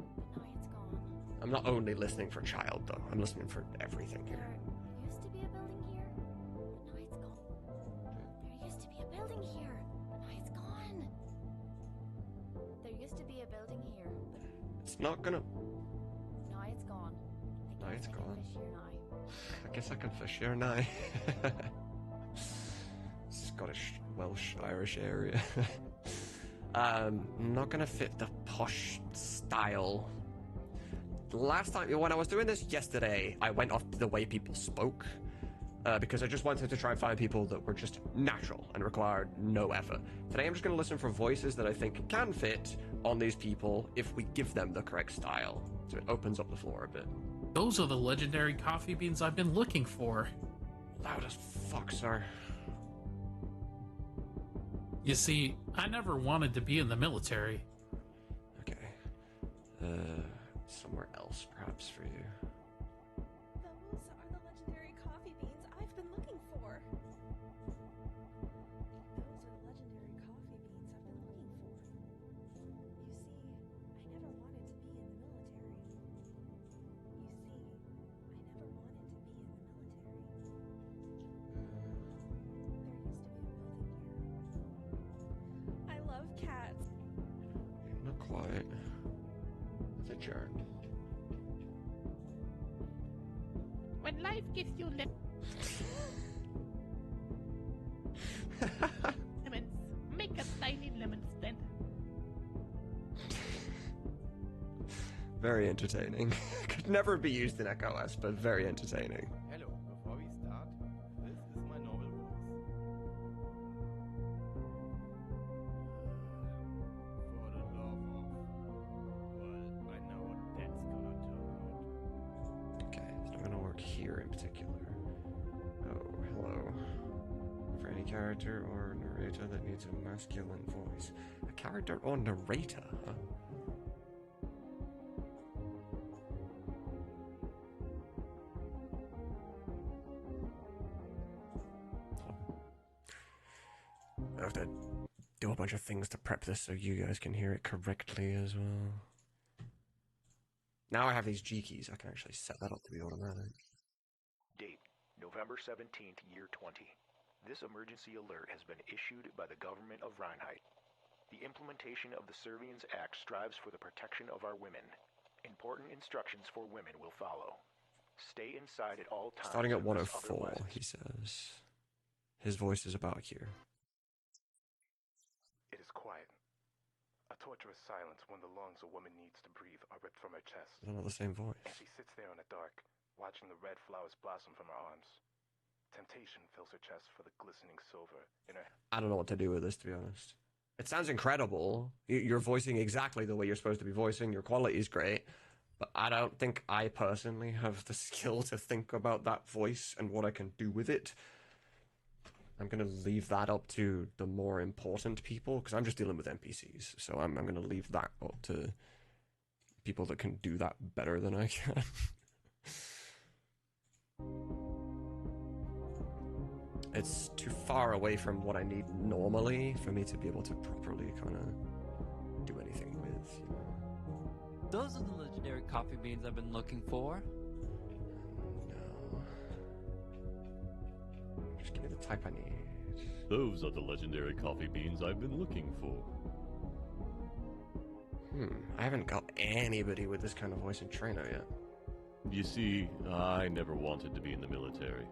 but now it's gone. I'm not only listening for child, though. I'm listening for everything here. There used to be a building here, but now it's gone. There used to be a building here, but now it's gone. There used to be a building here, but It's not gonna... now it's gone. Now it's gone. Fish here now. I guess I can fish here now. Scottish, Welsh, Irish area. Not gonna fit the posh style. last time, when I was doing this yesterday, I went off the way people spoke. Because I just wanted to try and find people that were just natural and required no effort. Today I'm just going to listen for voices that I think can fit on these people if we give them the correct style. So it opens up the floor a bit. Those are the legendary coffee beans I've been looking for. Loud as fuck, sir. You see, I never wanted to be in the military. Okay. Somewhere else perhaps for you. Those are the legendary coffee beans I've been looking for. Those are the legendary coffee beans I've been looking for. You see, I never wanted to be in the military. I love cats. Not quite. It's adjourned. When life gives you lemons, make a tiny lemon stand. Very entertaining. Could never be used in EchoS, but very entertaining. Hello, before we start, this is my normal voice. For the love of... Well, I know what that's gonna turn out. Okay, it's not gonna work here in particular. Oh, hello. For any character or narrator that needs a masculine voice. A character or narrator, huh? I have to do a bunch of things to prep this so you guys can hear it correctly as well. Now I have these G keys, I can actually set that up to be automatic. Date, November 17th, year 20. This emergency alert has been issued by the government of Reinheit. The implementation of the Servians Act strives for the protection of our women. Important instructions for women will follow. Stay inside at all times. Starting at 104, he says. His voice is about here. It is quiet. A torturous silence when the lungs a woman needs to breathe are ripped from her chest. Is that not the same voice? And she sits there in the dark, watching the red flowers blossom from her arms. Temptation fills her chest for the glistening silver in her... I don't know what to do with this, to be honest. It sounds incredible. You're voicing exactly the way you're supposed to be voicing. Your quality is great. But I don't think I personally have the skill to think about that voice and what I can do with it. I'm going to leave that up to the more important people, because I'm just dealing with NPCs. So I'm going to leave that up to people that can do that better than I can. It's too far away from what I need normally for me to be able to properly kind of do anything with, you know. Those are the legendary coffee beans I've been looking for. No. Just give me the type I need. Those are the legendary coffee beans I've been looking for. I haven't got anybody with this kind of voice in Treno yet. You see, I never wanted to be in the military.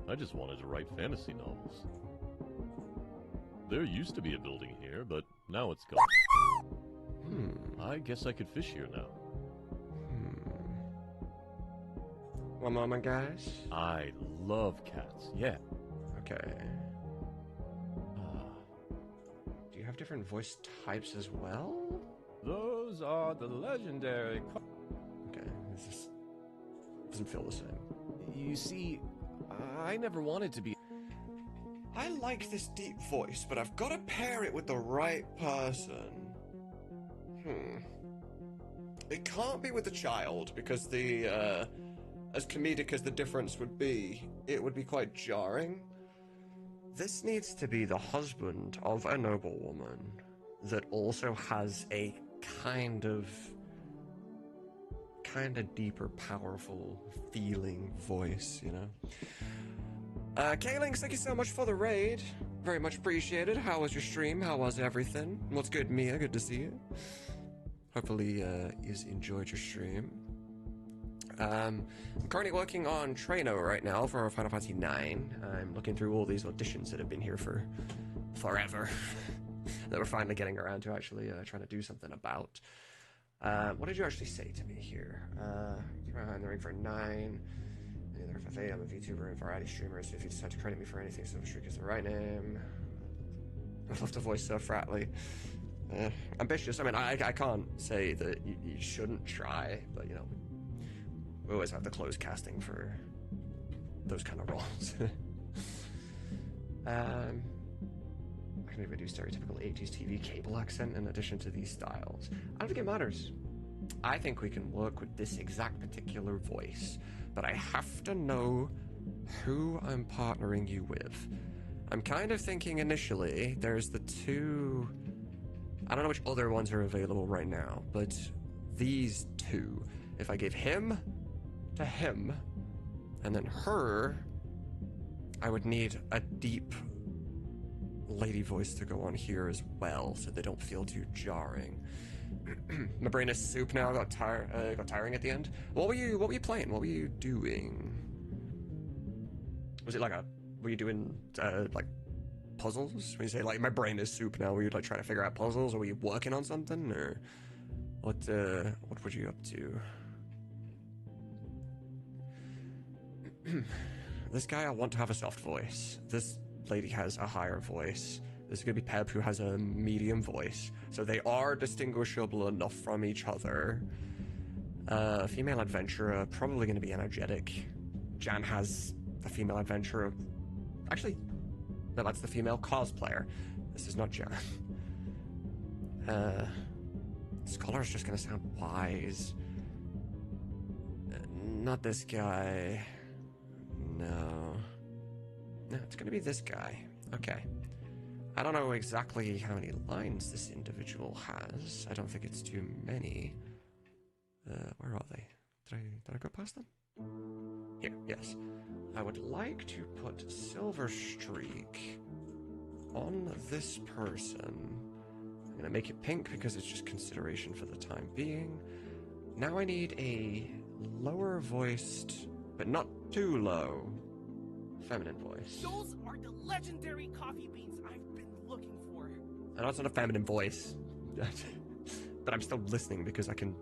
I just wanted to write fantasy novels. There used to be a building here, but now it's gone. I guess I could fish here now. One moment, guys. I love cats, yeah. Okay. Do you have different voice types as well? Those are the legendary... Okay, this just doesn't feel the same. You see, I never wanted to be... I like this deep voice, but I've got to pair it with the right person. It can't be with the child, because the, as comedic as the difference would be, it would be quite jarring. This needs to be the husband of a noble woman that also has a kind of deeper, powerful, feeling voice, you know? Kaylings, thank you so much for the raid. Very much appreciated. How was your stream? How was everything? What's good, Mia? Good to see you. Hopefully, you enjoyed your stream. I'm currently working on Treno right now for Final Fantasy IX. I'm looking through all these auditions that have been here for forever. That we're finally getting around to actually trying to do something about. What did you actually say to me here? I'm the ring for 9. Either FFA, I'm a VTuber and variety streamer, so if you decide to credit me for anything, Silverstreak is the right name. I love to voice so fratly. Ambitious. I mean, I can't say that you shouldn't try, but you know, we always have the closed casting for those kind of roles. I can even do stereotypical 80s TV cable accent in addition to these styles. I don't think it matters. I think we can work with this exact particular voice, but I have to know who I'm partnering you with. I'm kind of thinking initially there's the 2... I don't know which other ones are available right now, but these 2. If I gave him to him, and then her, I would need a deep lady voice to go on here as well, so they don't feel too jarring. My brain is soup now. Got tiring at the end. What were you playing? What were you doing? Was it like were you doing like puzzles? When you say like my brain is soup now, were you like trying to figure out puzzles, or were you working on something, or what were you up to? This guy, I want to have a soft voice. This lady has a higher voice. This is gonna be Peb, who has a medium voice. So they are distinguishable enough from each other. Female adventurer, probably gonna be energetic. Jan has a female adventurer. Actually, no, that's the female cosplayer. This is not Jan. Scholar's just gonna sound wise. Not this guy. No. No, it's gonna be this guy. Okay. I don't know exactly how many lines this individual has. I don't think it's too many. Where are they? Did I go past them? Here, yes. I would like to put Silverstreak on this person. I'm gonna make it pink because it's just consideration for the time being. Now I need a lower voiced, but not too low, feminine voice. Those are the legendary coffee beans I've been looking for. I know it's not a feminine voice, but I'm still listening because I can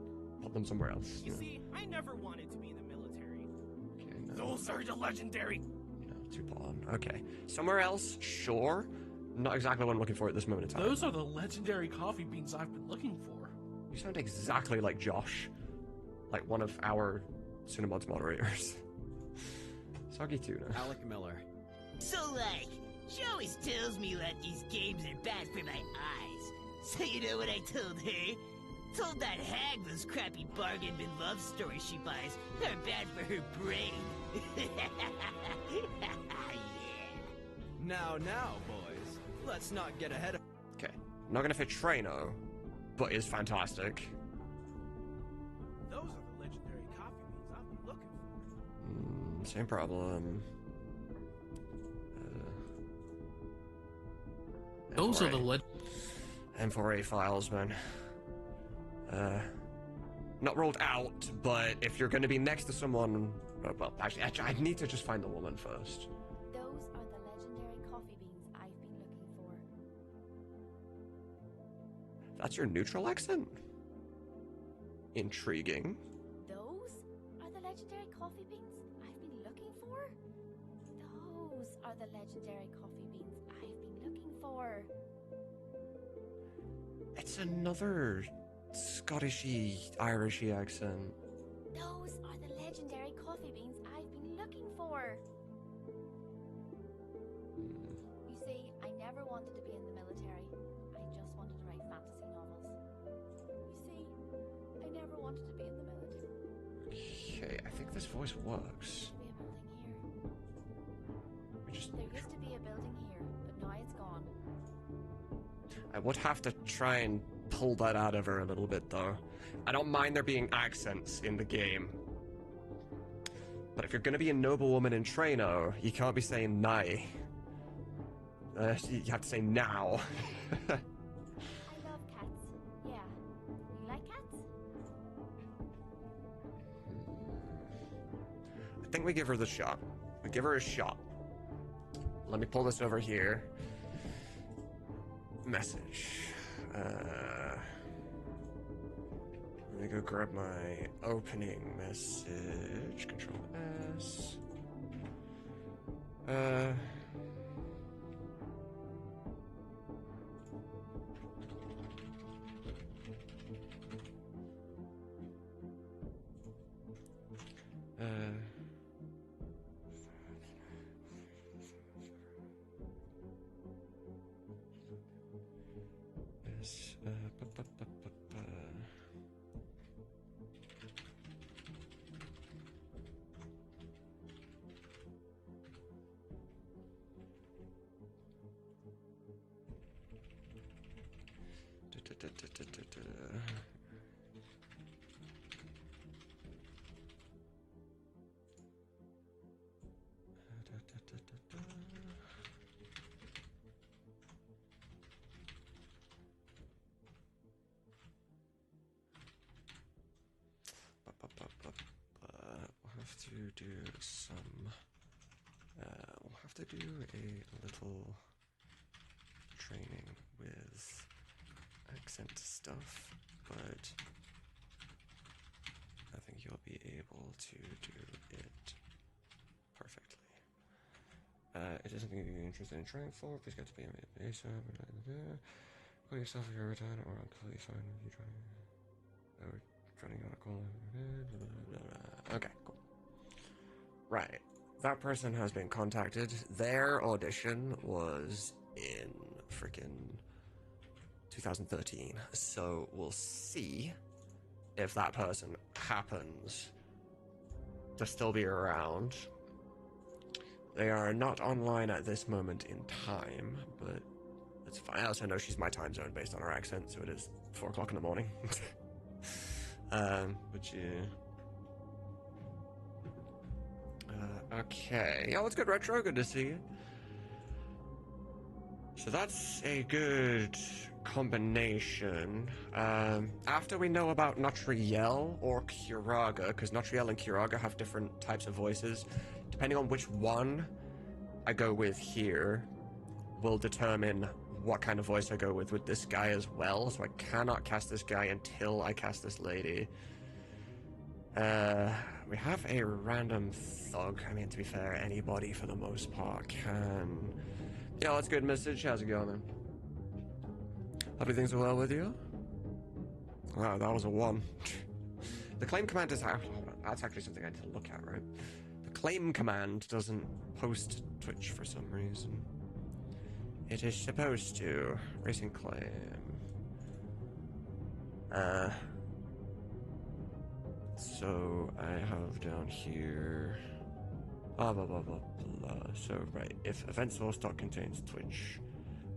put them somewhere else. You see, I never wanted to be in the military. Okay, no. Those are the legendary. No, too on. Okay, somewhere else, sure. Not exactly what I'm looking for at this moment in time. Those are the legendary coffee beans I've been looking for. You sound exactly like Josh, like one of our Tsunamods moderators. Soggy Tuna. Alec Miller. So, she always tells me that these games are bad for my eyes. So you know what I told her? Told that hag those crappy bargain bin love stories she buys are bad for her brain. Yeah. Now, boys. Let's not get ahead of... Okay. Not gonna fit Treno, but is fantastic. Those are the legendary coffee beans I've been looking for. Same problem. Those are the M4A files, man. Not rolled out, but if you're going to be next to someone, well, actually, I need to just find the woman first. Those are the legendary coffee beans I've been looking for. That's your neutral accent? Intriguing. Those are the legendary coffee beans I've been looking for? Those are the legendary coffee beans I've been looking for. It's another Scottishy, Irishy accent. Those are the legendary coffee beans I've been looking for. You see, I never wanted to be in the military. I just wanted to write fantasy novels. You see, I never wanted to be in the military. Okay, I think this voice works. There used to be a building here, but now it's gone. I would have to try and pull that out of her a little bit, though. I don't mind there being accents in the game. But if you're going to be a noblewoman in Treno, you can't be saying nigh. You have to say now. I love cats. Yeah. You like cats? I think we give her the shot. We give her a shot. Let me pull this over here. Message. me go grab my opening message. Control S. Yes, we'll have to do some. We'll have to do a little training with accent stuff, but I think you'll be able to do it perfectly. It is something you're interested in trying for. Please get to be a base. Call yourself if you're retired or I'm completely fine with you trying. Trying on a call. Okay, cool. Right. That person has been contacted. Their audition was in freaking 2013. So we'll see if that person happens to still be around. They are not online at this moment in time, but it's fine. I also know she's my time zone based on her accent, so it is 4 o'clock in the morning. But yeah. Okay. Oh, it's good, Retro. Good to see you. So that's a good combination. After we know about Notriel or Kiraga, because Notriel and Kiraga have different types of voices, depending on which one I go with here, will determine what kind of voice I go with this guy as well. So I cannot cast this guy until I cast this lady. We have a random thug. I mean, to be fair, anybody for the most part can. Yeah, that's good message. How's it going, man? Hope things are well with you. Wow, that was a 1. The claim command is out. That's actually something I need to look at, right? The claim command doesn't post Twitch for some reason. It is supposed to. Racing claim. So I have down here. Blah blah blah blah blah. So right, if event source dot contains Twitch,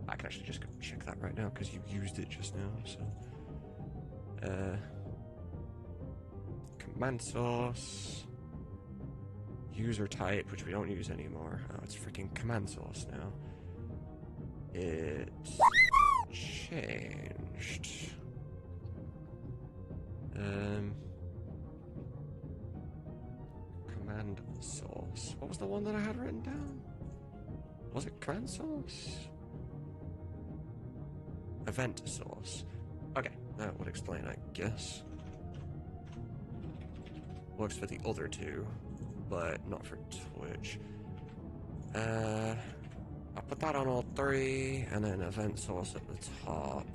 I can actually just go check that right now because you used it just now. So, command source, user type, which we don't use anymore. Oh, it's freaking command source now. It's changed. Command source. What was the one that I had written down? Was it command source? Event source. Okay, that would explain, I guess. Works for the other two, but not for Twitch. I'll put that on all 3, and then event source at the top.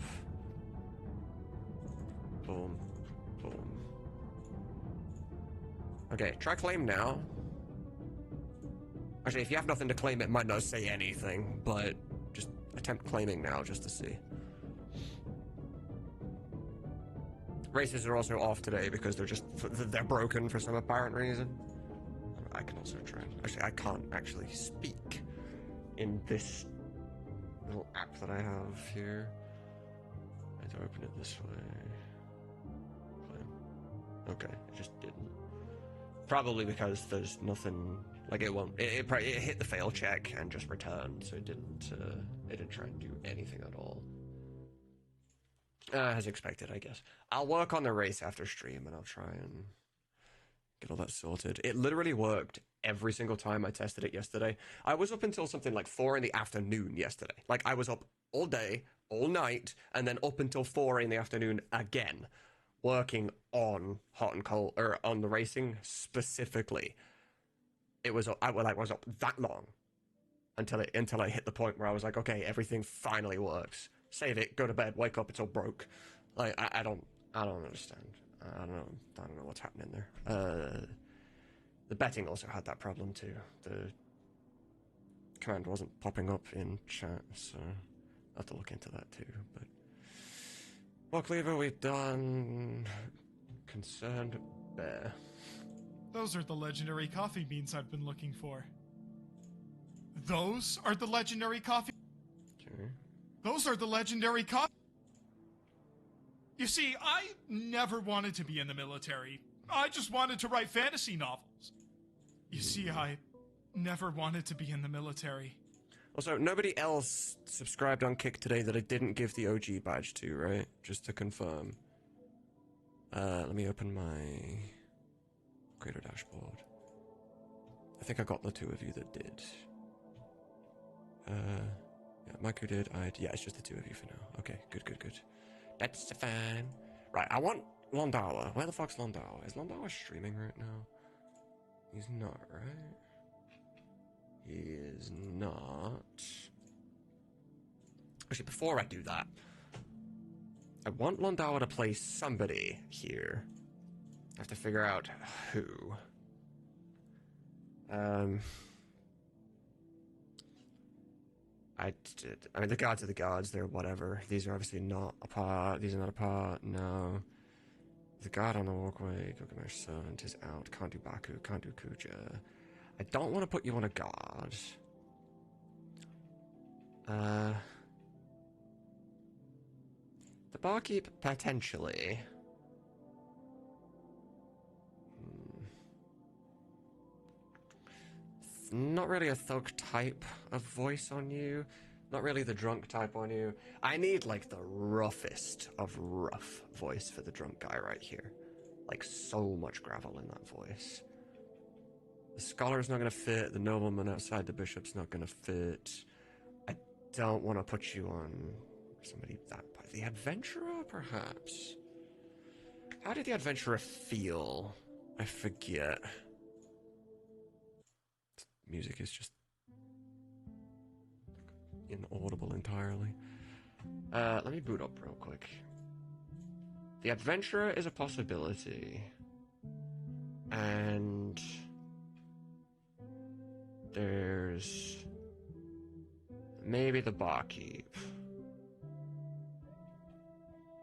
Boom. Boom. Okay, try claim now. Actually, if you have nothing to claim, it might not say anything, but just attempt claiming now just to see. Races are also off today because they're broken for some apparent reason. I can also try. Actually, I can't actually speak in this little app that I have here. I have to open it this way. Okay, it just didn't. Probably because there's nothing, like it won't, it hit the fail check and just returned, so it didn't try and do anything at all. As expected, I guess. I'll work on the race after stream and I'll try and get all that sorted. It literally worked every single time I tested it yesterday. I was up until something like 4 in the afternoon yesterday. Like, I was up all day, all night, and then up until 4 in the afternoon again, working on hot and cold, or on the racing specifically, it was I was up that long until I hit the point where I was like, okay, everything finally works. Save it, go to bed, wake up, it's all broke. Like I don't understand. I don't know what's happening there. The betting also had that problem too. The command wasn't popping up in chat, so I'll have to look into that too. But well, Cleaver, we've done Concerned Bear. Those are the legendary coffee beans I've been looking for. Those are the legendary coffee... Okay. Those are the legendary coffee... You see, I never wanted to be in the military. I just wanted to write fantasy novels. You see, I never wanted to be in the military. Also, nobody else subscribed on Kick today that I didn't give the OG badge to, right? Just to confirm. Let me open my creator dashboard. I think I got the two of you that did. Yeah, Maiku did, yeah, it's just the two of you for now. Okay, good. That's fine. Right, I want Londawa. Where the fuck's Londawa? Is Londawa streaming right now? He's not, right? He is not. Actually, before I do that, I want Londawa to play somebody here. I have to figure out who. I mean, the gods are the gods. They're whatever. These are obviously not a part. These are not a part. No. The god on the walkway. Gilgamesh Servant is out. Can't do Baku. Can't do Kuja. I don't want to put you on a god. The barkeep, potentially. Not really a thug type of voice on you. Not really the drunk type on you. I need, like, the roughest of rough voice for the drunk guy right here. Like, so much gravel in that voice. The scholar's not going to fit. The nobleman outside the bishop's not going to fit. I don't want to put you on somebody that... The adventurer, perhaps? How did the adventurer feel? I forget. Music is just inaudible entirely. Let me boot up real quick. The adventurer is a possibility. And there's maybe the barkeep.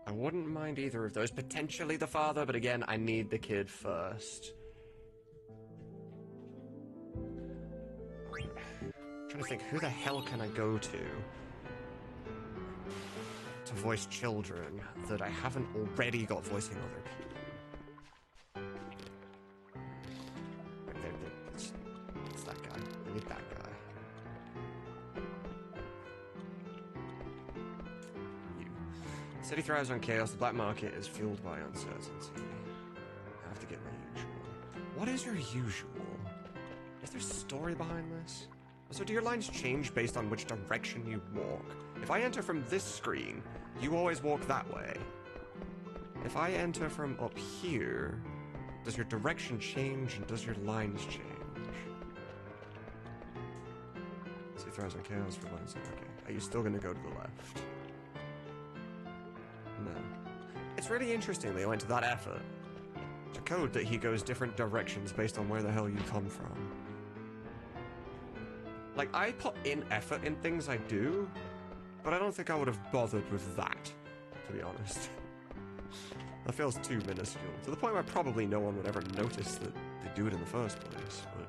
I wouldn't mind either of those. Potentially the father, but again, I need the kid first. I'm trying to think, who the hell can I go to voice children that I haven't already got voicing other people? It's that guy. I need that guy. You. City thrives on chaos. The black market is fueled by uncertainty. I have to get my usual. What is your usual? Is there a story behind this? So do your lines change based on which direction you walk? If I enter from this screen, you always walk that way. If I enter from up here, does your direction change and does your lines change? See, throws on chaos for lines. Okay. Are you still gonna go to the left? No. It's really interesting they went to that effort to code that he goes different directions based on where the hell you come from. Like, I put in effort in things I do, but I don't think I would have bothered with that, to be honest. That feels too minuscule, to the point where probably no one would ever notice that they do it in the first place, but...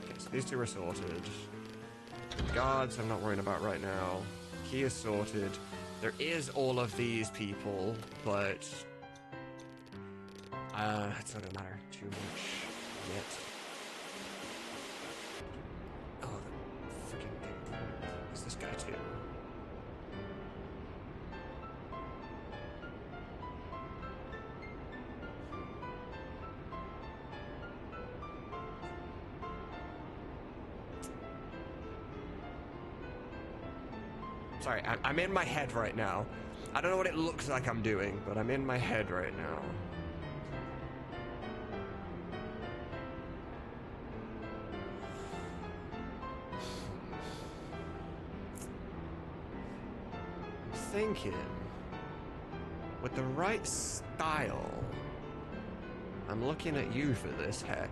Okay, so these two are sorted. Guards I'm not worrying about right now. Key is sorted. There is all of these people, but... it's not gonna matter too much yet. This guy too. Sorry, I'm in my head right now. I don't know what it looks like I'm doing, but I'm in my head right now. Thinking with the right style. I'm looking at you for this, heck.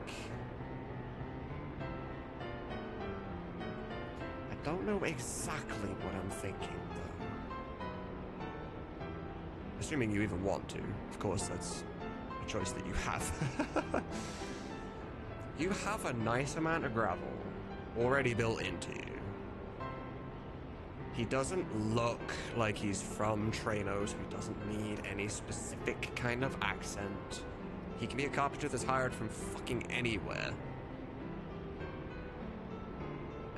I don't know exactly what I'm thinking, though. Assuming you even want to. Of course, that's a choice that you have. You have a nice amount of gravel already built into you. He doesn't look like he's from Treno, so he doesn't need any specific kind of accent. He can be a carpenter that's hired from fucking anywhere.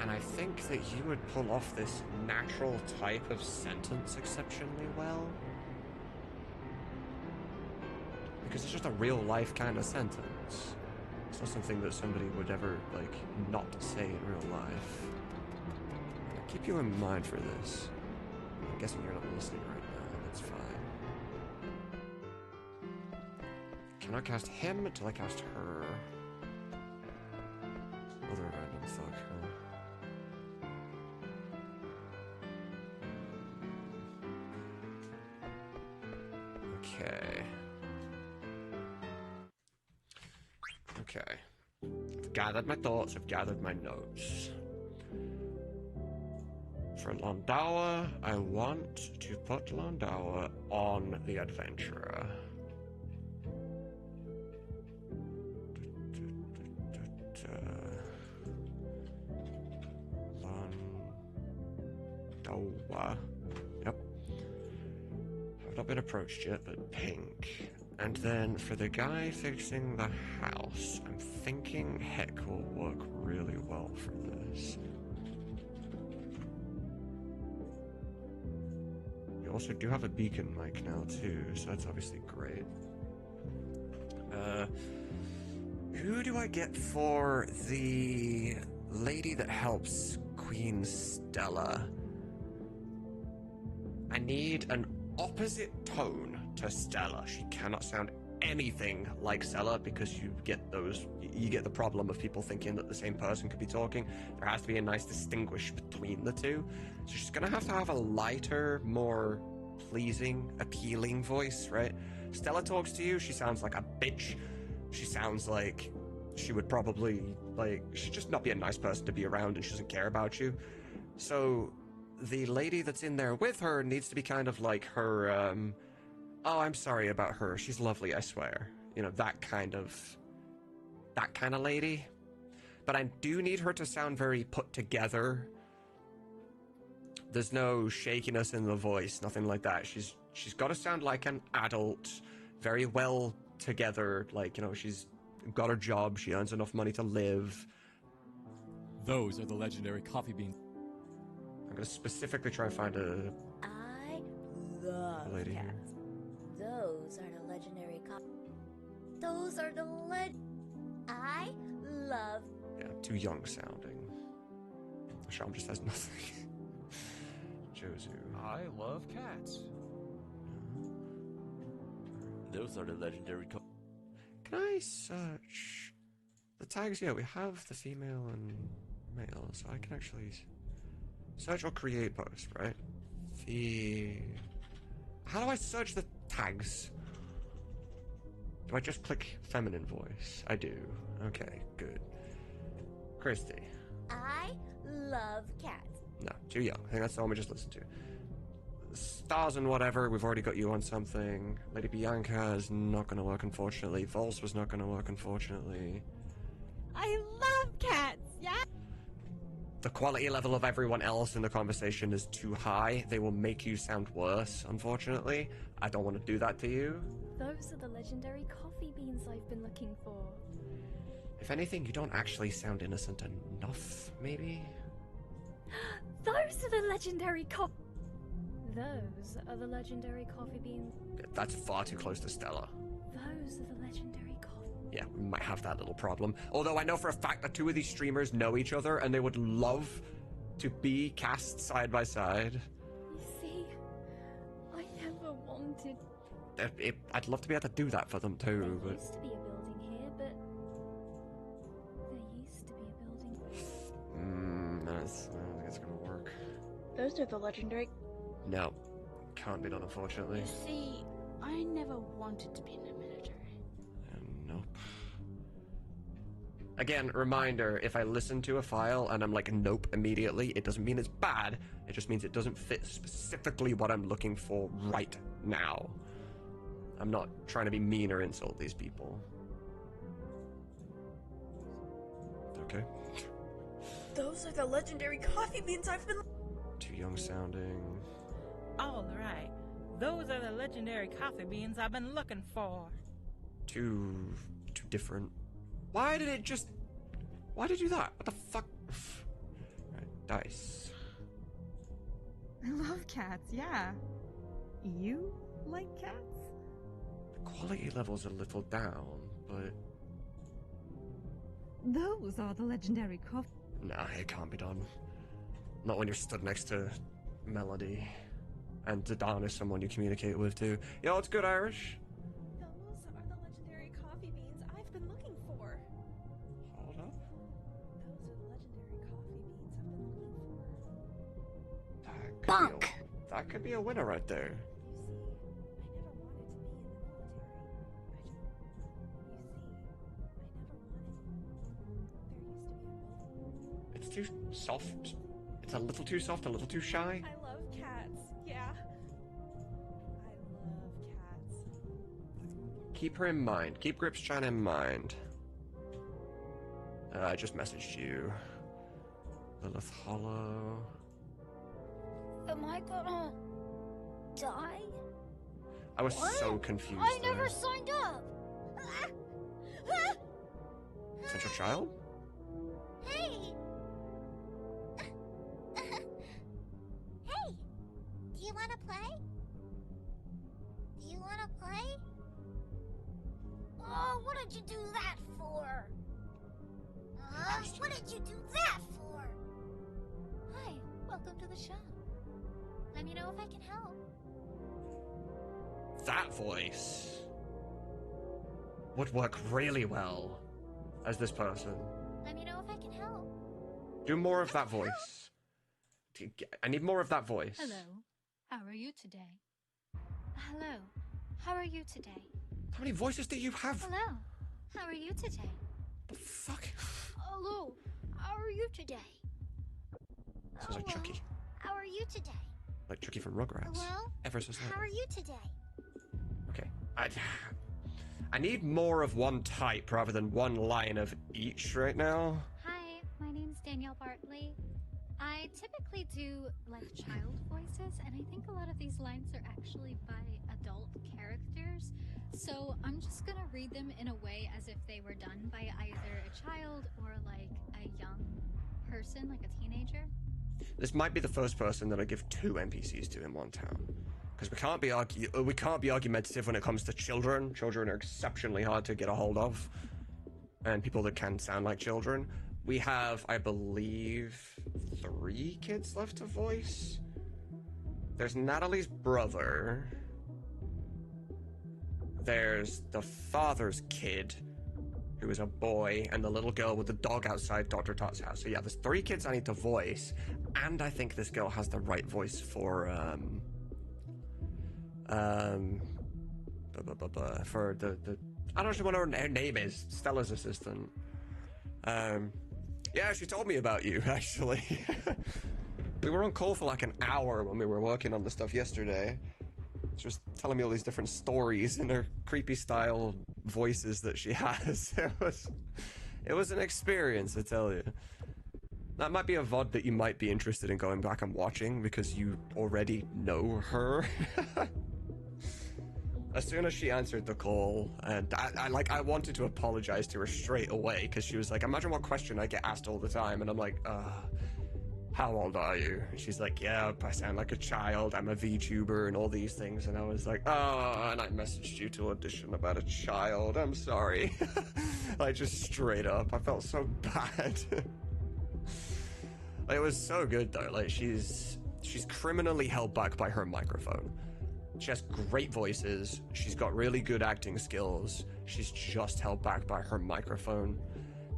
And I think that you would pull off this natural type of sentence exceptionally well. Because it's just a real life kind of sentence. It's not something that somebody would ever, like, not say in real life. I'll keep you in mind for this. I'm guessing you're not listening right now, that's fine. Can I cast him until I cast her? Other random fuck, huh? Okay. Okay. I've gathered my thoughts, I've gathered my notes. For Londawa, I want to put Londawa on the Adventurer. Londawa. Yep. I've not been approached yet, but pink. And then for the guy fixing the house, I'm thinking Heck will work really well for this. You also do have a beacon mic now too, so that's obviously great. Who do I get for the lady that helps Queen Stella? I need an opposite tone to Stella. She cannot sound anything like Stella because you get the problem of people thinking that the same person could be talking. There has to be a nice distinguish between the two. So she's gonna have to have a lighter, more pleasing, appealing voice, right? Stella talks to you, she sounds like a bitch. She sounds like she would probably, she'd just not be a nice person to be around and she doesn't care about you. So the lady that's in there with her needs to be kind of like her, oh, I'm sorry about her. She's lovely, I swear. You know, that kind of lady. But I do need her to sound very put together. There's no shakiness in the voice, nothing like that. She's got to sound like an adult, very well together. Like, you know, she's got her job, she earns enough money to live. Those are the legendary coffee beans. I'm gonna specifically try and find a I love lady here. cats. Those are the legendary Those are the I love. Yeah, too young sounding. Sham just has nothing. Jozu. I love cats. Those are the legendary Can I search the tags? Yeah, we have the female and male, so I can actually search or create post, right? How do I search the tags? Do I just click feminine voice? I do. Okay, good. Christy. I love cats. No, too young. I think that's the one we just listened to. Stars and whatever, we've already got you on something. Lady Bianca is not going to work, unfortunately. Vols was not going to work, unfortunately. I love cats, yeah? The quality level of everyone else in the conversation is too high. They will make you sound worse, unfortunately. I don't want to do that to you. Those are the legendary coffee beans I've been looking for. If anything, you don't actually sound innocent enough, maybe? Those are the legendary Those are the legendary coffee beans. That's far too close to Stella. Those are the legendary coffee. Yeah, we might have that little problem. Although I know for a fact that two of these streamers know each other and they would love to be cast side by side. You see, I never wanted. I'd love to be able to do that for them too, There but used to be a building here, but there used to be a building. I don't think it's gonna work. Those are the legendary. No, can't be done, unfortunately. You see, I never wanted to be in the military. Nope. Again, reminder, if I listen to a file and I'm like, nope, immediately, it doesn't mean it's bad, it just means it doesn't fit specifically what I'm looking for right now. I'm not trying to be mean or insult these people. Okay. Those are the legendary coffee beans I've been... Too young sounding. All right. Those are the legendary coffee beans I've been looking for. Too different. Why did it do that? What the fuck? Right, dice. I love cats, yeah. You like cats? The quality level's a little down, but... Those are the legendary coffee... Nah, it can't be done. Not when you're stood next to Melody. And Zidane is someone you communicate with too. Yo, it's good, Irish. Those are the legendary coffee beans I've been looking for. Hold up. Those are the legendary coffee beans I've been looking for. Bonk! That could be a winner right there. It's too soft. It's a little too soft, a little too shy. I love cats, yeah. I love cats. Keep her in mind. Keep Grips Chan in mind. I just messaged you. Lilith Hollow. Am I gonna die? I was What? so confused. I there. never signed up. Potential child? Hey. Hey. Do you want to play? Do you want to play? Oh, what did you do that for? What did you do that for? Hi, welcome to the show. Let me know if I can help. That voice would work really well as this person. Let me know if I can help. Do more of that voice. I need more of that voice. Hello. How are you today? Hello. How are you today? How many voices do you have? Hello. How are you today? The fuck? Hello. How are you today? Sounds like Chucky. How are you today? Like Chucky from Rugrats. Hello. Ever so slightly. How are you today? Okay. I need more of one type rather than one line of each right now. Hi, my name's Danielle Bartley. I typically do like child voices, and I think a lot of these lines are actually by adult characters. So I'm just gonna read them in a way as if they were done by either a child or like a young person, like a teenager. This might be the first person that I give 2 NPCs to in one town. Because we can't be argumentative when it comes to children. Children are exceptionally hard to get a hold of. And people that can sound like children. We have, I believe, 3 kids left to voice. There's Natalie's brother. There's the father's kid, who is a boy, and the little girl with the dog outside Dr. Tot's house. So yeah, there's 3 kids I need to voice. And I think this girl has the right voice for, for the I don't know what her name is. Stella's assistant. Yeah, she told me about you, actually. We were on call for like an hour when we were working on the stuff yesterday. She was telling me all these different stories in her creepy style voices that she has. It was an experience, I tell you. That might be a VOD that you might be interested in going back and watching because you already know her. As soon as she answered the call, and I wanted to apologize to her straight away because she was like, imagine what question I get asked all the time, and I'm like, how old are you? And she's like, yeah, I sound like a child, I'm a VTuber and all these things, and I was like, oh, and I messaged you to audition about a child, I'm sorry. Like, just straight up, I felt so bad. It was so good though, like she's criminally held back by her microphone. She has great voices. She's got really good acting skills. She's just held back by her microphone.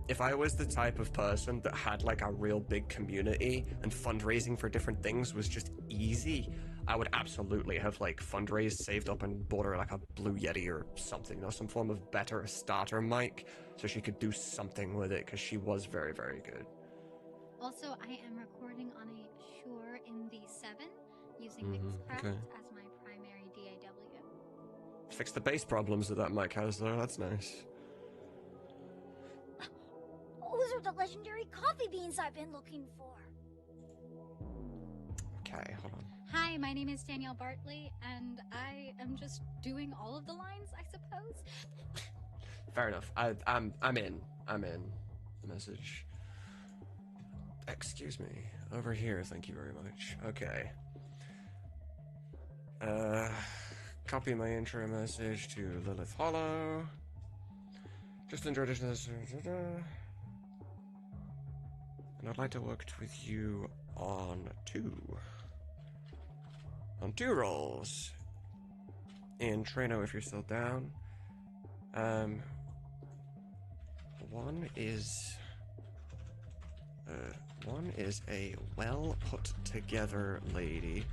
If I was the type of person that had like a real big community and fundraising for different things was just easy, I would absolutely have like fundraised, saved up, and bought her like a Blue Yeti or something, you know, some form of better starter mic so she could do something with it, because she was very, very good. Also, I am recording on a Shure in the 7 using Mhm, Mixcraft okay. as my primary DAW. Fix the bass problems that mic has though, that's nice. Those are the legendary coffee beans I've been looking for. Okay, hold on. Hi, my name is Danielle Bartley, and I am just doing all of the lines, I suppose. Fair enough. I'm in. The message. Excuse me. Over here, thank you very much. Okay. Copy my intro message to Lilith Hollow. Just enjoyed it. And I'd like to work with you on two roles. In Treno, if you're still down. One is a well put together lady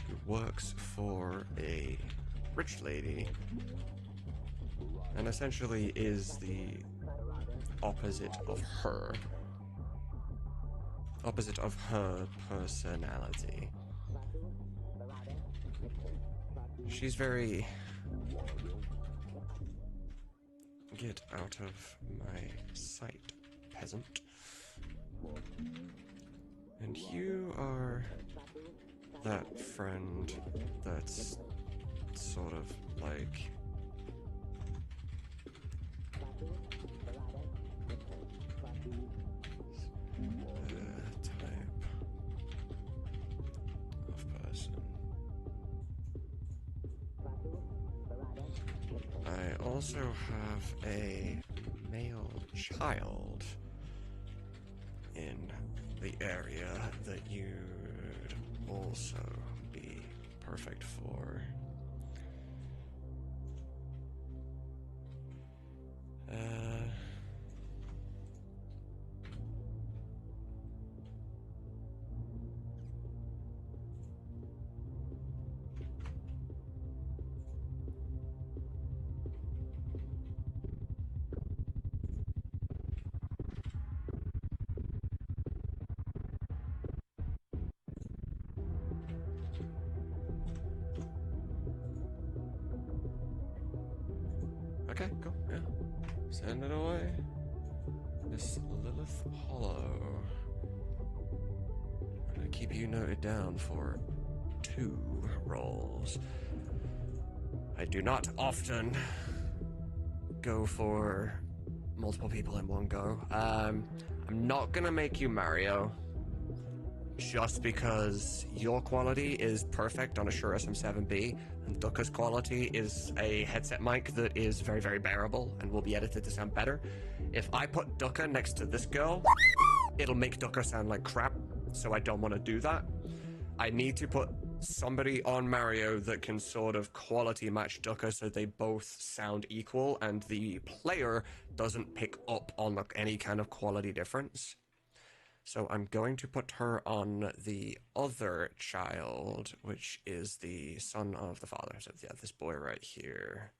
who works for a rich lady and essentially is the opposite of her personality. She's very get out of my sight, peasant. And you are that friend that's sort of like type of person. I also have a male child in the area that you'd also be perfect for. Okay, cool, yeah. Send it away. Miss Lilith Hollow. I'm gonna keep you noted down for 2 roles. I do not often go for multiple people in one go. I'm not gonna make you Mario, just because your quality is perfect on a Shure SM7B, and Duka's quality is a headset mic that is very, very bearable and will be edited to sound better. If I put Duka next to this girl, it'll make Duka sound like crap, so I don't want to do that. I need to put somebody on Mario that can sort of quality match Duka so they both sound equal and the player doesn't pick up on any kind of quality difference. So I'm going to put her on the other child, which is the son of the father. So yeah, this boy right here.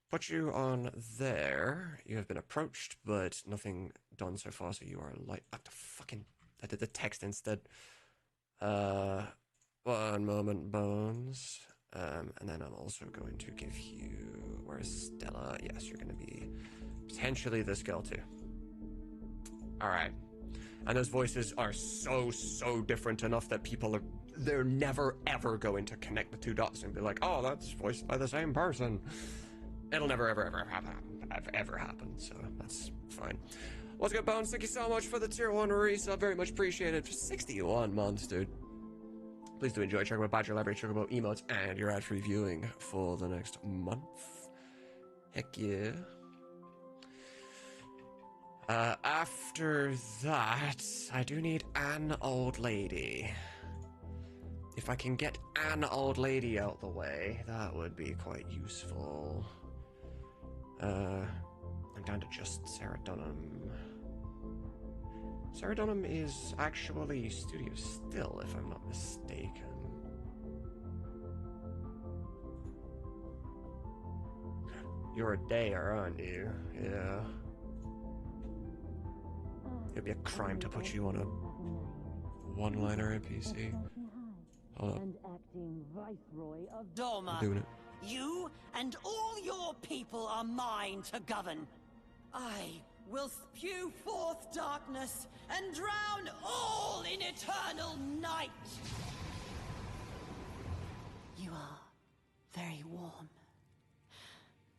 Put you on there. You have been approached, but nothing done so far, so you are like... I did the text instead. 1 moment, Bones. And then I'm also going to give you... Where's Stella? Yes, you're going to be potentially this girl too. Alright. And those voices are so different enough that they're never ever going to connect the 2 dots and be like, oh, that's voiced by the same person. It'll never ever happen, so that's fine. What's good, Bones? Thank you so much for the tier 1 resub, very much appreciated. For 61 months, dude. Please do enjoy. Check out Badger Library, check out emotes, and your ad-free viewing for the next month. Heck yeah. After that, I do need an old lady. If I can get an old lady out the way, that would be quite useful. I'm down to just Sarah Dunham. Sarah Dunham is actually studio still, if I'm not mistaken. You're a dayer, aren't you? Yeah. It'd be a crime to put you on a one-liner NPC. Hold up. Acting Viceroy of I'm Doma. doing it. You and all your people are mine to govern. I will spew forth darkness and drown all in eternal night. You are very warm.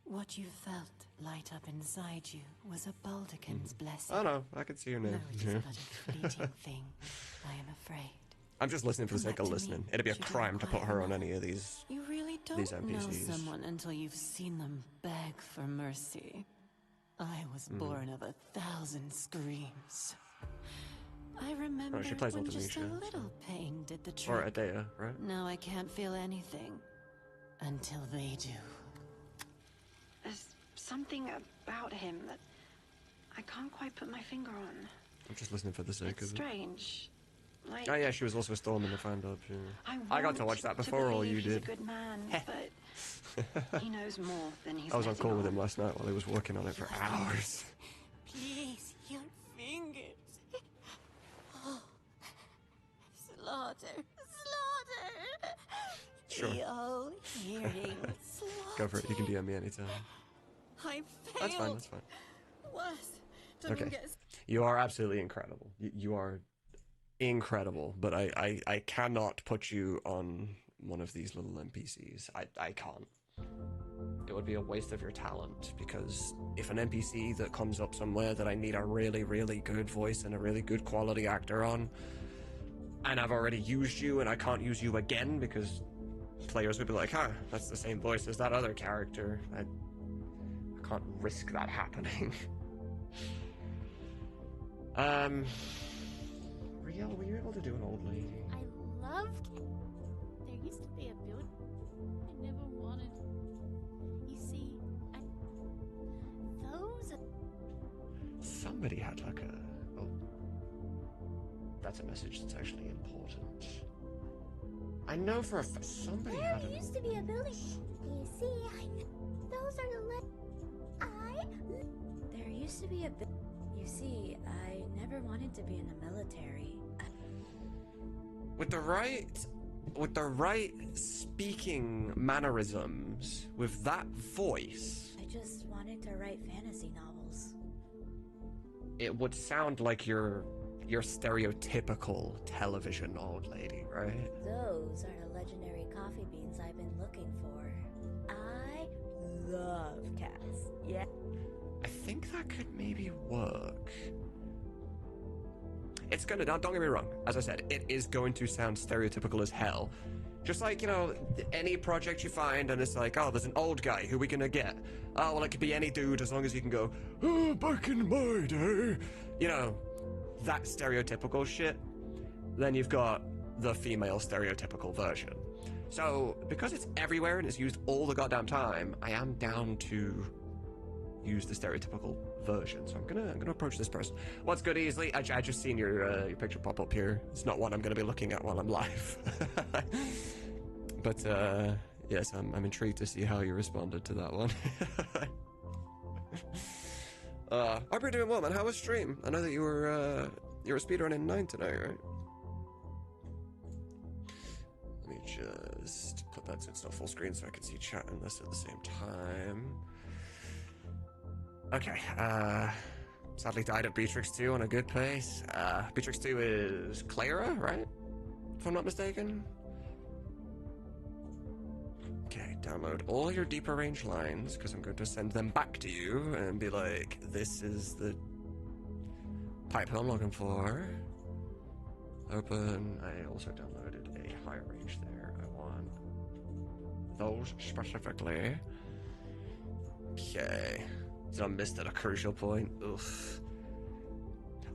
What you felt light up inside you was a Baldurkin's blessing. Oh no, I can see your name. No, it is but a fleeting thing, I am afraid. I'm just listening for the sake of listening. It'd be a crime to put her on any of these You really these don't know NPCs. someone until you've seen them beg for mercy. I was born of 1,000 screams. I remember she plays when just a Ultimecia, little pain did the trick. Or Adea, right? Now I can't feel anything until they do. There's something about him that I can't quite put my finger on. I'm just listening for the sake It's of it. strange. Like, Oh yeah, she was also a storm in the fan dub. Yeah. I got to want watch that before, or believe you he's did. a good man, but he knows more than he's I was on letting call with him last night while he was working on it for hours. Please, your fingers. Oh. Slaughter. Slaughter. Sure. The old hearing. Slaughter. Go for it. You can DM me anytime. I failed. That's fine. That's fine. What? Okay. You are absolutely incredible. You are incredible, but I cannot put you on one of these little NPCs. I can't. It would be a waste of your talent, because if an NPC that comes up somewhere that I need a really, really good voice and a really good quality actor on, and I've already used you and I can't use you again because players would be like, huh, that's the same voice as that other character. I can't risk that happening. Riel, were you able to do an old lady? I loved it. There used to be a building I never wanted. You see, those. Somebody had like a. Oh. That's a message that's actually important. I know for a fact somebody There had a. used to be a building. You see, those are the There used to be a building. You see, I never wanted to be in the military. With the right speaking mannerisms, with that voice, I just wanted to write fantasy novels. it would sound like your stereotypical television old lady, right? Those are the legendary coffee beans I've been looking for. I love cats. Yeah. I think that could maybe work. It's gonna, don't get me wrong, as I said, it is going to sound stereotypical as hell. Just like, you know, any project you find and it's like, oh, there's an old guy, who we gonna get? Oh, well, it could be any dude as long as you can go, oh, back in my day. You know, that stereotypical shit. Then you've got the female stereotypical version. So, because it's everywhere and it's used all the goddamn time, I am down to use the stereotypical version. So I'm gonna approach this person. What's good, Easley? I just seen your picture pop up here. It's not one I'm gonna be looking at while I'm live. But yes, I'm intrigued to see how you responded to that one. Hope you're doing well, man. How was stream? I know that you were speedrunning 9 tonight, right? Let me just put that so it's not full screen so I can see chat and this at the same time. Okay, sadly died at Beatrix 2 on a good pace. Beatrix 2 is Clara, right? If I'm not mistaken. Okay, download all your deeper range lines, because I'm going to send them back to you and be like, this is the type I'm looking for. Open. I also downloaded a higher range there. I want those specifically. Okay. So I missed at a crucial point. Oof.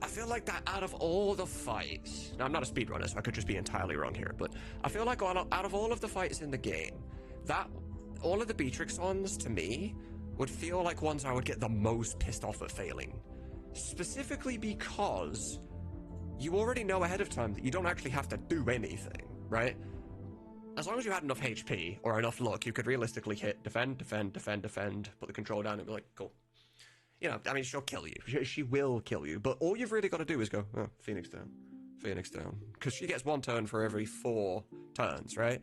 I feel like that out of all the fights, now I'm not a speedrunner, so I could just be entirely wrong here, but I feel like out of all of the fights in the game, that all of the Beatrix ones to me would feel like ones I would get the most pissed off at failing. Specifically because you already know ahead of time that you don't actually have to do anything, right? As long as you had enough HP or enough luck, you could realistically hit defend, defend, defend, defend, put the control down and be like, cool. You know, I mean, she'll kill you. She will kill you. But all you've really got to do is go, oh, Phoenix down. Phoenix down. Because she gets 1 turn for every 4 turns, right?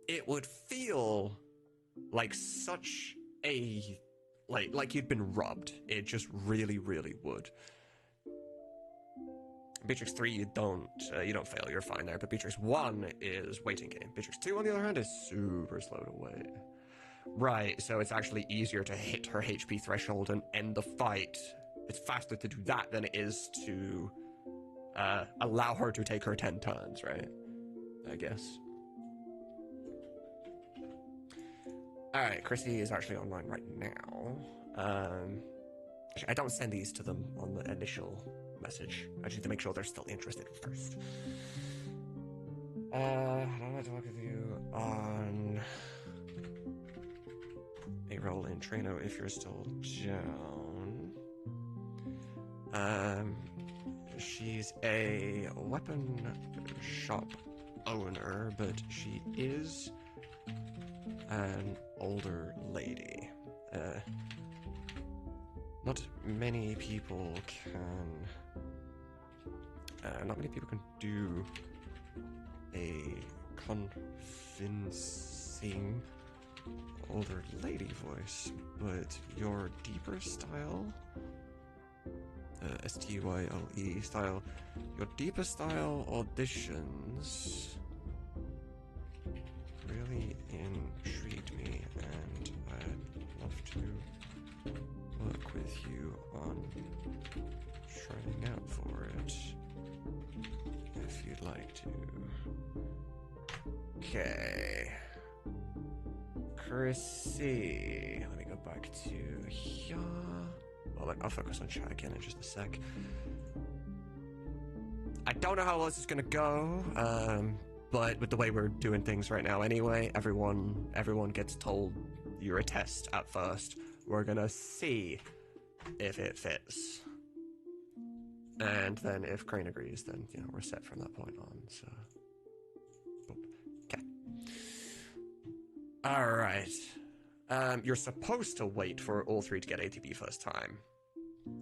It would feel like such a... Like you'd been robbed. It just really, really would. Beatrix 3, you don't fail, you're fine there. But Beatrix 1 is waiting game. Beatrix 2, on the other hand, is super slow to wait. Right, so it's actually easier to hit her HP threshold and end the fight. It's faster to do that than it is to allow her to take her 10 turns, right? I guess. Alright, Chrissy is actually online right now. I don't send these to them on the initial message. I just need to make sure they're still interested first. How do I talk with you on a role in Treno if you're still down? She's a weapon shop owner, but she is an older lady. Not many people can do a convincing older lady voice, but your deeper style, S-T-Y-L-E style, your deeper style auditions really intrigued me, and I'd love to work with you on trying out for it, if you'd like to. Okay. Chrissy. Let me go back to here. Well, I'll focus on chat again in just a sec. I don't know how well this is gonna go, but with the way we're doing things right now anyway, everyone gets told you're a test at first. We're gonna see if it fits. And then if Crane agrees, then, you know, we're set from that point on, so... Okay. Alright. You're supposed to wait for all 3 to get ATB first time.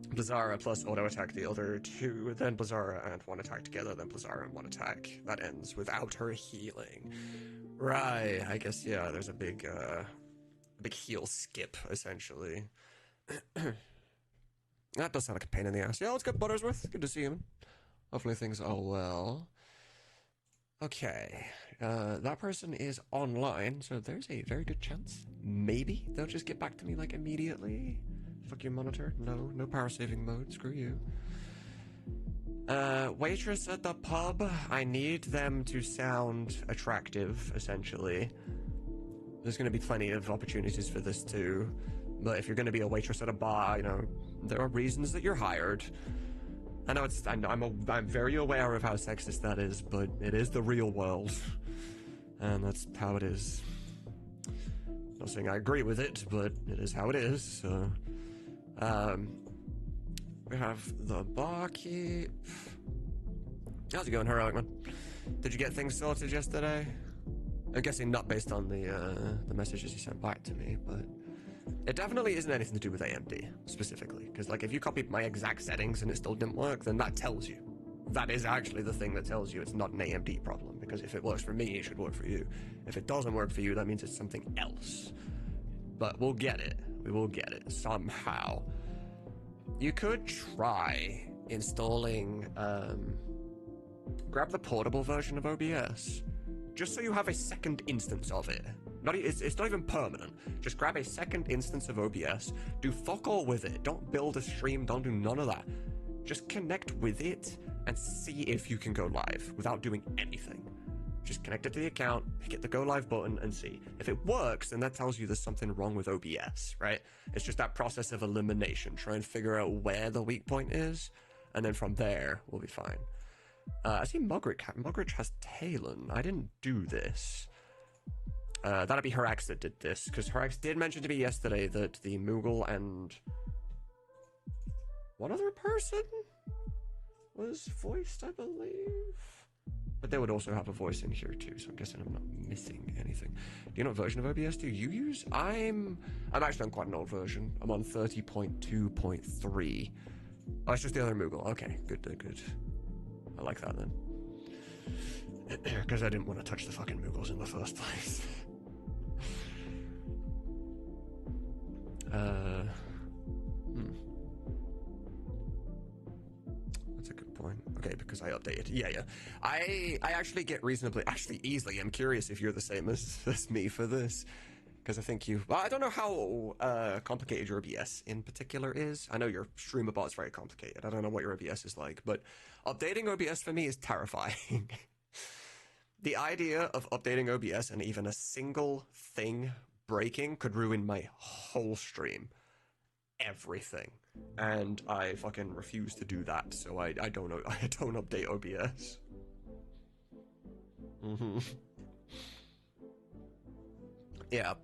Blizzara plus auto attack the other 2, then Blizzara and 1 attack together, then Blizzara and 1 attack. That ends without her healing. Right, I guess, yeah, there's a big heal skip, essentially. That does sound like a pain in the ass. Yeah, let's get Buttersworth. Good to see you. Hopefully things are well. Okay, that person is online, so there's a very good chance maybe they'll just get back to me, like, immediately. Fuck your monitor. No power saving mode. Screw you. Waitress at the pub. I need them to sound attractive, essentially. There's going to be plenty of opportunities for this too. But if you're going to be a waitress at a bar, you know, there are reasons that you're hired. I know I'm very aware of how sexist that is, but it is the real world. And that's how it is. Not saying I agree with it, but it is how it is, so... we have the barkeep. How's it going, heroic man? Did you get things sorted yesterday? I'm guessing not based on the messages you sent back to me, but it definitely isn't anything to do with AMD specifically. Because, like, if you copied my exact settings and it still didn't work, then that tells you. That is actually the thing that tells you it's not an AMD problem. Because if it works for me, it should work for you. If it doesn't work for you, that means it's something else. But we'll get it. We will get it somehow. You could try installing, grab the portable version of OBS, just so you have a second instance of it. It's not even permanent. Just grab a second instance of OBS, do fuck all with it. Don't build a stream, don't do none of that. Just connect with it and see if you can go live without doing anything. Just connect it to the account, hit the go live button and see. If it works, then that tells you there's something wrong with OBS, right? It's just that process of elimination. Try and figure out where the weak point is and then from there, we'll be fine. I see Mugridge has Talon. I didn't do this. That'd be Harax that did this, because Harax did mention to me yesterday that the Moogle and one other person was voiced, I believe. But they would also have a voice in here too, so I'm guessing I'm not missing anything. Do you know what version of OBS do you use? I'm actually on quite an old version. I'm on 30.2.3. Oh, it's just the other Moogle. Okay, good. I like that then. Because I didn't want to touch the fucking Moogles in the first place. That's a good point. Okay, because I updated. Yeah. I actually get easily. I'm curious if you're the same as me for this. Because I think well, I don't know how complicated your OBS in particular is. I know your streamer bot is very complicated. I don't know what your OBS is like, but updating OBS for me is terrifying. The idea of updating OBS and even a single thing breaking could ruin my whole stream. Everything. And I fucking refuse to do that, so I don't update OBS. Yeah,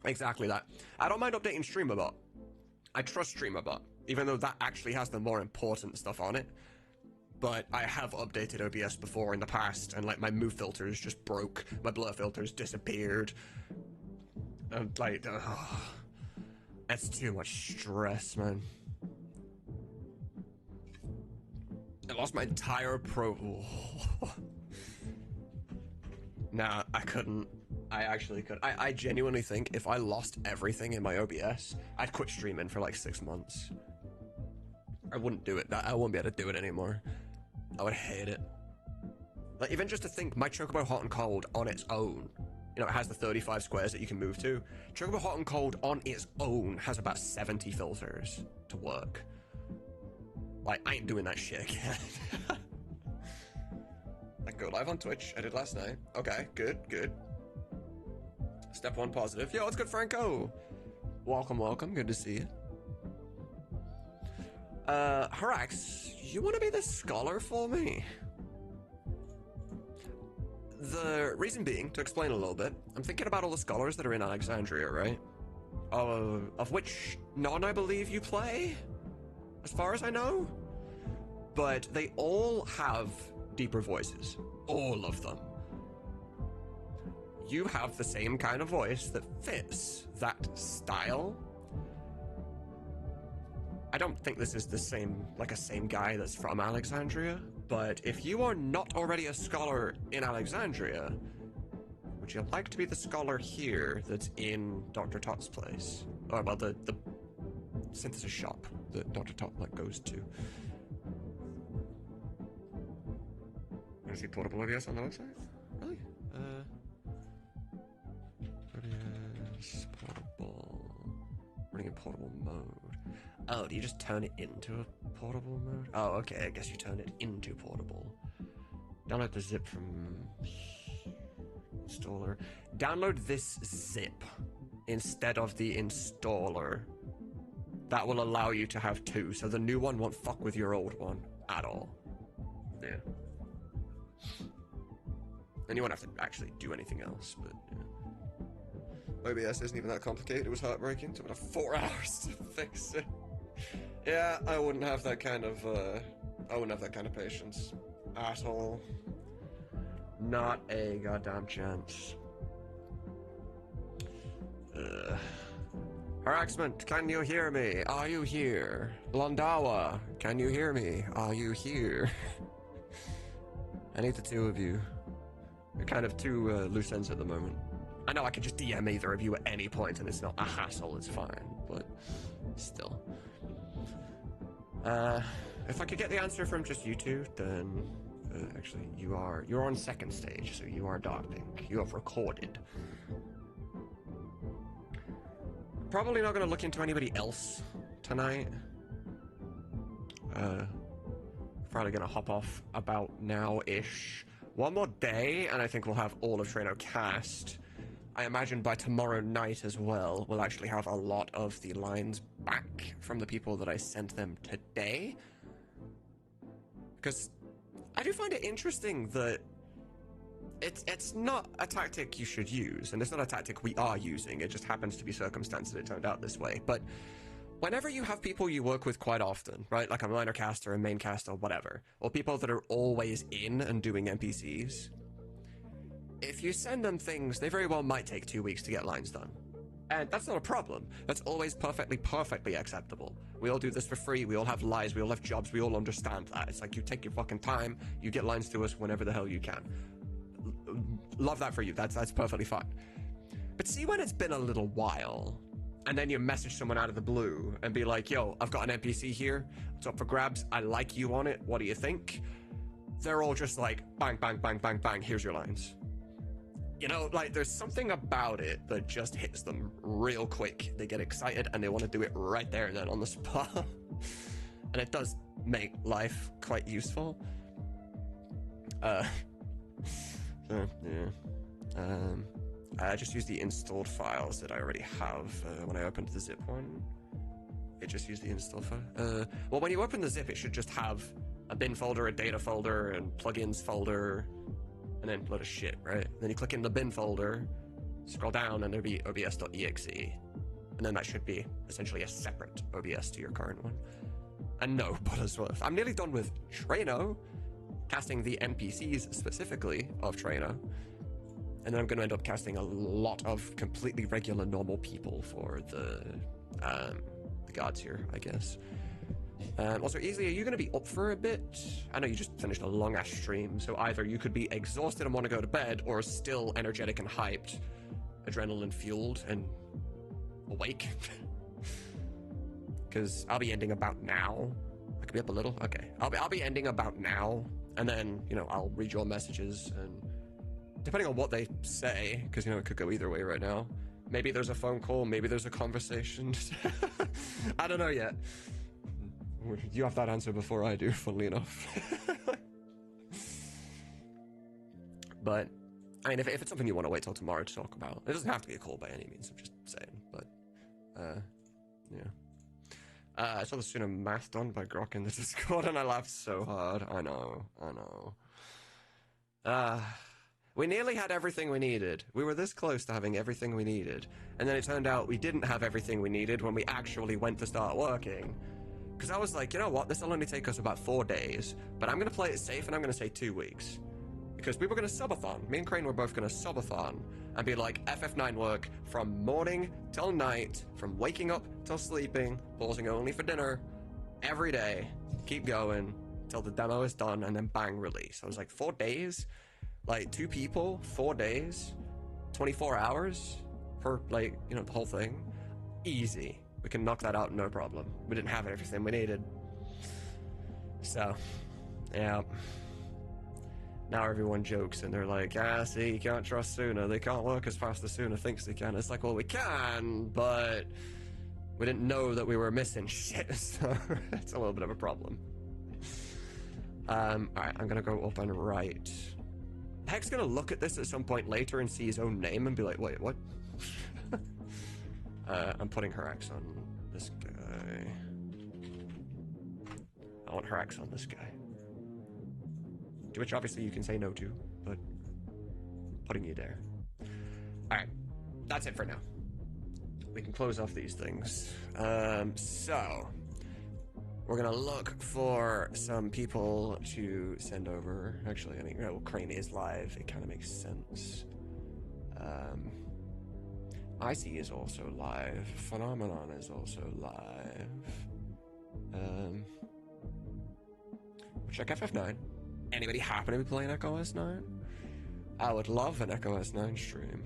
exactly that. I don't mind updating StreamerBot. I trust StreamerBot, even though that actually has the more important stuff on it. But I have updated OBS before in the past, and like my move filters just broke, my blur filters disappeared. And like, that's too much stress, man. I lost my entire Nah, I couldn't. I actually could. I genuinely think if I lost everything in my OBS, I'd quit streaming for like 6 months. I wouldn't do it. I wouldn't be able to do it anymore. I would hate it. Like, even just to think, my Chocobo Hot and Cold on its own, you know, it has the 35 squares that you can move to. Chocobo Hot and Cold on its own has about 70 filters to work. Like, I ain't doing that shit again. I can go live on Twitch. I did last night. Okay, good. Step 1 positive. Yo, what's good, Franco? Welcome. Good to see you. Harax, you want to be the scholar for me? The reason being, to explain a little bit, I'm thinking about all the scholars that are in Alexandria, right? Of which none I believe you play, as far as I know. But they all have deeper voices. All of them. You have the same kind of voice that fits that style. I don't think this is the same guy that's from Alexandria, but if you are not already a scholar in Alexandria, would you like to be the scholar here that's in Dr. Tot's place? Or, well, the synthesis shop that Dr. Tot goes to. I see portable OBS on the website? Really? OBS portable. Running in portable mode. Oh, do you just turn it into a portable mode? Oh, okay, I guess you turn it into portable. Download the zip from installer. Download this zip instead of the installer. That will allow you to have two, so the new one won't fuck with your old one at all. Yeah. And you won't have to actually do anything else, but yeah. OBS isn't even that complicated. It was heartbreaking. It took about 4 hours to fix it. Yeah, I wouldn't have that kind of patience at all. Not a goddamn chance. Haraxment, can you hear me? Are you here? Londawa, can you hear me? Are you here? I need the two of you. You're kind of two loose ends at the moment. I know I can just DM either of you at any point and it's not a hassle, it's fine, but still. If I could get the answer from just you two, then actually you're on second stage, so you are Dark Pink. You have recorded. Probably not gonna look into anybody else tonight. Probably gonna hop off about now-ish. One more day, and I think we'll have all of Treno cast. I imagine by tomorrow night as well, we'll actually have a lot of the lines back from the people that I sent them today. because I do find it interesting that it's not a tactic you should use, and it's not a tactic we are using. It just happens to be circumstance that it turned out this way. But whenever you have people you work with quite often, right, like a minor caster, a main caster, whatever, or people that are always in and doing NPCs, if you send them things, they very well might take 2 weeks to get lines done. And that's not a problem. That's always perfectly acceptable. We all do this for free. We all have lives. We all have jobs. We all understand that. It's like you take your fucking time. You get lines to us whenever the hell you can. Love that for you. That's perfectly fine. But see, when it's been a little while, and then you message someone out of the blue and be like, yo, I've got an NPC here. It's up for grabs. I like you on it. What do you think? They're all just like, bang, bang, bang, bang, bang. Here's your lines. You know, like, there's something about it that just hits them real quick. They get excited and they want to do it right there and then on the spot. And it does make life quite useful. I just used the installed files that I already have when I opened the zip one. It just used the install file. Well, when you open the zip, it should just have a bin folder, a data folder, and plugins folder, and then a load of shit, right? Then you click in the bin folder, scroll down, and there'll be obs.exe. And then that should be essentially a separate OBS to your current one. And no, Buttersworth. I'm nearly done with Treno, casting the NPCs specifically of Treno. And then I'm going to end up casting a lot of completely regular, normal people for the gods here, I guess. Also, Easily, are you going to be up for a bit? I know you just finished a long-ass stream, so either you could be exhausted and want to go to bed, or still energetic and hyped, adrenaline-fueled, and awake. Because I'll be ending about now. I could be up a little? Okay. I'll be ending about now, and then, you know, I'll read your messages, and depending on what they say, because, you know, it could go either way right now. Maybe there's a phone call, maybe there's a conversation. I don't know yet. You have that answer before I do, funnily enough. But, I mean, if it's something you want to wait till tomorrow to talk about, it doesn't have to be a call by any means, I'm just saying, but, yeah. I saw the Tsunamods done by Grok in the Discord, and I laughed so hard. I know. We nearly had everything we needed. We were this close to having everything we needed, and then it turned out we didn't have everything we needed when we actually went to start working. Because I was like, you know what, this will only take us about 4 days, but I'm going to play it safe and I'm going to say 2 weeks. Because we were going to subathon. Me and Crane were both going to subathon and be like, FF9 work from morning till night, from waking up till sleeping, pausing only for dinner, every day, keep going till the demo is done, and then bang, release. I was like, 4 days? Like, 2 people, 4 days, 24 hours per, like, you know, the whole thing? Easy. We can knock that out, no problem. We didn't have everything we needed. So, yeah. Now everyone jokes and they're like, see, you can't trust Suna. They can't work as fast as Suna thinks they can. It's like, well, we can, but we didn't know that we were missing shit, so it's a little bit of a problem. Alright, I'm gonna go up and write. Heck's gonna look at this at some point later and see his own name and be like, wait, what? I'm putting her X on this guy. I want her X on this guy. To which obviously you can say no to, but putting you there. Alright, that's it for now. We can close off these things. So, we're gonna look for some people to send over. Actually, I mean, well, Crane is live, it kind of makes sense. Icy is also live. Phenomenon is also live. We'll check FF9. Anybody happen to be playing Echo S9? I would love an Echo S9 stream.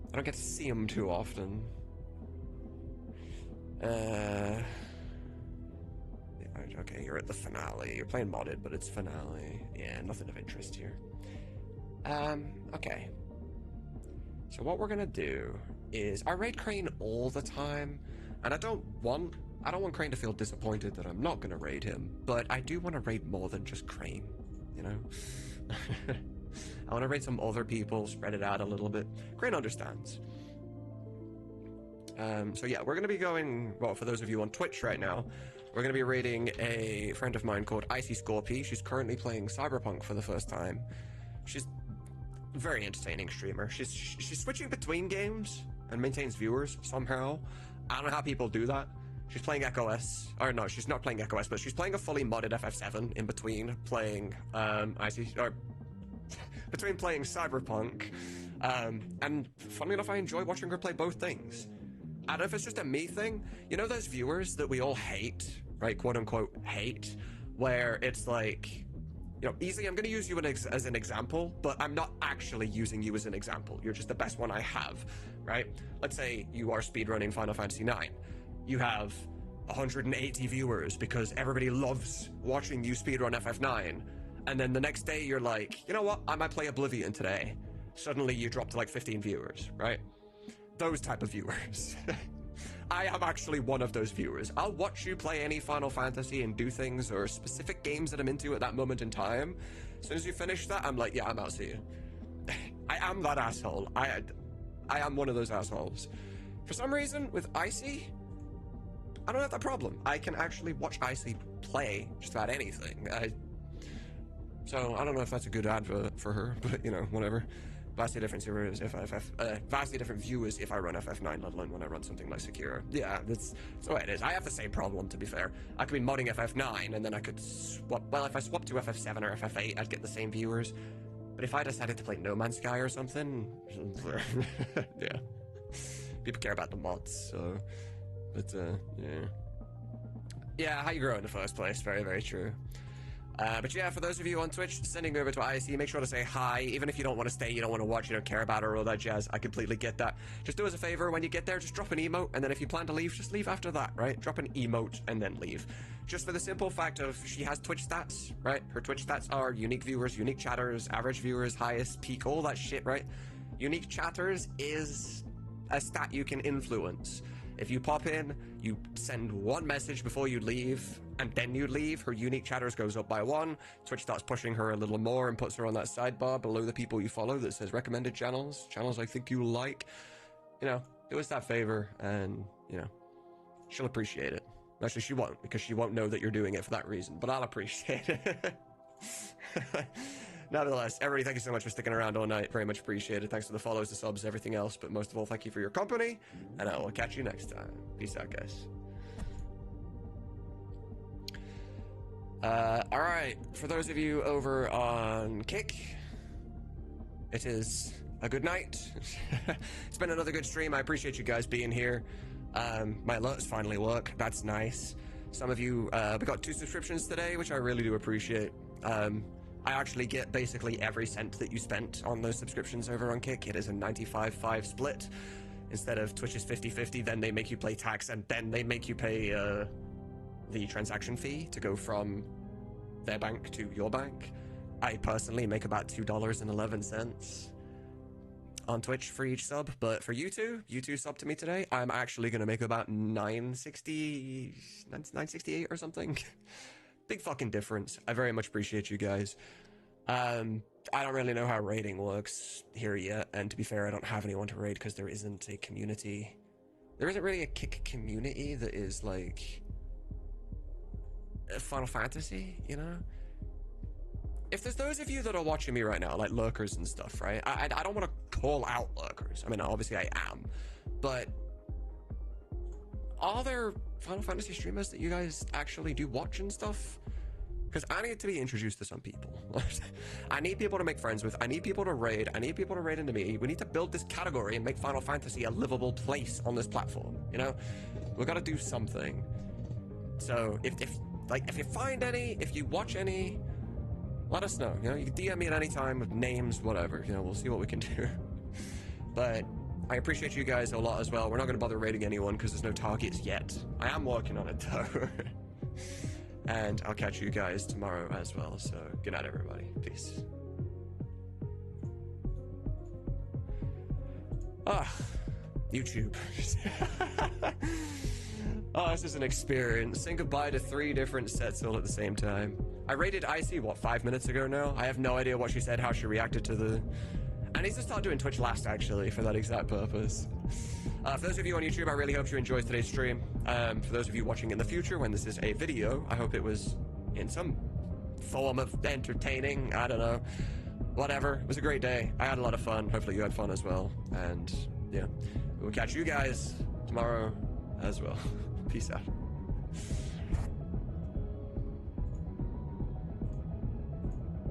I don't get to see them too often. Okay, you're at the finale. You're playing modded, but it's finale. Yeah, nothing of interest here. Okay. So what we're gonna do is I raid Crane all the time, and I don't want Crane to feel disappointed that I'm not gonna raid him, but I do want to raid more than just Crane, you know? I want to raid some other people, spread it out a little bit. Crane understands. So yeah, we're gonna be going, well, for those of you on Twitch right now, we're going to be raiding a friend of mine called Icy Scorpy. She's currently playing Cyberpunk for the first time. She's a very entertaining streamer. She's switching between games and maintains viewers somehow. I don't know how people do that. She's playing Echo S, or no, she's not playing Echo S, but she's playing a fully modded FF7 in between playing between playing Cyberpunk. And funnily enough, I enjoy watching her play both things. I don't know if it's just a me thing. You know those viewers that we all hate, right? Quote unquote hate, where it's like, you know, easily I'm going to use you as an example, but I'm not actually using you as an example. You're just the best one I have, right? Let's say you are speedrunning Final Fantasy IX. You have 180 viewers because everybody loves watching you speedrun FF9. And then the next day you're like, you know what? I might play Oblivion today. Suddenly you drop to like 15 viewers, right? Those type of viewers. I am actually one of those viewers. I'll watch you play any Final Fantasy and do things or specific games that I'm into at that moment in time. As soon as you finish that, I'm like, yeah, I'm out, see you. I am that asshole. I am one of those assholes. For some reason, with Icy, I don't have that problem. I can actually watch Icy play just about anything. So I don't know if that's a good advert for her, but you know, whatever. Vastly different viewers vastly different viewers if I run FF9, let alone when I run something like Sekiro. Yeah, that's the way it is. I have the same problem, to be fair. I could be modding FF9 and then I could swap. Well, if I swap to FF7 or FF8, I'd get the same viewers. But if I decided to play No Man's Sky or something, yeah, people care about the mods. So, but yeah, how you grow in the first place. Very, very true. But yeah, for those of you on Twitch, sending over to IC, make sure to say hi. Even if you don't want to stay, you don't want to watch, you don't care about her, all that jazz, I completely get that. Just do us a favor, when you get there, just drop an emote, and then if you plan to leave, just leave after that, right? Drop an emote and then leave. Just for the simple fact of she has Twitch stats, right? Her Twitch stats are unique viewers, unique chatters, average viewers, highest, peak, all that shit, right? Unique chatters is a stat you can influence. If you pop in, you send one message before you leave, and then you leave, her unique chatters goes up by 1. Twitch starts pushing her a little more and puts her on that sidebar below the people you follow that says recommended channels I think you like. You know, do us that favor, and, you know, she'll appreciate it. Actually, she won't, because she won't know that you're doing it for that reason, but I'll appreciate it. Nevertheless, everybody, thank you so much for sticking around all night. Very much appreciated. Thanks for the follows, the subs, everything else. But most of all, thank you for your company. And I will catch you next time. Peace out, guys. Alright. For those of you over on Kick, it is a good night. It's been another good stream. I appreciate you guys being here. My alerts finally work. That's nice. Some of you, we got 2 subscriptions today, which I really do appreciate. I actually get basically every cent that you spent on those subscriptions over on Kick. It is a 95-5 split. Instead of Twitch's 50-50, then they make you pay tax, and then they make you pay the transaction fee to go from their bank to your bank. I personally make about $2.11 on Twitch for each sub, but for you two sub to me today, I'm actually going to make about $9.68 or something. Big fucking difference. I very much appreciate you guys. I don't really know how raiding works here yet, and to be fair, I don't have anyone to raid because there isn't a community. There isn't really a Kick community that is like Final Fantasy, you know? If there's those of you that are watching me right now, like lurkers and stuff, right? I don't want to call out lurkers. I mean, obviously I am, but are there Final Fantasy streamers that you guys actually do watch and stuff? Because I need to be introduced to some people. I need people to make friends with. I need people to raid. I need people to raid into me. We need to build this category and make Final Fantasy a livable place on this platform. You know, we got to do something. So if you find any, if you watch any, let us know. You know, you can DM me at any time with names, whatever. You know, we'll see what we can do. But I appreciate you guys a lot as well. We're not going to bother raiding anyone because there's no targets yet. I am working on it though. And I'll catch you guys tomorrow as well. So good night, everybody. Peace. YouTube. Oh, this is an experience. Saying goodbye to 3 different sets all at the same time. I rated Icy, what, 5 minutes ago now? I have no idea what she said, how she reacted to the... I need to start doing Twitch last, actually, for that exact purpose. For those of you on YouTube, I really hope you enjoyed today's stream. For those of you watching in the future, when this is a video, I hope it was in some form of entertaining. I don't know. Whatever. It was a great day. I had a lot of fun. Hopefully you had fun as well. And, yeah, we'll catch you guys tomorrow as well. Peace out.